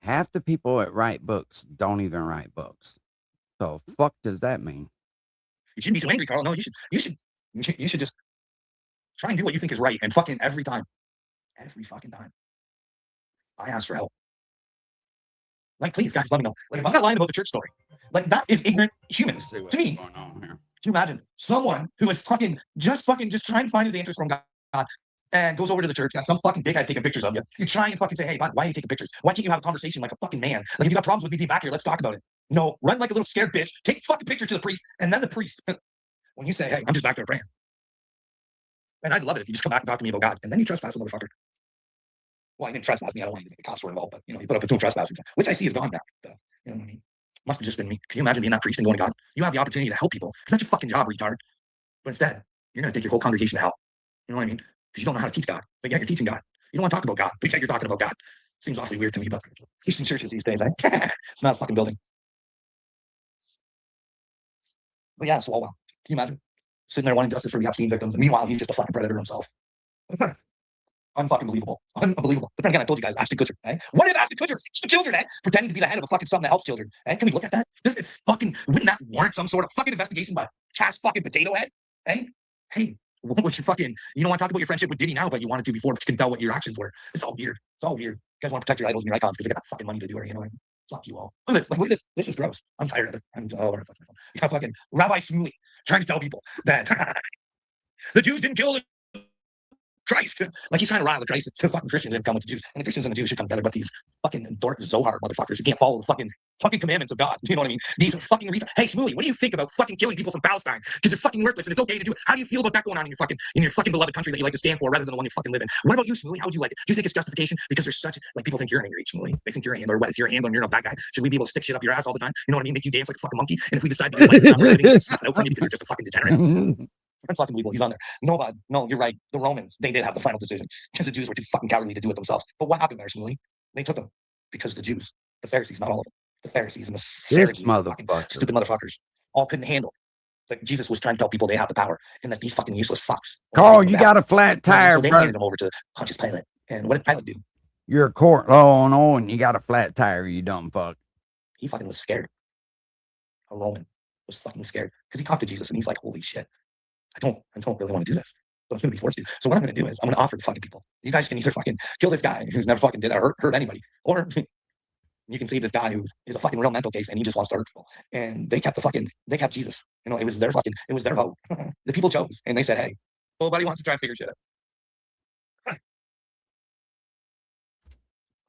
Half the people that write books don't even write books. So fuck does that mean? You shouldn't be so angry, Carl. No, you should just try and do what you think is right. And fucking every fucking time, I ask for help. Like, please, guys, let me know. Like, if I'm not lying about the church story, like that is ignorant humans to me. Can you imagine someone who is just trying to find his answers from God and goes over to the church and some fucking dickhead taking pictures of you? You try and fucking say, hey, why are you taking pictures? Why can't you have a conversation like a fucking man? Like, if you got problems with me, be back here. Let's talk about it. No, run like a little scared bitch. Take a fucking picture to the priest, and then the priest, when you say, hey, I'm just back there praying. And I'd love it if you just come back and talk to me about God, and then you trespass a motherfucker. Well, I didn't trespass me. I don't want you to think the cops were involved, but you put up a two trespassing, which I see is gone now. You know what I mean? Must have just been me. Can you imagine being that priest and going to God? You have the opportunity to help people because that's your fucking job, retard. But instead, you're going to take your whole congregation to hell. You know what I mean? Because you don't know how to teach God, but yet you're teaching God. You don't want to talk about God, but yet you're talking about God. Seems awfully weird to me, but Christian churches these days, it's not a fucking building. But yeah, Swalwell. Can you imagine sitting there wanting justice for the Epstein victims, and meanwhile he's just a fucking predator himself? Unfucking believable. Unbelievable. But then again, I told you guys, Ashton Kutcher, eh? What if Ashton Kutcher fixed the children, pretending to be the head of a fucking something that helps children? Can we look at that? Wouldn't that warrant some sort of fucking investigation by Cash fucking Potato Head? Hey, what was your fucking, you don't want to talk about your friendship with Diddy now, but you wanted to before, but you can tell what your actions were. It's all weird. You guys want to protect your idols and your icons because they got that fucking money to do it, you know what I mean? Fuck you all. Look at this. This is gross. I'm tired of it. You got fucking Rabbi Shmuley trying to tell people that the Jews didn't kill Christ. Like he's trying to rile the Christ to fucking Christians and come with the Jews. And the Christians and the Jews should come together, but these fucking dork Zohar motherfuckers who can't follow the fucking commandments of God. You know what I mean? These fucking Hey, Shmuley, what do you think about fucking killing people from Palestine? Because they're fucking worthless and it's okay to do it. How do you feel about that going on in your fucking beloved country that you like to stand for rather than the one you fucking live in? What about you, Shmuley? How would you like it? Do you think it's justification? Because there's such, like, people think you're an angry Shmuley. They think you're a handler. What if you're a handler and you're not that guy? Should we be able to stick shit up your ass all the time? You know what I mean? Make you dance like a fucking monkey? And if we decide to do like snuff it out from you because you're just a fucking degenerate. Unfucking he's on there. No, you're right. The Romans, they did have the final decision because the Jews were too fucking cowardly to do it themselves. But what happened there, Shmuley? They took them because the Jews, the Pharisees, not all of them, the Pharisees and the Sadducees, stupid motherfuckers, all couldn't handle that Jesus was trying to tell people they have the power and that these fucking useless fucks. Carl, you got a flat tire, so they bro. handed them over to Pontius Pilate. And what did Pilate do? You're a court law and you got a flat tire, you dumb fuck. He fucking was scared. A Roman was fucking scared because he talked to Jesus and he's like, holy shit. I don't really want to do this, but I'm going to be forced to. So what I'm going to do is I'm going to offer the fucking people. You guys can either fucking kill this guy who's never fucking did or hurt anybody, or you can save this guy who is a fucking real mental case and he just wants to hurt people. And they kept Jesus. It was their vote. The people chose and they said, hey, nobody wants to try and figure shit out.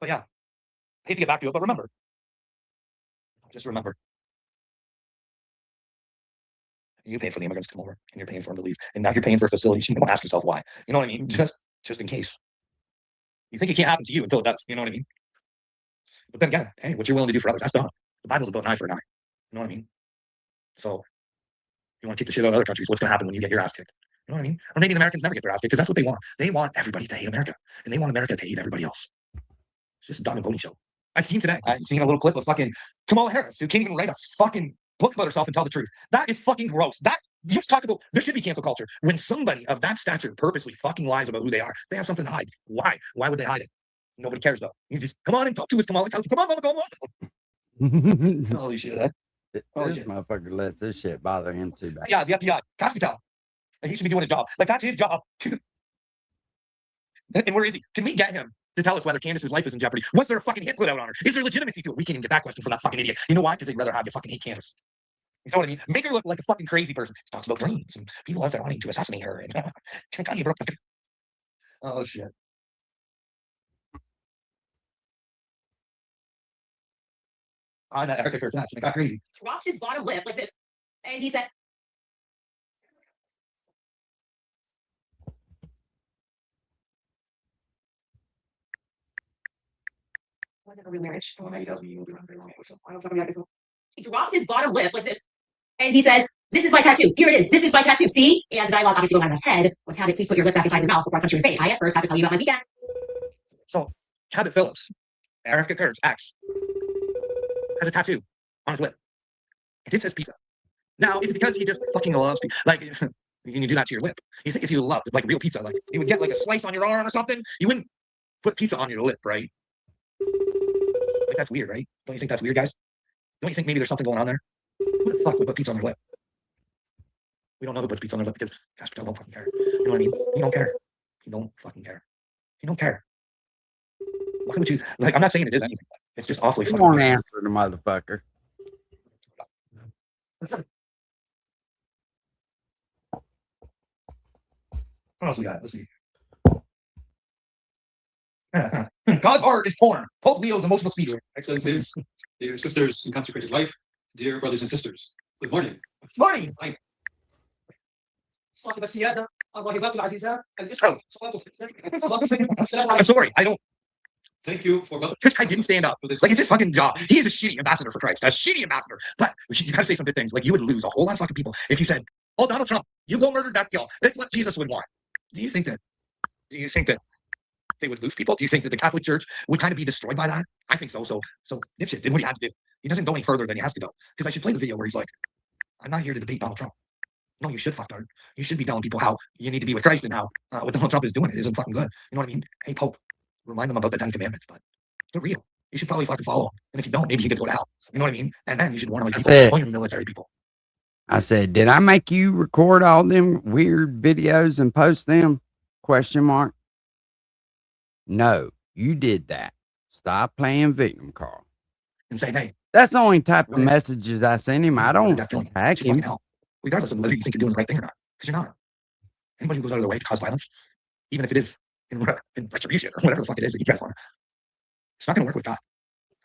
But yeah, I hate to get back to it, but just remember. You paid for the immigrants to come over, and you're paying for them to leave. And now you're paying for facilities. You don't ask yourself why. You know what I mean? Just in case. You think it can't happen to you until it does. You know what I mean? But then again, hey, what you're willing to do for others, that's done. The Bible's about an eye for an eye. You know what I mean? So, you want to kick the shit out of other countries, what's going to happen when you get your ass kicked? You know what I mean? Or maybe the Americans never get their ass kicked, because that's what they want. They want everybody to hate America. And they want America to hate everybody else. It's just a dog and pony show. I seen a little clip of fucking Kamala Harris, who can't even write a fucking book about herself and tell the truth. That is fucking gross. You talk about, there should be cancel culture. When somebody of that stature purposely fucking lies about who they are, they have something to hide. Why? Why would they hide it? Nobody cares though. You just come on and talk to us, Kamala. Come on, Mama, come on. Holy shit. This motherfucker lets this shit bother him too bad. Yeah, the FBI. Hospital. He should be doing his job. Like, that's his job. And where is he? Can we get him to tell us whether Candace's life is in jeopardy. Was there a fucking hit put out on her? Is there legitimacy to it? We can't even get that question from that fucking idiot. You know why? Because they'd rather have you fucking hate Candace. You know what I mean? Make her look like a fucking crazy person. She talks about dreams and people out there wanting to assassinate her. And oh shit. I know Erica Kurtz next. It got crazy. Drops his bottom lip like this, and he said, "Was it a real marriage?" Oh, now he tells me you'll be around very long. He drops his bottom lip like this, and he says, "This is my tattoo. Here it is. This is my tattoo. See?" And the dialogue obviously going on in my head was, "Have it. Please put your lip back inside your mouth before I punch you in your face." I at first have to tell you about my weekend. So, Cabot Phillips, Erica Kurtz, ex, has a tattoo on his lip. It just says pizza. Now, is it because he just fucking loves pizza? Like, you do that to your lip. You think if you loved like real pizza, like you would get like a slice on your arm or something, you wouldn't put pizza on your lip, right? Like that's weird, right? Don't you think that's weird, guys? Don't you think maybe there's something going on there? Who the fuck would put pizza on their lip? We don't know who puts pizza on their lip because Cash Patel don't fucking care. You know what I mean? He don't care. He don't fucking care. He don't care. Why would you? Like, I'm not saying it is anything. It's just awfully You fucking. won't answer the motherfucker. What else we got? Let's see. God's art is porn. Pope Leo's emotional speech. Excellencies, dear sisters in consecrated life, dear brothers and sisters, good morning. Good morning. I'm sorry. I don't. Thank you for both. This guy didn't stand up for this. Like, it's his fucking job. He is a shitty ambassador for Christ. A shitty ambassador. But you gotta say some good things. Like, you would lose a whole lot of fucking people if you said, "Oh, Donald Trump, you go murder, death, kill." That's what Jesus would want. Do you think that they would lose people? Do you think that the Catholic Church would kind of be destroyed by that? I think so. So dipshit did what he had to do. He doesn't go any further than he has to go. Because I should play the video where he's like, "I'm not here to debate Donald Trump." No, you should, fucktard. You should be telling people how you need to be with Christ and how what Donald Trump is doing isn't fucking good. You know what I mean? Hey, Pope, remind them about the 10 Commandments, but they're real. You should probably fucking follow them. And if you don't, maybe you get to go to hell. You know what I mean? And then you should warn all your military people. I said, did I make you record all them weird videos and post them? Question mark. No, you did that. Stop playing victim, Carl. And say, hey. That's the only type of messages I send him. I don't attack him. Regardless of whether you think you're doing the right thing or not. Because you're not. Anybody who goes out of their way to cause violence, even if it is in retribution or whatever the fuck it is that you guys want, it's not going to work with God.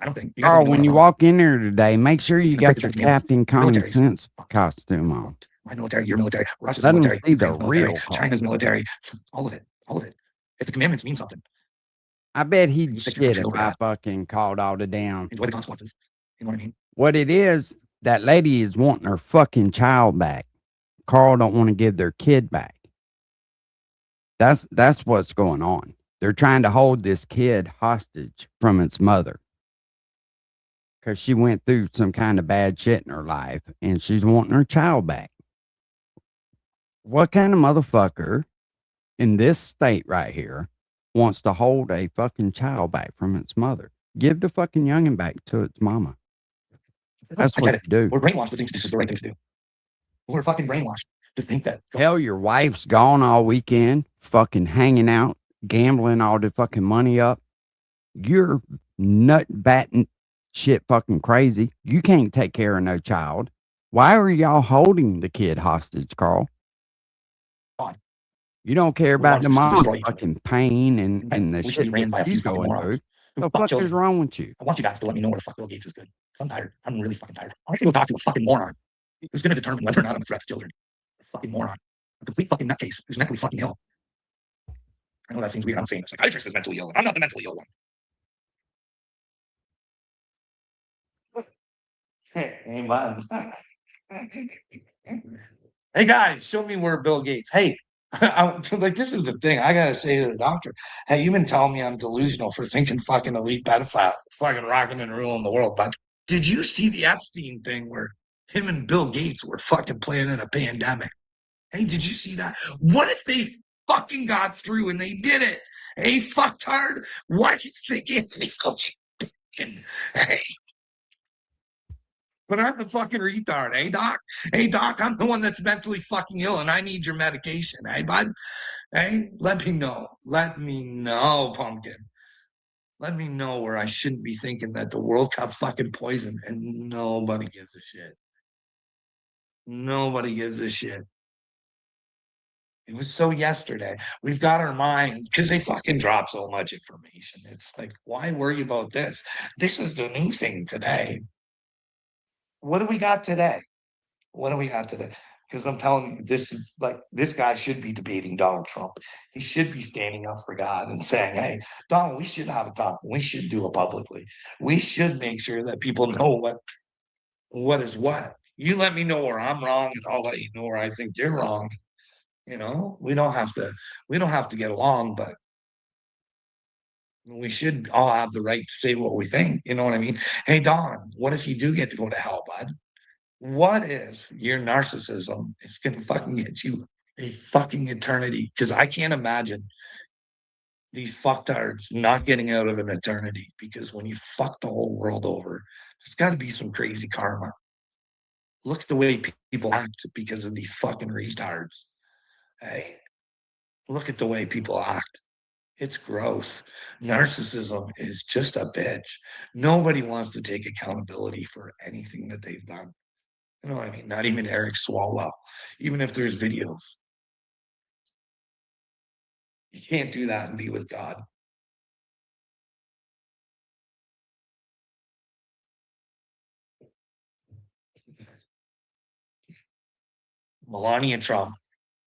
I don't think. Carl, when you walk in there today, make sure you got your Captain Common Sense costume on. My military, your military, Russia's Let military, them see the Ukraine's military, real Carl. China's military, all of it. If the commandments mean something, I bet he'd shit if I fucking called all the damn. enjoy the consequences. You know what I mean? What it is, that lady is wanting her fucking child back. Carl don't want to give their kid back. That's what's going on. They're trying to hold this kid hostage from its mother. Because she went through some kind of bad shit in her life and she's wanting her child back. What kind of motherfucker in this state right here wants to hold a fucking child back from its mother? Give the fucking youngin' back to its mama. That's what you do. We're brainwashed to think this is the right thing to do. We're fucking brainwashed to think that. Hell, your wife's gone all weekend, fucking hanging out, gambling all the fucking money up. You're nut batting shit fucking crazy. You can't take care of no child. Why are y'all holding the kid hostage, Carl? You don't care about the mom's fucking pain and the shit that she's going through. The fuck is wrong with you? I want you guys to let me know where the fuck Bill Gates is good. I'm tired. I'm really fucking tired. I want to go talk to a fucking moron who's going to determine whether or not I'm a threat to children. A fucking moron. A complete fucking nutcase who's mentally fucking ill. I know that seems weird. I'm saying a psychiatrist is mentally ill. And I'm not the mentally ill one. Hey, man. Hey, guys, show me where Bill Gates. Hey, like, this is the thing I gotta say to the doctor. Hey, you've been telling me I'm delusional for thinking fucking elite pedophile, fucking rocking and ruling the world. But did you see the Epstein thing where him and Bill Gates were fucking playing in a pandemic? Hey, did you see that? What if they fucking got through and they did it? Hey, fucktard, what is Big Anthony Fauci thinking? Hey. But I'm the fucking retard, eh, Doc? Hey, Doc, I'm the one that's mentally fucking ill and I need your medication, eh, bud? Hey, let me know. Let me know, pumpkin. Let me know where I shouldn't be thinking that the World Cup fucking poison and nobody gives a shit. Nobody gives a shit. It was so yesterday. We've got our minds because they fucking drop so much information. It's like, why worry about this? This is the new thing today. What do we got today? What do we got today? Because I'm telling you, this is like, this guy should be debating Donald Trump. He should be standing up for God and saying, hey, Donald, we should have a talk. We should do it publicly. We should make sure that people know what is what. You let me know where I'm wrong, and I'll let you know where I think you're wrong. You know, we don't have to get along, but we should all have the right to say what we think. You know what I mean? Hey, Don, what if you do get to go to hell, bud? What if your narcissism is going to fucking get you a fucking eternity? Because I can't imagine these fucktards not getting out of an eternity, because when you fuck the whole world over, there's got to be some crazy karma. Look at the way people act because of these fucking retards. Hey, look at the way people act. It's gross. Narcissism is just a bitch. Nobody wants to take accountability for anything that they've done. You know what I mean? Not even Eric Swalwell, even if there's videos. You can't do that and be with God. Melania Trump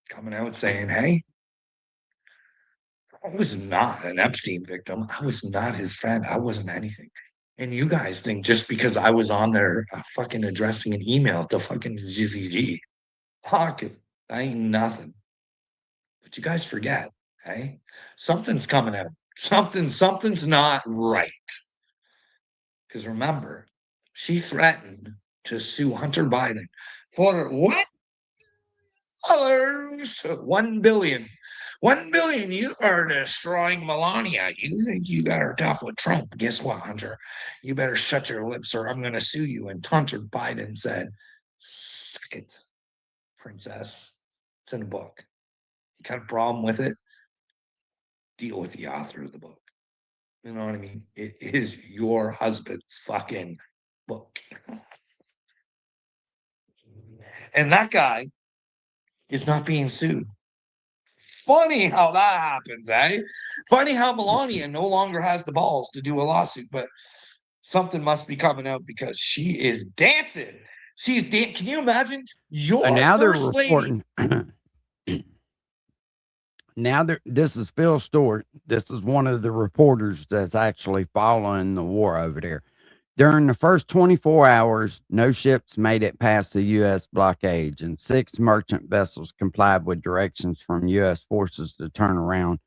coming out saying, hey, I was not an Epstein victim. I was not his friend. I wasn't anything. And you guys think just because I was on there fucking addressing an email to fucking GZG, fuck it, I ain't nothing. But you guys forget, hey? Something's coming out. Something's not right. Because remember, she threatened to sue Hunter Biden for what? $1 billion. 1 billion. You are destroying Melania. You think you got her tough with Trump. Guess what, Hunter? You better shut your lips or I'm going to sue you. And Hunter Biden said, suck it, princess. It's in a book. You got a problem with it? Deal with the author of the book. You know what I mean? It is your husband's fucking book. And that guy is not being sued. Funny how that happens, eh? Funny how Melania no longer has the balls to do a lawsuit, but something must be coming out because she is dancing. She's dancing. Can you imagine? Your now they're first reporting. Now this is Phil Stewart. This is one of the reporters that's actually following the war over there. During the first 24 hours, no ships made it past the U.S. blockade, and 6 merchant vessels complied with directions from U.S. forces to turn around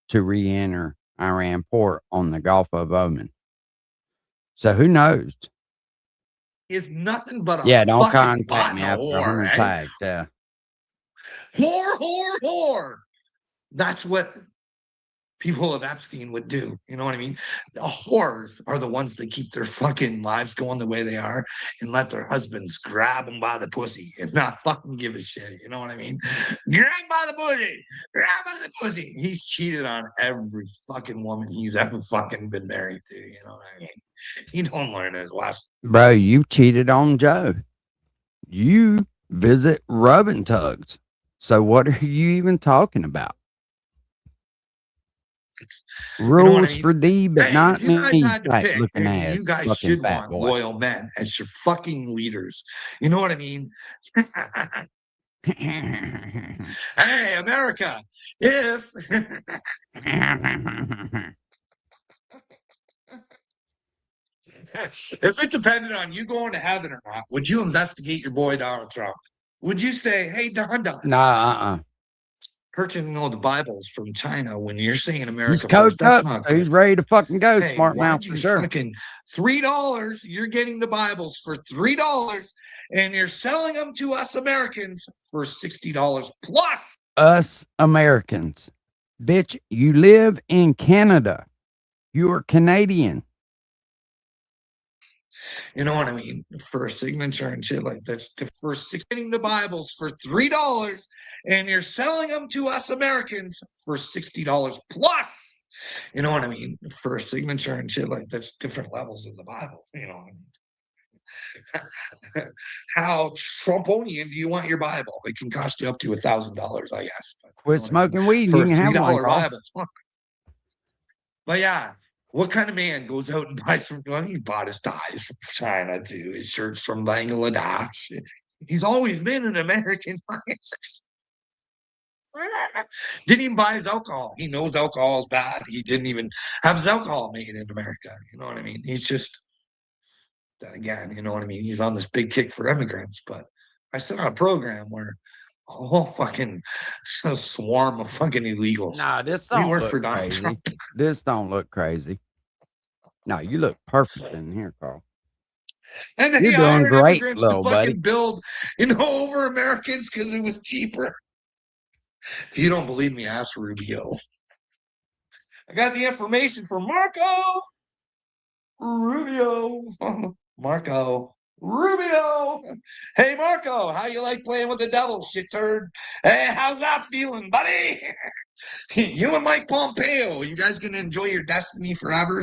to re-enter Iran port on the Gulf of Oman. So who knows? Is nothing but a don't fucking contact me after whore, 100 eh? tags. Yeah. Whore. That's what people of Epstein would do. You know what I mean? The whores are the ones that keep their fucking lives going the way they are and let their husbands grab them by the pussy and not fucking give a shit. You know what I mean? Grab by the pussy. Grab by the pussy. He's cheated on every fucking woman he's ever fucking been married to. You know what I mean? He don't learn his lesson. Bro, you cheated on Joe. You visit rubbing tugs. So what are you even talking about? Rules for thee, but not if you guys me. had to pick, Looking maybe ass, you guys fucking should fat want boy. loyal men as your fucking leaders. You know what I mean? Hey, America, if it depended on you going to heaven or not, would you investigate your boy Donald Trump? Would you say, hey, Don, Nah, purchasing all the Bibles from China when you're saying America he's first? coked That's up, not so he's good. ready to fucking go. Hey, Smart why'd mouth you for sure. fucking $3? You're getting the Bibles for $3, and you're selling them to us Americans for $60 plus. Us Americans. Bitch, you live in Canada. You are Canadian. You know what I mean? For a signature and shit like that's for getting the Bibles for $3, and you're selling them to us Americans for $60 plus. You know what I mean? For a signature and shit, like that's different levels in the Bible. You know what I mean? How Trumponian do you want your Bible? It can cost you up to $1,000, I guess. But, Quit smoking weed. You for a can have one. $3 Carl. Bible. But yeah, what kind of man goes out and buys from? Well, he bought his ties from China too. His shirts from Bangladesh. He's always been an American. Didn't even buy his alcohol. He knows alcohol is bad. He didn't even have his alcohol made in America. You know what I mean? He's just, again, you know what I mean? He's on this big kick for immigrants. But I sit on a program where a whole fucking swarm of fucking illegals. Nah, this We don't work look for Donald crazy. Trump. This don't look crazy. No, you look perfect in here, Carl. And they You're doing hired great, immigrants little to fucking buddy. build, over Americans because it was cheaper. If you don't believe me, ask Rubio. I got the information from Marco Rubio. Marco Rubio. Hey, Marco, how you like playing with the devil, shit turd? Hey, how's that feeling, buddy? You and Mike Pompeo, you guys gonna enjoy your destiny forever?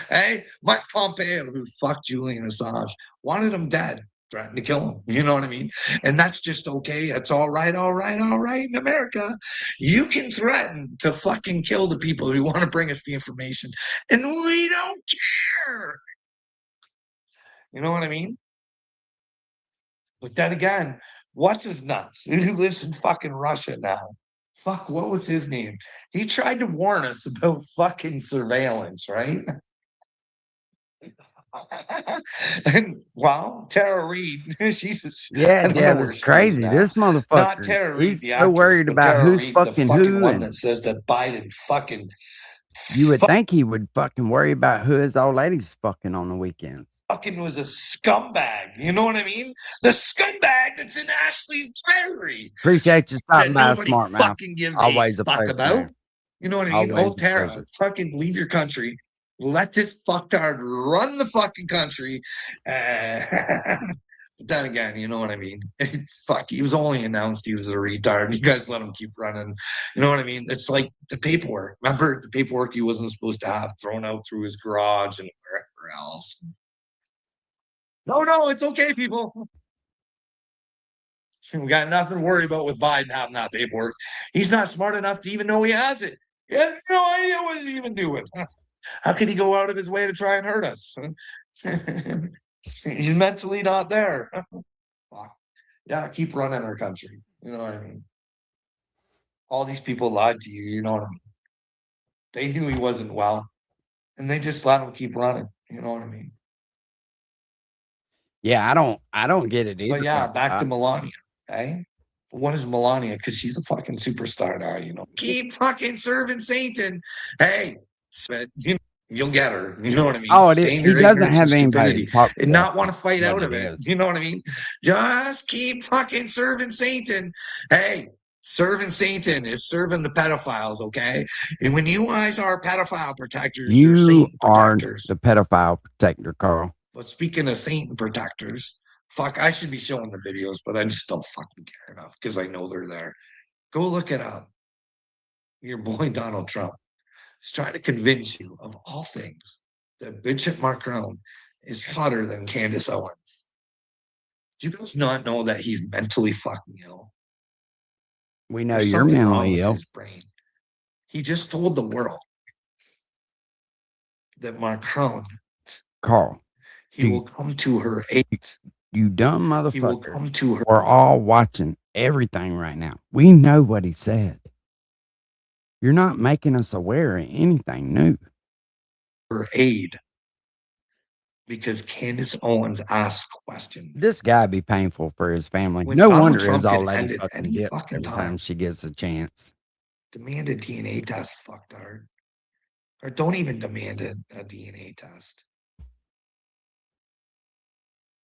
Hey, Mike Pompeo, who fucked Julian Assange, wanted him dead, threatened to kill him. You know what I mean? And that's just okay. It's all right in America. You can threaten to fucking kill the people who want to bring us the information, and we don't care. You know what I mean? But then again, what's his nuts? Who lives in fucking Russia now? Fuck, what was his name? He tried to warn us about fucking surveillance, right? And well, Tara Reid, she's Yeah, I don't know Deb, where it's she is crazy. now. This Not motherfucker, Tara Reid, he's the so actress, worried but about Tara who's Reid, fucking the fucking who, one and that says that Biden fucking you would think he would fucking worry about who his old lady's fucking on the weekends. fucking was a scumbag. You know what I mean? The scumbag that's in Ashley's Prairie. Appreciate you stopping That by, nobody smart mouth. fucking gives Always a a fuck pleasure, about. man. You know what I mean? Always Oh, a Tara, pleasure. fucking leave your country. Let this fucktard run the fucking country. But then again, you know what I mean? Fuck, he was only announced he was a retard. You guys let him keep running. You know what I mean? It's like the paperwork. Remember the paperwork he wasn't supposed to have thrown out through his garage and wherever else. No, it's okay, people. We got nothing to worry about with Biden having that paperwork. He's not smart enough to even know he has it. He has no idea what he's even doing. How could he go out of his way to try and hurt us? He's mentally not there. Yeah, keep running our country. You know what I mean? All these people lied to you. You know what I mean? They knew he wasn't well, and they just let him keep running. You know what I mean? Yeah, I don't get it either. But yeah, brother. back to Melania. Okay. What is Melania? Because she's a fucking superstar now, Keep fucking serving Satan. Hey, you'll get her. You know what I mean? Oh, Stay in he your doesn't ignorance have and anybody stupidity to talk to and not that. want to fight What out of it it. is. You know what I mean? Just keep fucking serving Satan. Hey, serving Satan is serving the pedophiles, okay? And when you guys are pedophile protectors, you're You Satan are protectors. the pedophile protector, Carl. But speaking of Satan protectors, fuck, I should be showing the videos, but I just don't fucking care enough because I know they're there. Go look it up. Your boy Donald Trump is trying to convince you of all things that Bishop Macron is hotter than Candace Owens. Do you guys not know that he's mentally fucking ill? We know There's you're something wrong mentally with ill. his brain. He just told the world that Macron, Carl, he will come to her aid. you dumb He will motherfucker. come to her. We're all watching everything right now. We know what he said. You're not making us aware of anything new. Her aid because Candace Owens asked questions. This guy be painful for his family. When No Donald wonder Trump his old could lady end it fucking any dips fucking every time. time she gets a chance. Demand a DNA test, fucktard. Or don't even demand a DNA test.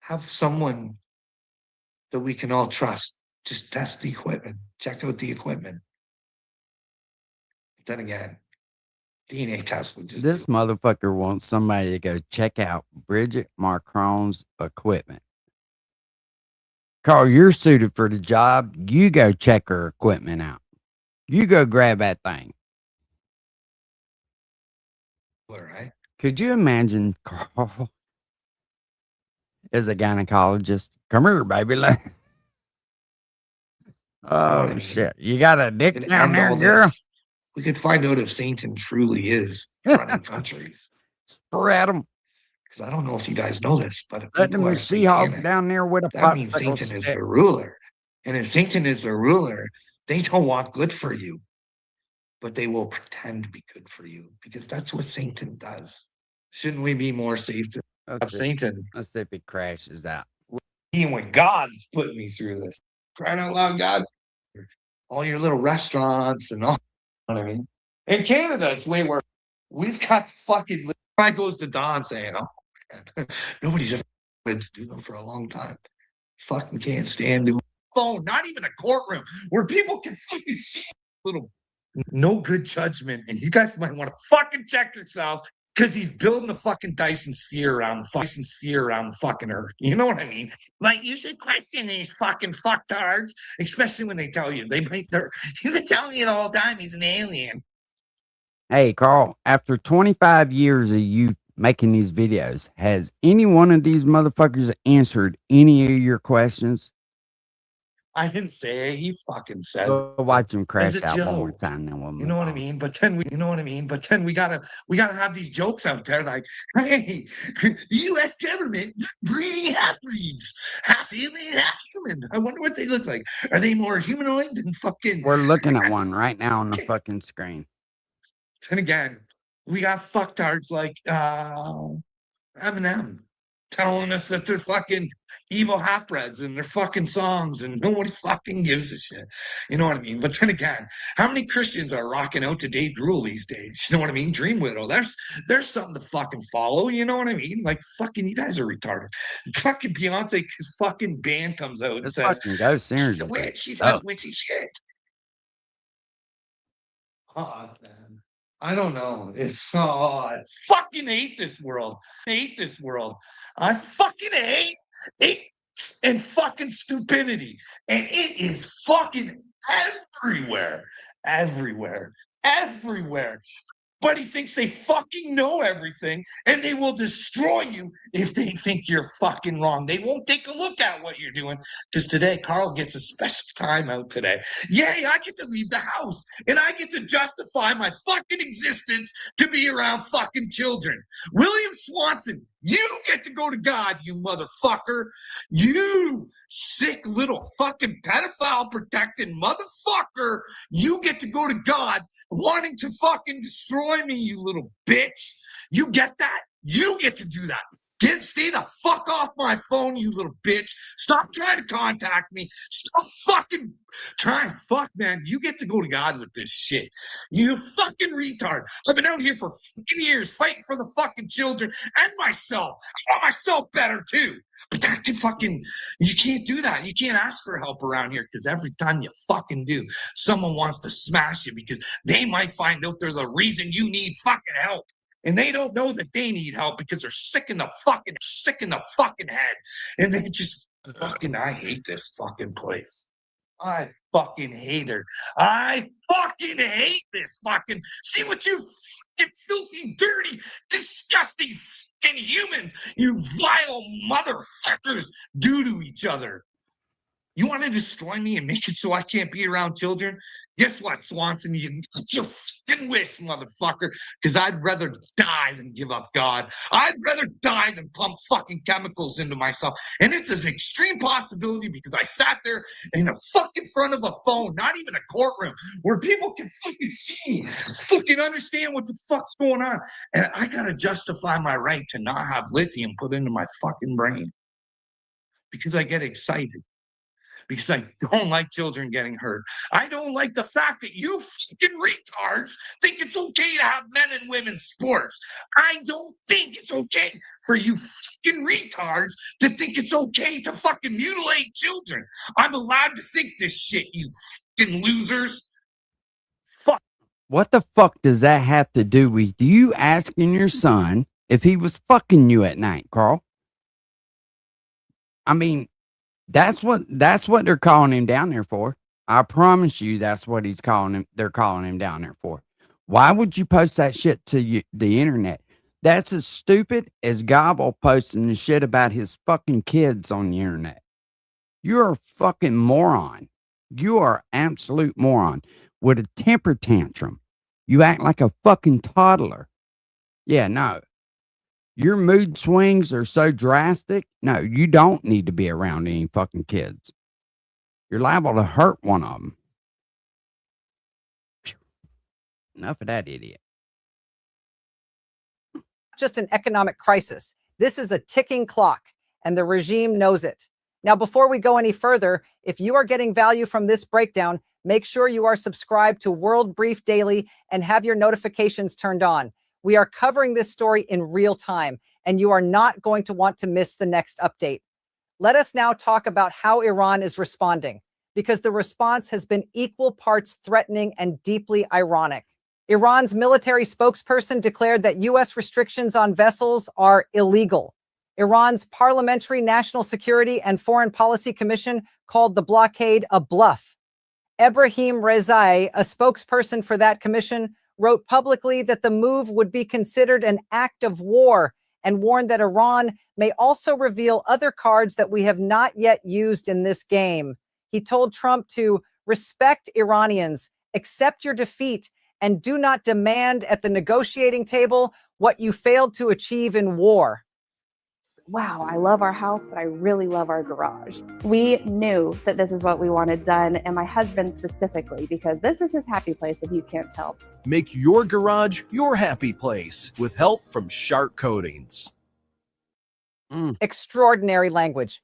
Have someone that we can all trust just test the equipment, check out the equipment. Then again, DNA test would just This motherfucker wants somebody to go check out Bridget Macron's equipment. Carl, you're suited for the job. You go check her equipment out. You go grab that thing. Right? Could you imagine Carl as a gynecologist? Come here, baby. Oh shit! You got a dick And down end there, all girl? this. We could find out if Satan truly is running countries. Spread them. Because I don't know if you guys know this, but if Let them people are Seahawk satanic, down there with a that means popsicle Satan is stick. the ruler. And if Satan is the ruler, they don't want good for you, but they will pretend to be good for you because that's what Satan does. Shouldn't we be more safe to have Satan? Let's see if he crashes out. Even when God put me through this, crying out loud, God, all your little restaurants and all, you know what I mean? In Canada, it's way worse. We've got fucking, guy goes to Don saying, oh, man, nobody's ever wanted to do them for a long time. Fucking can't stand doing phone, not even a courtroom where people can fucking see little no good judgment. And you guys might want to fucking check yourselves because he's building the fucking Dyson sphere around the fucking earth. You know what I mean? Like, you should question these fucking fucktards, especially when they tell you they've been telling you the whole time he's an alien. Hey, Carl, after 25 years of you making these videos, has any one of these motherfuckers answered any of your questions? I didn't say it. He fucking says Go watch him as crash a out one joke. more time. Then we'll You know what I mean? But then we gotta have these jokes out there like, hey, the U.S. government breeding half-breeds, half alien, half human. I wonder what they look like. Are they more humanoid than fucking? We're looking at one right now on the fucking screen. And again, we got fucktards like Eminem telling us that they're fucking evil half-breds and they're fucking songs and nobody fucking gives a shit. You know what I mean? But then again, how many Christians are rocking out to Dave Grohl these days? You know what I mean? Dream Widow. There's something to fucking follow. You know what I mean? Like, fucking, you guys are retarded. Fucking Beyonce's fucking band comes out and says, Go Singer. she's a witch. She does witchy shit. Oh, man. I don't know. It's I fucking hate this world. I fucking hate and fucking stupidity. And it is fucking everywhere. But he thinks they fucking know everything and they will destroy you if they think you're fucking wrong. They won't take a look at what you're doing because today Carl gets a special time out today. Yay, I get to leave the house and I get to justify my fucking existence to be around fucking children. William Swanson, you get to go to God, you motherfucker. You sick little fucking pedophile protecting motherfucker. You get to go to God wanting to fucking destroy me, you little bitch. You get that? You get to do that. Stay the fuck off my phone, you little bitch. Stop trying to contact me. Stop fucking trying. Fuck, man. You get to go to God with this shit. You fucking retard. I've been out here for fucking years fighting for the fucking children and myself. I want myself better too. But that can fucking, you can't do that. You can't ask for help around here because every time you fucking do, someone wants to smash you because they might find out they're the reason you need fucking help. And they don't know that they need help because they're sick in the fucking head. And they just fucking, I hate this fucking place. I fucking hate her. I fucking hate this fucking, see what you fucking filthy, dirty, disgusting fucking humans, you vile motherfuckers do to each other. You want to destroy me and make it so I can't be around children? Guess what, Swanson? You got your fucking wish, motherfucker. Because I'd rather die than give up God. I'd rather die than pump fucking chemicals into myself. And it's an extreme possibility because I sat there in the fucking front of a phone, not even a courtroom, where people can fucking see, fucking understand what the fuck's going on. And I got to justify my right to not have lithium put into my fucking brain. Because I get excited. Because I don't like children getting hurt. I don't like the fact that you fucking retards think it's okay to have men and women's sports. I don't think it's okay for you fucking retards to think it's okay to fucking mutilate children. I'm allowed to think this shit, you fucking losers. Fuck. What the fuck does that have to do with you asking your son if he was fucking you at night, Carl? I mean, that's what they're calling him down there for. I promise you that's what they're calling him down there for. Why would you post that shit to the internet? That's as stupid as Gobble posting the shit about his fucking kids on the internet. You're a fucking moron. You are absolute moron with a temper tantrum. You act like a fucking toddler. Yeah, no. Your mood swings are so drastic. No, you don't need to be around any fucking kids. You're liable to hurt one of them. Enough of that idiot. Just an economic crisis. This is a ticking clock, and the regime knows it. Now, before we go any further, if you are getting value from this breakdown, make sure you are subscribed to World Brief Daily and have your notifications turned on. We are covering this story in real time, and you are not going to want to miss the next update. Let us now talk about how Iran is responding, because the response has been equal parts threatening and deeply ironic. Iran's military spokesperson declared that U.S. restrictions on vessels are illegal. Iran's Parliamentary National Security and Foreign Policy Commission called the blockade a bluff. Ebrahim Rezai, a spokesperson for that commission, wrote publicly that the move would be considered an act of war and warned that Iran may also reveal other cards that we have not yet used in this game. He told Trump to respect Iranians, accept your defeat, and do not demand at the negotiating table what you failed to achieve in war. Wow, I love our house, but I really love our garage. We knew that this is what we wanted done, and my husband specifically, because this is his happy place if you can't tell. Make your garage your happy place with help from Shark Coatings. Extraordinary language.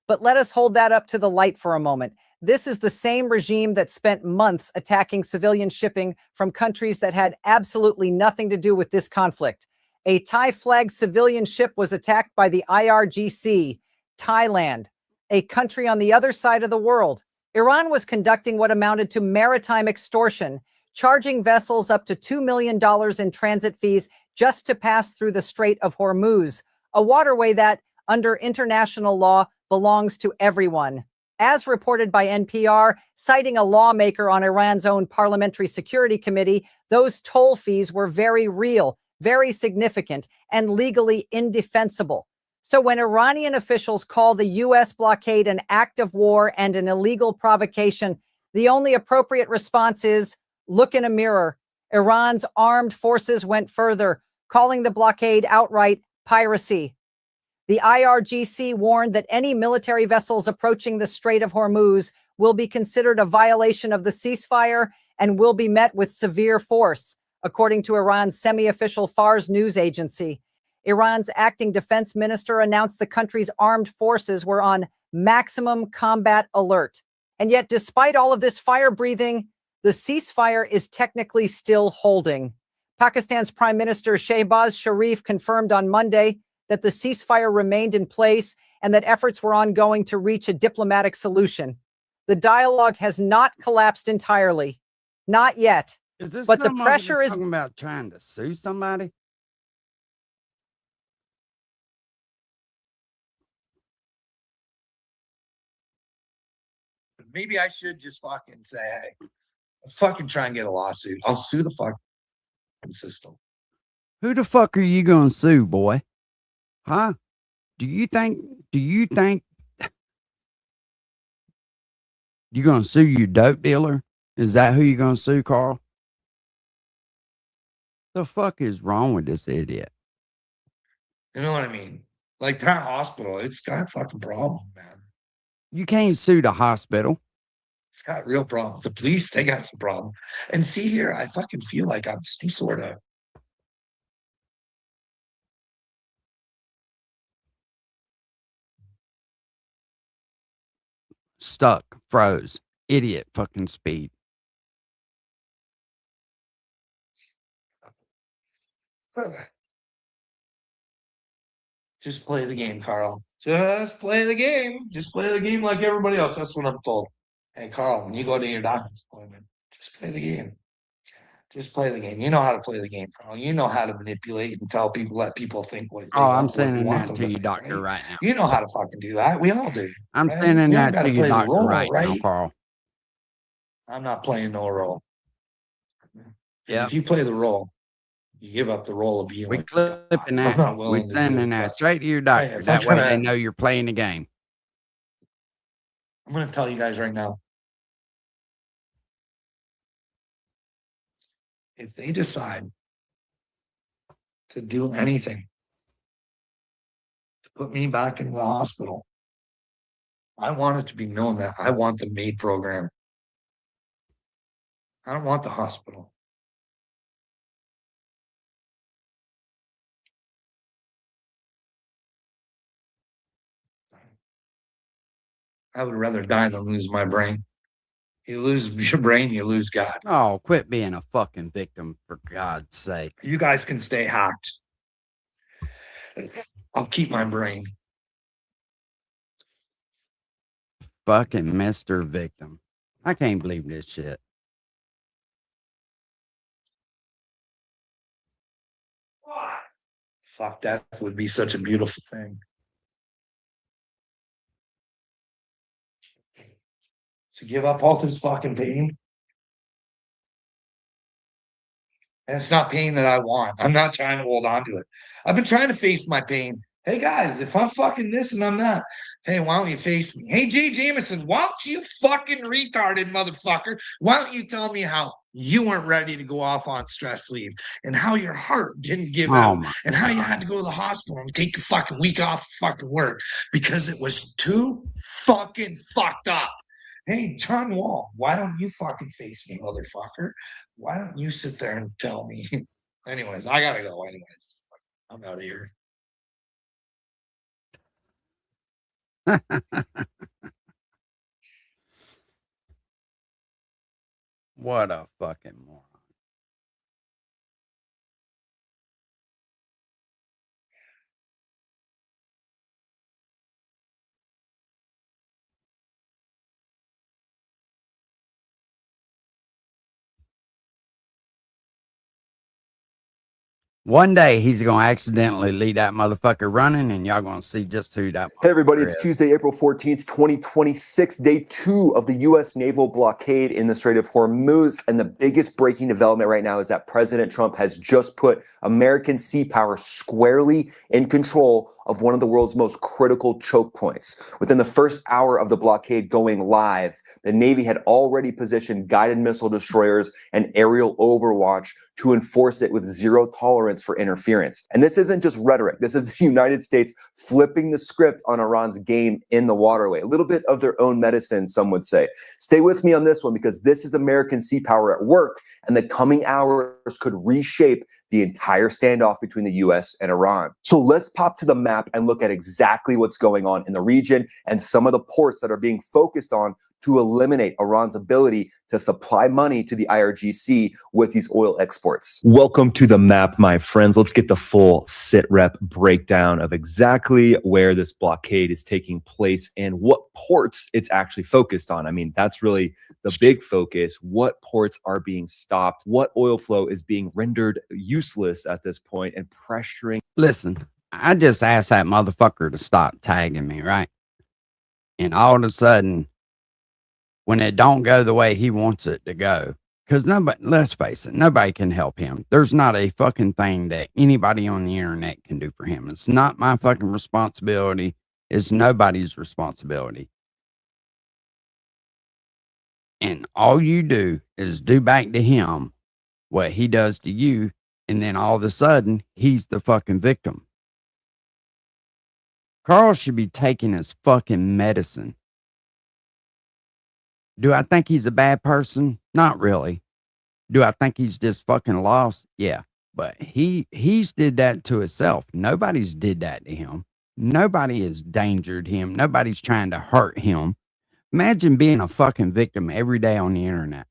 But let us hold that up to the light for a moment. This is the same regime that spent months attacking civilian shipping from countries that had absolutely nothing to do with this conflict. A Thai flagged civilian ship was attacked by the IRGC, Thailand, a country on the other side of the world. Iran was conducting what amounted to maritime extortion, charging vessels up to $2 million in transit fees just to pass through the Strait of Hormuz, a waterway that, under international law, belongs to everyone. As reported by NPR, citing a lawmaker on Iran's own Parliamentary Security Committee, those toll fees were very real, very significant, and legally indefensible. So when Iranian officials call the U.S. blockade an act of war and an illegal provocation, the only appropriate response is, look in a mirror. Iran's armed forces went further, calling the blockade outright piracy. The IRGC warned that any military vessels approaching the Strait of Hormuz will be considered a violation of the ceasefire and will be met with severe force, according to Iran's semi-official Fars news agency. Iran's acting defense minister announced the country's armed forces were on maximum combat alert. And yet, despite all of this fire-breathing, the ceasefire is technically still holding. Pakistan's Prime Minister Shehbaz Sharif confirmed on Monday that the ceasefire remained in place and that efforts were ongoing to reach a diplomatic solution. The dialogue has not collapsed entirely. Not yet. But the pressure is talking about trying to sue somebody. Maybe I should just fucking say, hey, let's fucking try and get a lawsuit. I'll sue the fucking system. Who the fuck are you gonna sue, boy? Huh? Do you think you're gonna sue your dope dealer? Is that who you're gonna sue, Carl? The fuck is wrong with this idiot? You know what I mean? Like that hospital, it's got a fucking problem, man. You can't sue the hospital. It's got real problems. The police, they got some problem. And see here, I fucking feel like I'm some sort of Stuck, froze, idiot fucking speed. just play the game, Carl. Just play the game. Just play the game like everybody else. That's what I'm told. Hey, Carl, when you go to your doctor's appointment, just play the game. Just play the game. You know how to play the game, Carl. You know how to manipulate and tell people, let people think what. Oh, I'm sending that to you, doctor, right now. You know how to fucking do that. We all do. I'm right? sending You that gotta to you, play the doctor, role, right now, Carl. I'm not playing no role. Yeah. If you play the role, you give up the role of being We like God. clipping I'm that. not We willing to do sending it, that but straight to your hey, doctor. if I'm That way they gonna, know you're playing the game. I'm gonna tell you guys right now, if they decide to do anything to put me back in the hospital, I want it to be known that I want the MAID program. I don't want the hospital. I would rather die than lose my brain. You lose your brain, you lose God. Oh, quit being a fucking victim, for God's sake. You guys can stay hacked. I'll keep my brain. Fucking Mr. Victim. I can't believe this shit. Fuck, death would be such a beautiful thing. To give up all this fucking pain. And it's not pain that I want. I'm not trying to hold on to it. I've been trying to face my pain. Hey guys, if I'm fucking this and I'm not, hey, why don't you face me? Hey, Jay Jameson, why don't you fucking retarded motherfucker? Why don't you tell me how you weren't ready to go off on stress leave and how your heart didn't give out and how you had to go to the hospital and take a fucking week off fucking work because it was too fucking fucked up. Hey, John Wall, why don't you fucking face me, motherfucker? Why don't you sit there and tell me? Anyways, I gotta go. Anyways, I'm out of here. What a fucking moron. One day he's gonna accidentally lead that motherfucker running, and y'all gonna see just who that. Hey everybody, motherfucker it's is. Tuesday, April 14th, 2026, day 2 of the U.S. naval blockade in the Strait of Hormuz. And the biggest breaking development right now is that President Trump has just put American sea power squarely in control of one of the world's most critical choke points. Within the first hour of the blockade going live, the Navy had already positioned guided missile destroyers and aerial overwatch to enforce it with zero tolerance for interference. And this isn't just rhetoric. This is the United States flipping the script on Iran's game in the waterway. A little bit of their own medicine, some would say. Stay with me on this one because this is American sea power at work, and the coming hours could reshape the entire standoff between the US and Iran. So let's pop to the map and look at exactly what's going on in the region and some of the ports that are being focused on to eliminate Iran's ability to supply money to the IRGC with these oil exports. Welcome to the map, my friends. Let's get the full SITREP breakdown of exactly where this blockade is taking place and what ports it's actually focused on. I mean, that's really the big focus. What ports are being stopped? What oil flow is being rendered useless at this point and pressuring? Listen, I just asked that motherfucker to stop tagging me, right? And all of a sudden, when it don't go the way he wants it to go, because nobody, let's face it, nobody can help him. There's not a fucking thing that anybody on the internet can do for him. It's not my fucking responsibility. It's nobody's responsibility. And all you do is do back to him what he does to you, and then all of a sudden, he's the fucking victim. Carl should be taking his fucking medicine. Do I think he's a bad person? Not really. Do I think he's just fucking lost? Yeah. But he's did that to himself. Nobody's did that to him. Nobody has endangered him. Nobody's trying to hurt him. Imagine being a fucking victim every day on the internet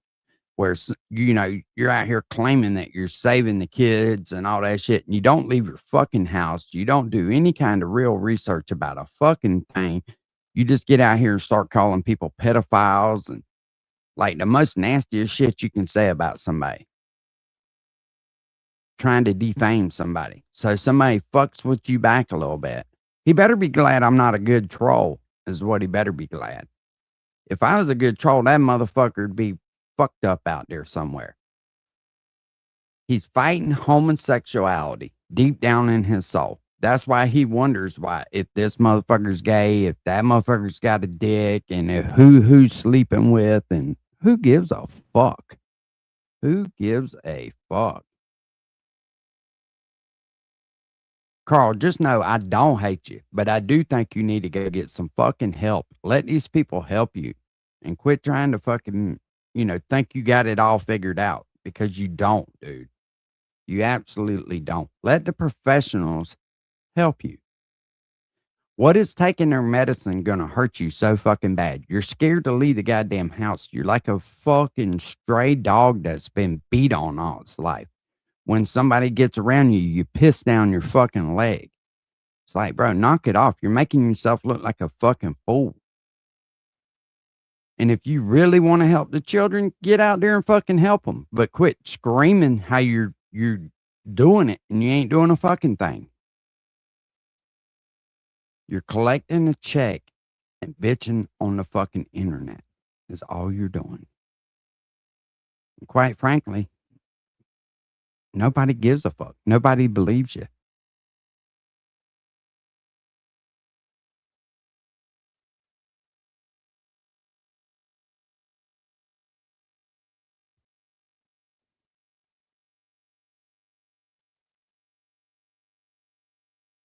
where, you know, you're out here claiming that you're saving the kids and all that shit, and you don't leave your fucking house. You don't do any kind of real research about a fucking thing. You just get out here and start calling people pedophiles and like the most nastiest shit you can say about somebody. Trying to defame somebody. So somebody fucks with you back a little bit. He better be glad I'm not a good troll, is what he better be glad. If I was a good troll, that motherfucker would be fucked up out there somewhere. He's fighting homosexuality deep down in his soul. That's why he wonders why, if this motherfucker's gay, if that motherfucker's got a dick, and if who's sleeping with, and who gives a fuck? Who gives a fuck? Carl, just know I don't hate you, but I do think you need to go get some fucking help. Let these people help you and quit trying to fucking, think you got it all figured out, because you don't, dude. You absolutely don't. Let the professionals help you. What is taking their medicine gonna hurt you so fucking bad? You're scared to leave the goddamn house. You're like a fucking stray dog that's been beat on all its life. When somebody gets around you, you piss down your fucking leg. It's like, bro, knock it off. You're making yourself look like a fucking fool. And if you really want to help the children, get out there and fucking help them. But quit screaming how you're doing it and you ain't doing a fucking thing. You're collecting a check and bitching on the fucking internet is all you're doing. And quite frankly, nobody gives a fuck. Nobody believes you.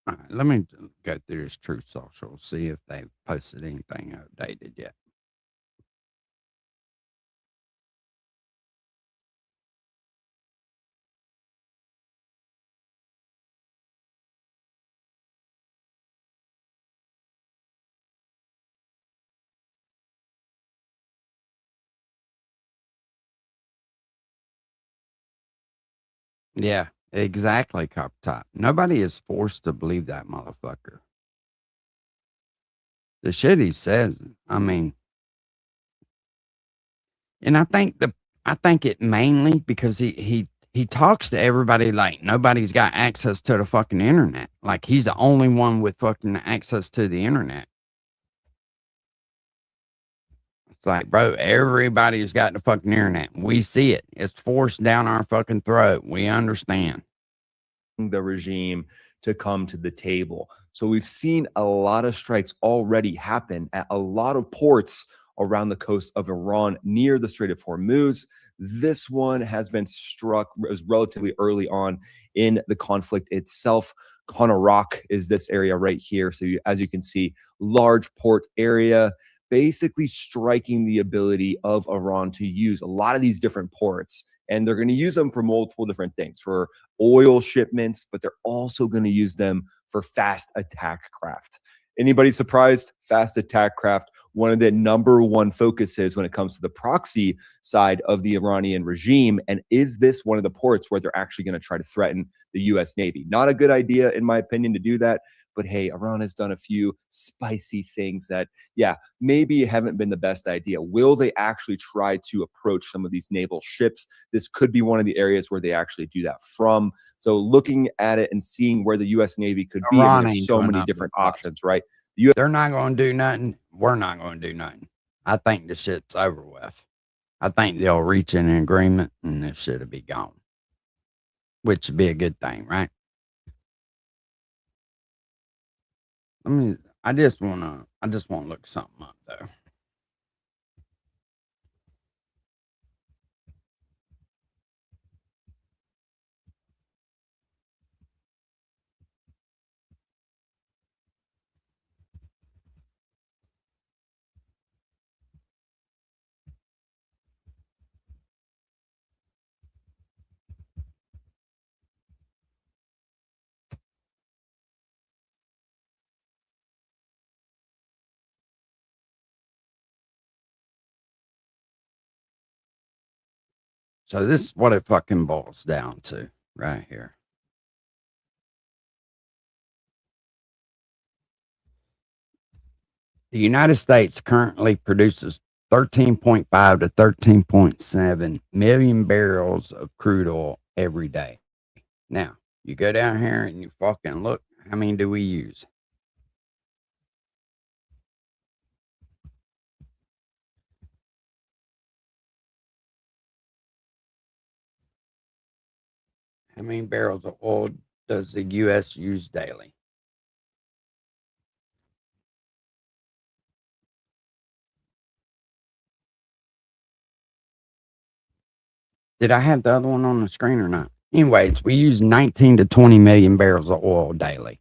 All right, let me go through this Truth Social, see if they've posted anything updated yet. Yeah, exactly, Cop Top. Nobody is forced to believe that motherfucker. The shit he says, I mean, and I think it mainly because he talks to everybody like nobody's got access to the fucking internet. Like he's the only one with fucking access to the internet. It's like, bro, everybody's got the fucking internet. We see it. It's forced down our fucking throat. We understand. The regime to come to the table. So we've seen a lot of strikes already happen at a lot of ports around the coast of Iran near the Strait of Hormuz. This one has been struck relatively early on in the conflict itself. Konarak is this area right here. So as you can see, large port area, basically striking the ability of Iran to use a lot of these different ports. And they're going to use them for multiple different things, for oil shipments, but they're also going to use them for fast attack craft. Anybody surprised? Fast attack craft, one of the number one focuses when it comes to the proxy side of the Iranian regime. And is this one of the ports where they're actually going to try to threaten the U.S. Navy? Not a good idea, in my opinion, to do that. But hey, Iran has done a few spicy things that, yeah, maybe haven't been the best idea. Will they actually try to approach some of these naval ships? This could be one of the areas where they actually do that from. So looking at it and seeing where the U.S. Navy could be, and there's so many different options, right? They're not going to do nothing. We're not going to do nothing. I think the shit's over with. I think they'll reach an agreement and this shit will be gone, which would be a good thing, right? I just want to look something up though. So this is what it fucking boils down to right here. The United States currently produces 13.5 to 13.7 million barrels of crude oil every day. Now, you go down here and you fucking look, how many do we use? How many barrels of oil does the U.S. use daily? Did I have the other one on the screen or not? Anyways, we use 19 to 20 million barrels of oil daily.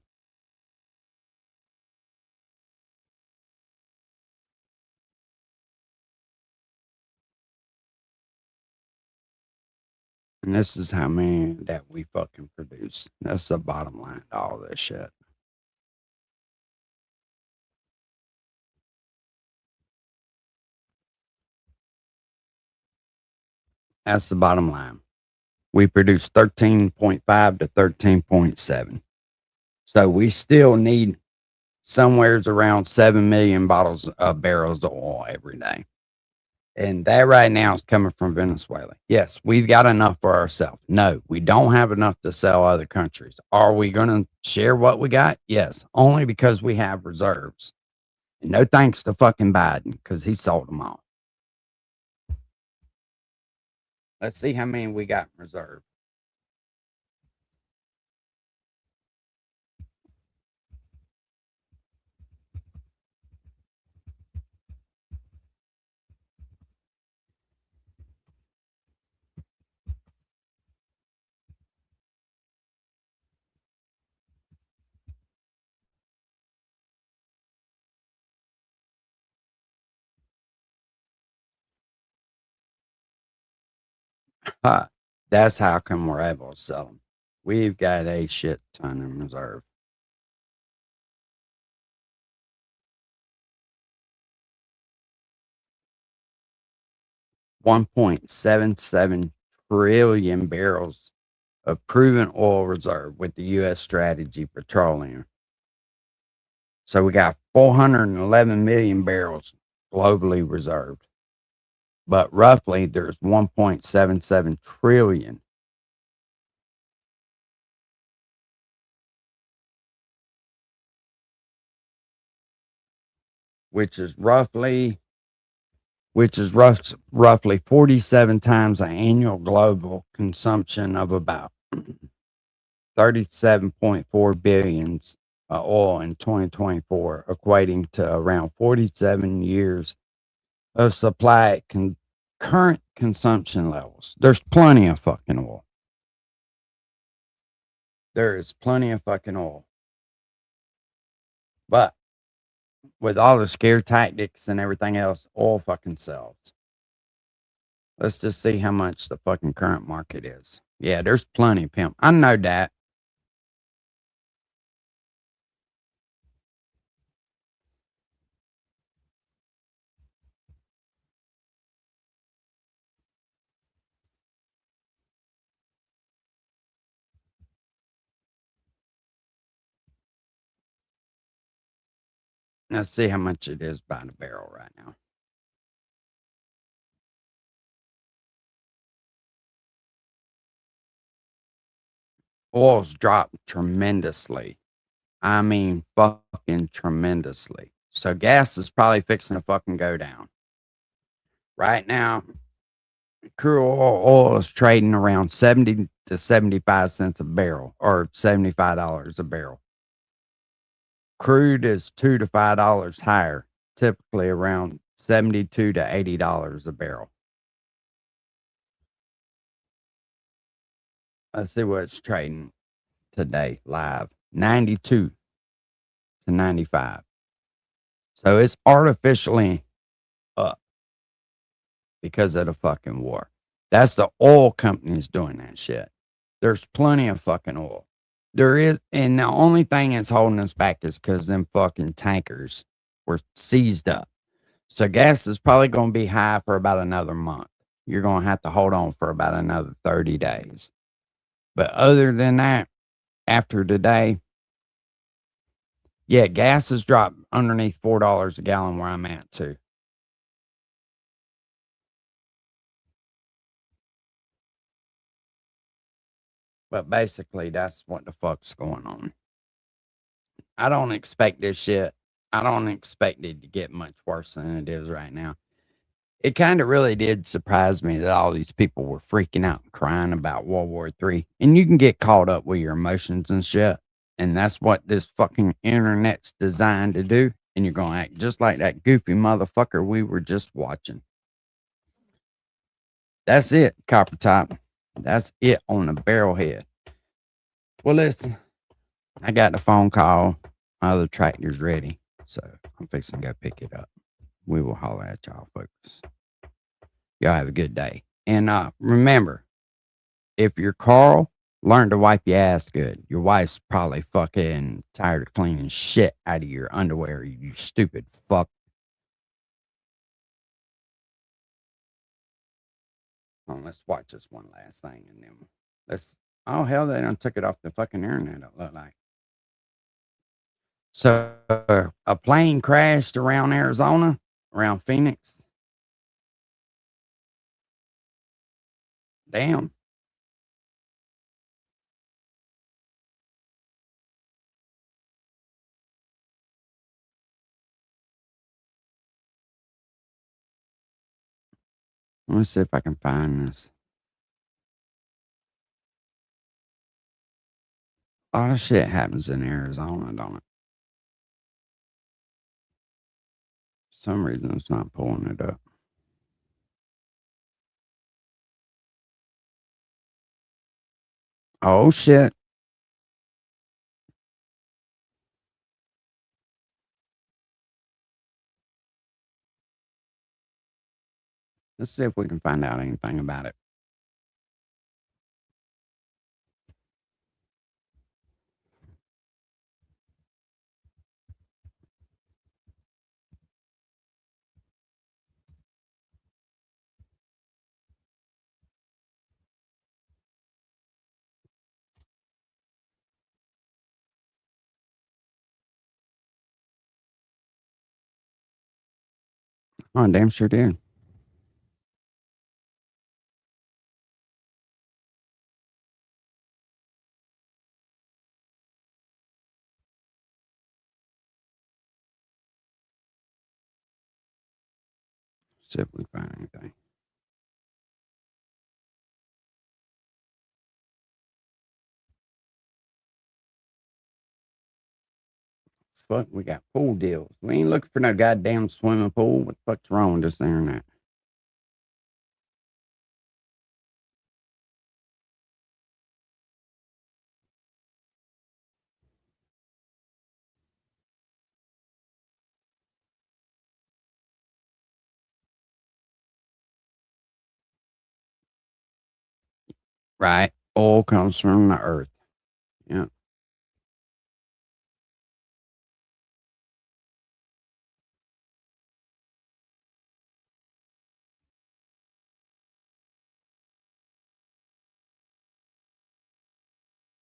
And this is how many that we fucking produce. That's the bottom line to all this shit. That's the bottom line. We produce 13.5 to 13.7. So we still need somewhere's around 7 million barrels of oil every day. And that right now is coming from Venezuela. Yes, we've got enough for ourselves. No, we don't have enough to sell other countries. Are we going to share what we got? Yes, only because we have reserves. And no thanks to fucking Biden, because he sold them all. Let's see how many we got in reserve. That's how come we're able to sell them. We've got a shit ton in reserve. $1.77 trillion barrels of proven oil reserve with the U.S. Strategy Petroleum. So we got 411 million barrels globally reserved. But roughly there's 1.77 trillion. Which is roughly 47 times the annual global consumption of about 37.4 billions of oil in 2024, equating to around 47 years of supply at current consumption levels. There's plenty of fucking oil. There is plenty of fucking oil. But with all the scare tactics and everything else, oil fucking sells. Let's just see how much the fucking current market is. Yeah, there's plenty, pimp. I know that. Let's see how much it is by the barrel right now. Oil's dropped tremendously. I mean, fucking tremendously. So gas is probably fixing to fucking go down. Right now, crude oil is trading around 70 to 75 cents a barrel, or $75 a barrel. Crude is $2 to $5 higher, typically around $72 to $80 a barrel. Let's see what it's trading today live. 92 to 95. So it's artificially up because of the fucking war. That's the oil companies doing that shit. There's plenty of fucking oil. There is, and the only thing that's holding us back is because them fucking tankers were seized up. So gas is probably going to be high for about another month. You're going to have to hold on for about another 30 days. But other than that, after today, yeah, gas has dropped underneath $4 a gallon where I'm at too. But basically, that's what the fuck's going on. I don't expect this shit. I don't expect it to get much worse than it is right now. it kind of really did surprise me that all these people were freaking out and crying about World War III. And you can get caught up with your emotions and shit. And that's what this fucking internet's designed to do. And you're going to act just like that goofy motherfucker we were just watching. That's it, Copper Top. That's it on the barrelhead. Well, listen, I got the phone call. My other tractor's ready. So I'm fixing to go pick it up. We will holler at y'all, folks. Y'all have a good day. And remember, if you're Carl, learn to wipe your ass good. Your wife's probably fucking tired of cleaning shit out of your underwear, you stupid fuck. Oh, let's watch this one last thing and then let's. Oh, hell, they done took it off the fucking internet, it looked like. So, a plane crashed around Arizona, around Phoenix. Damn. Let me see if I can find this. A lot of shit happens in Arizona, don't it? For some reason, it's not pulling it up. Oh, shit. Let's see if we can find out anything about it. Oh, I damn sure did. See if we can find anything. Fuck, we got pool deals. We ain't looking for no goddamn swimming pool. What the fuck's wrong with this internet? Right. Oil comes from the earth. Yeah.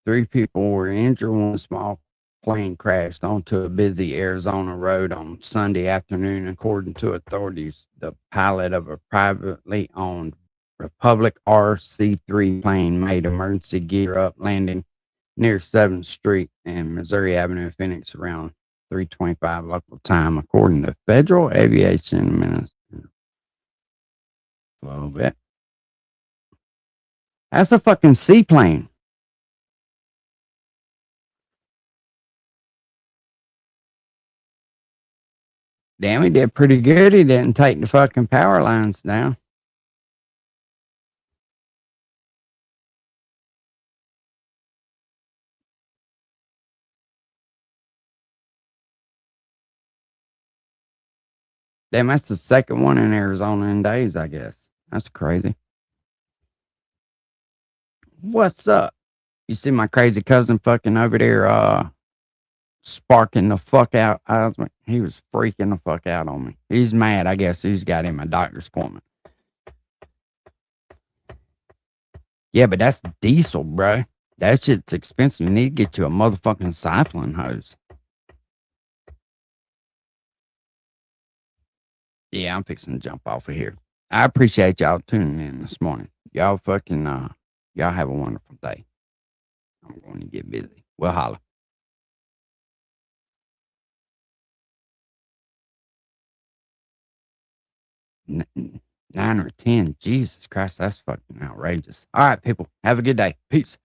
Three people were injured when a small plane crashed onto a busy Arizona road on Sunday afternoon, according to authorities. The pilot of a privately owned Republic RC-3 plane made emergency gear up landing near 7th Street and Missouri Avenue, Phoenix, around 3:25 local time, according to Federal Aviation Minister. A little bit. That's a fucking seaplane. Damn, he did pretty good. He didn't take the fucking power lines down. Damn, that's the second one in Arizona in days, I guess. That's crazy. What's up? You see my crazy cousin fucking over there, sparking the fuck out. He was freaking the fuck out on me. He's mad. I guess he's got him a doctor's appointment. Yeah, but that's diesel, bro. That shit's expensive. You need to get you a motherfucking cyclone hose. Yeah, I'm fixing to jump off of here. I appreciate y'all tuning in this morning. Y'all fucking, y'all have a wonderful day. I'm going to get busy. We'll holler. 9 or 10. Jesus Christ, that's fucking outrageous. All right, people, have a good day. Peace.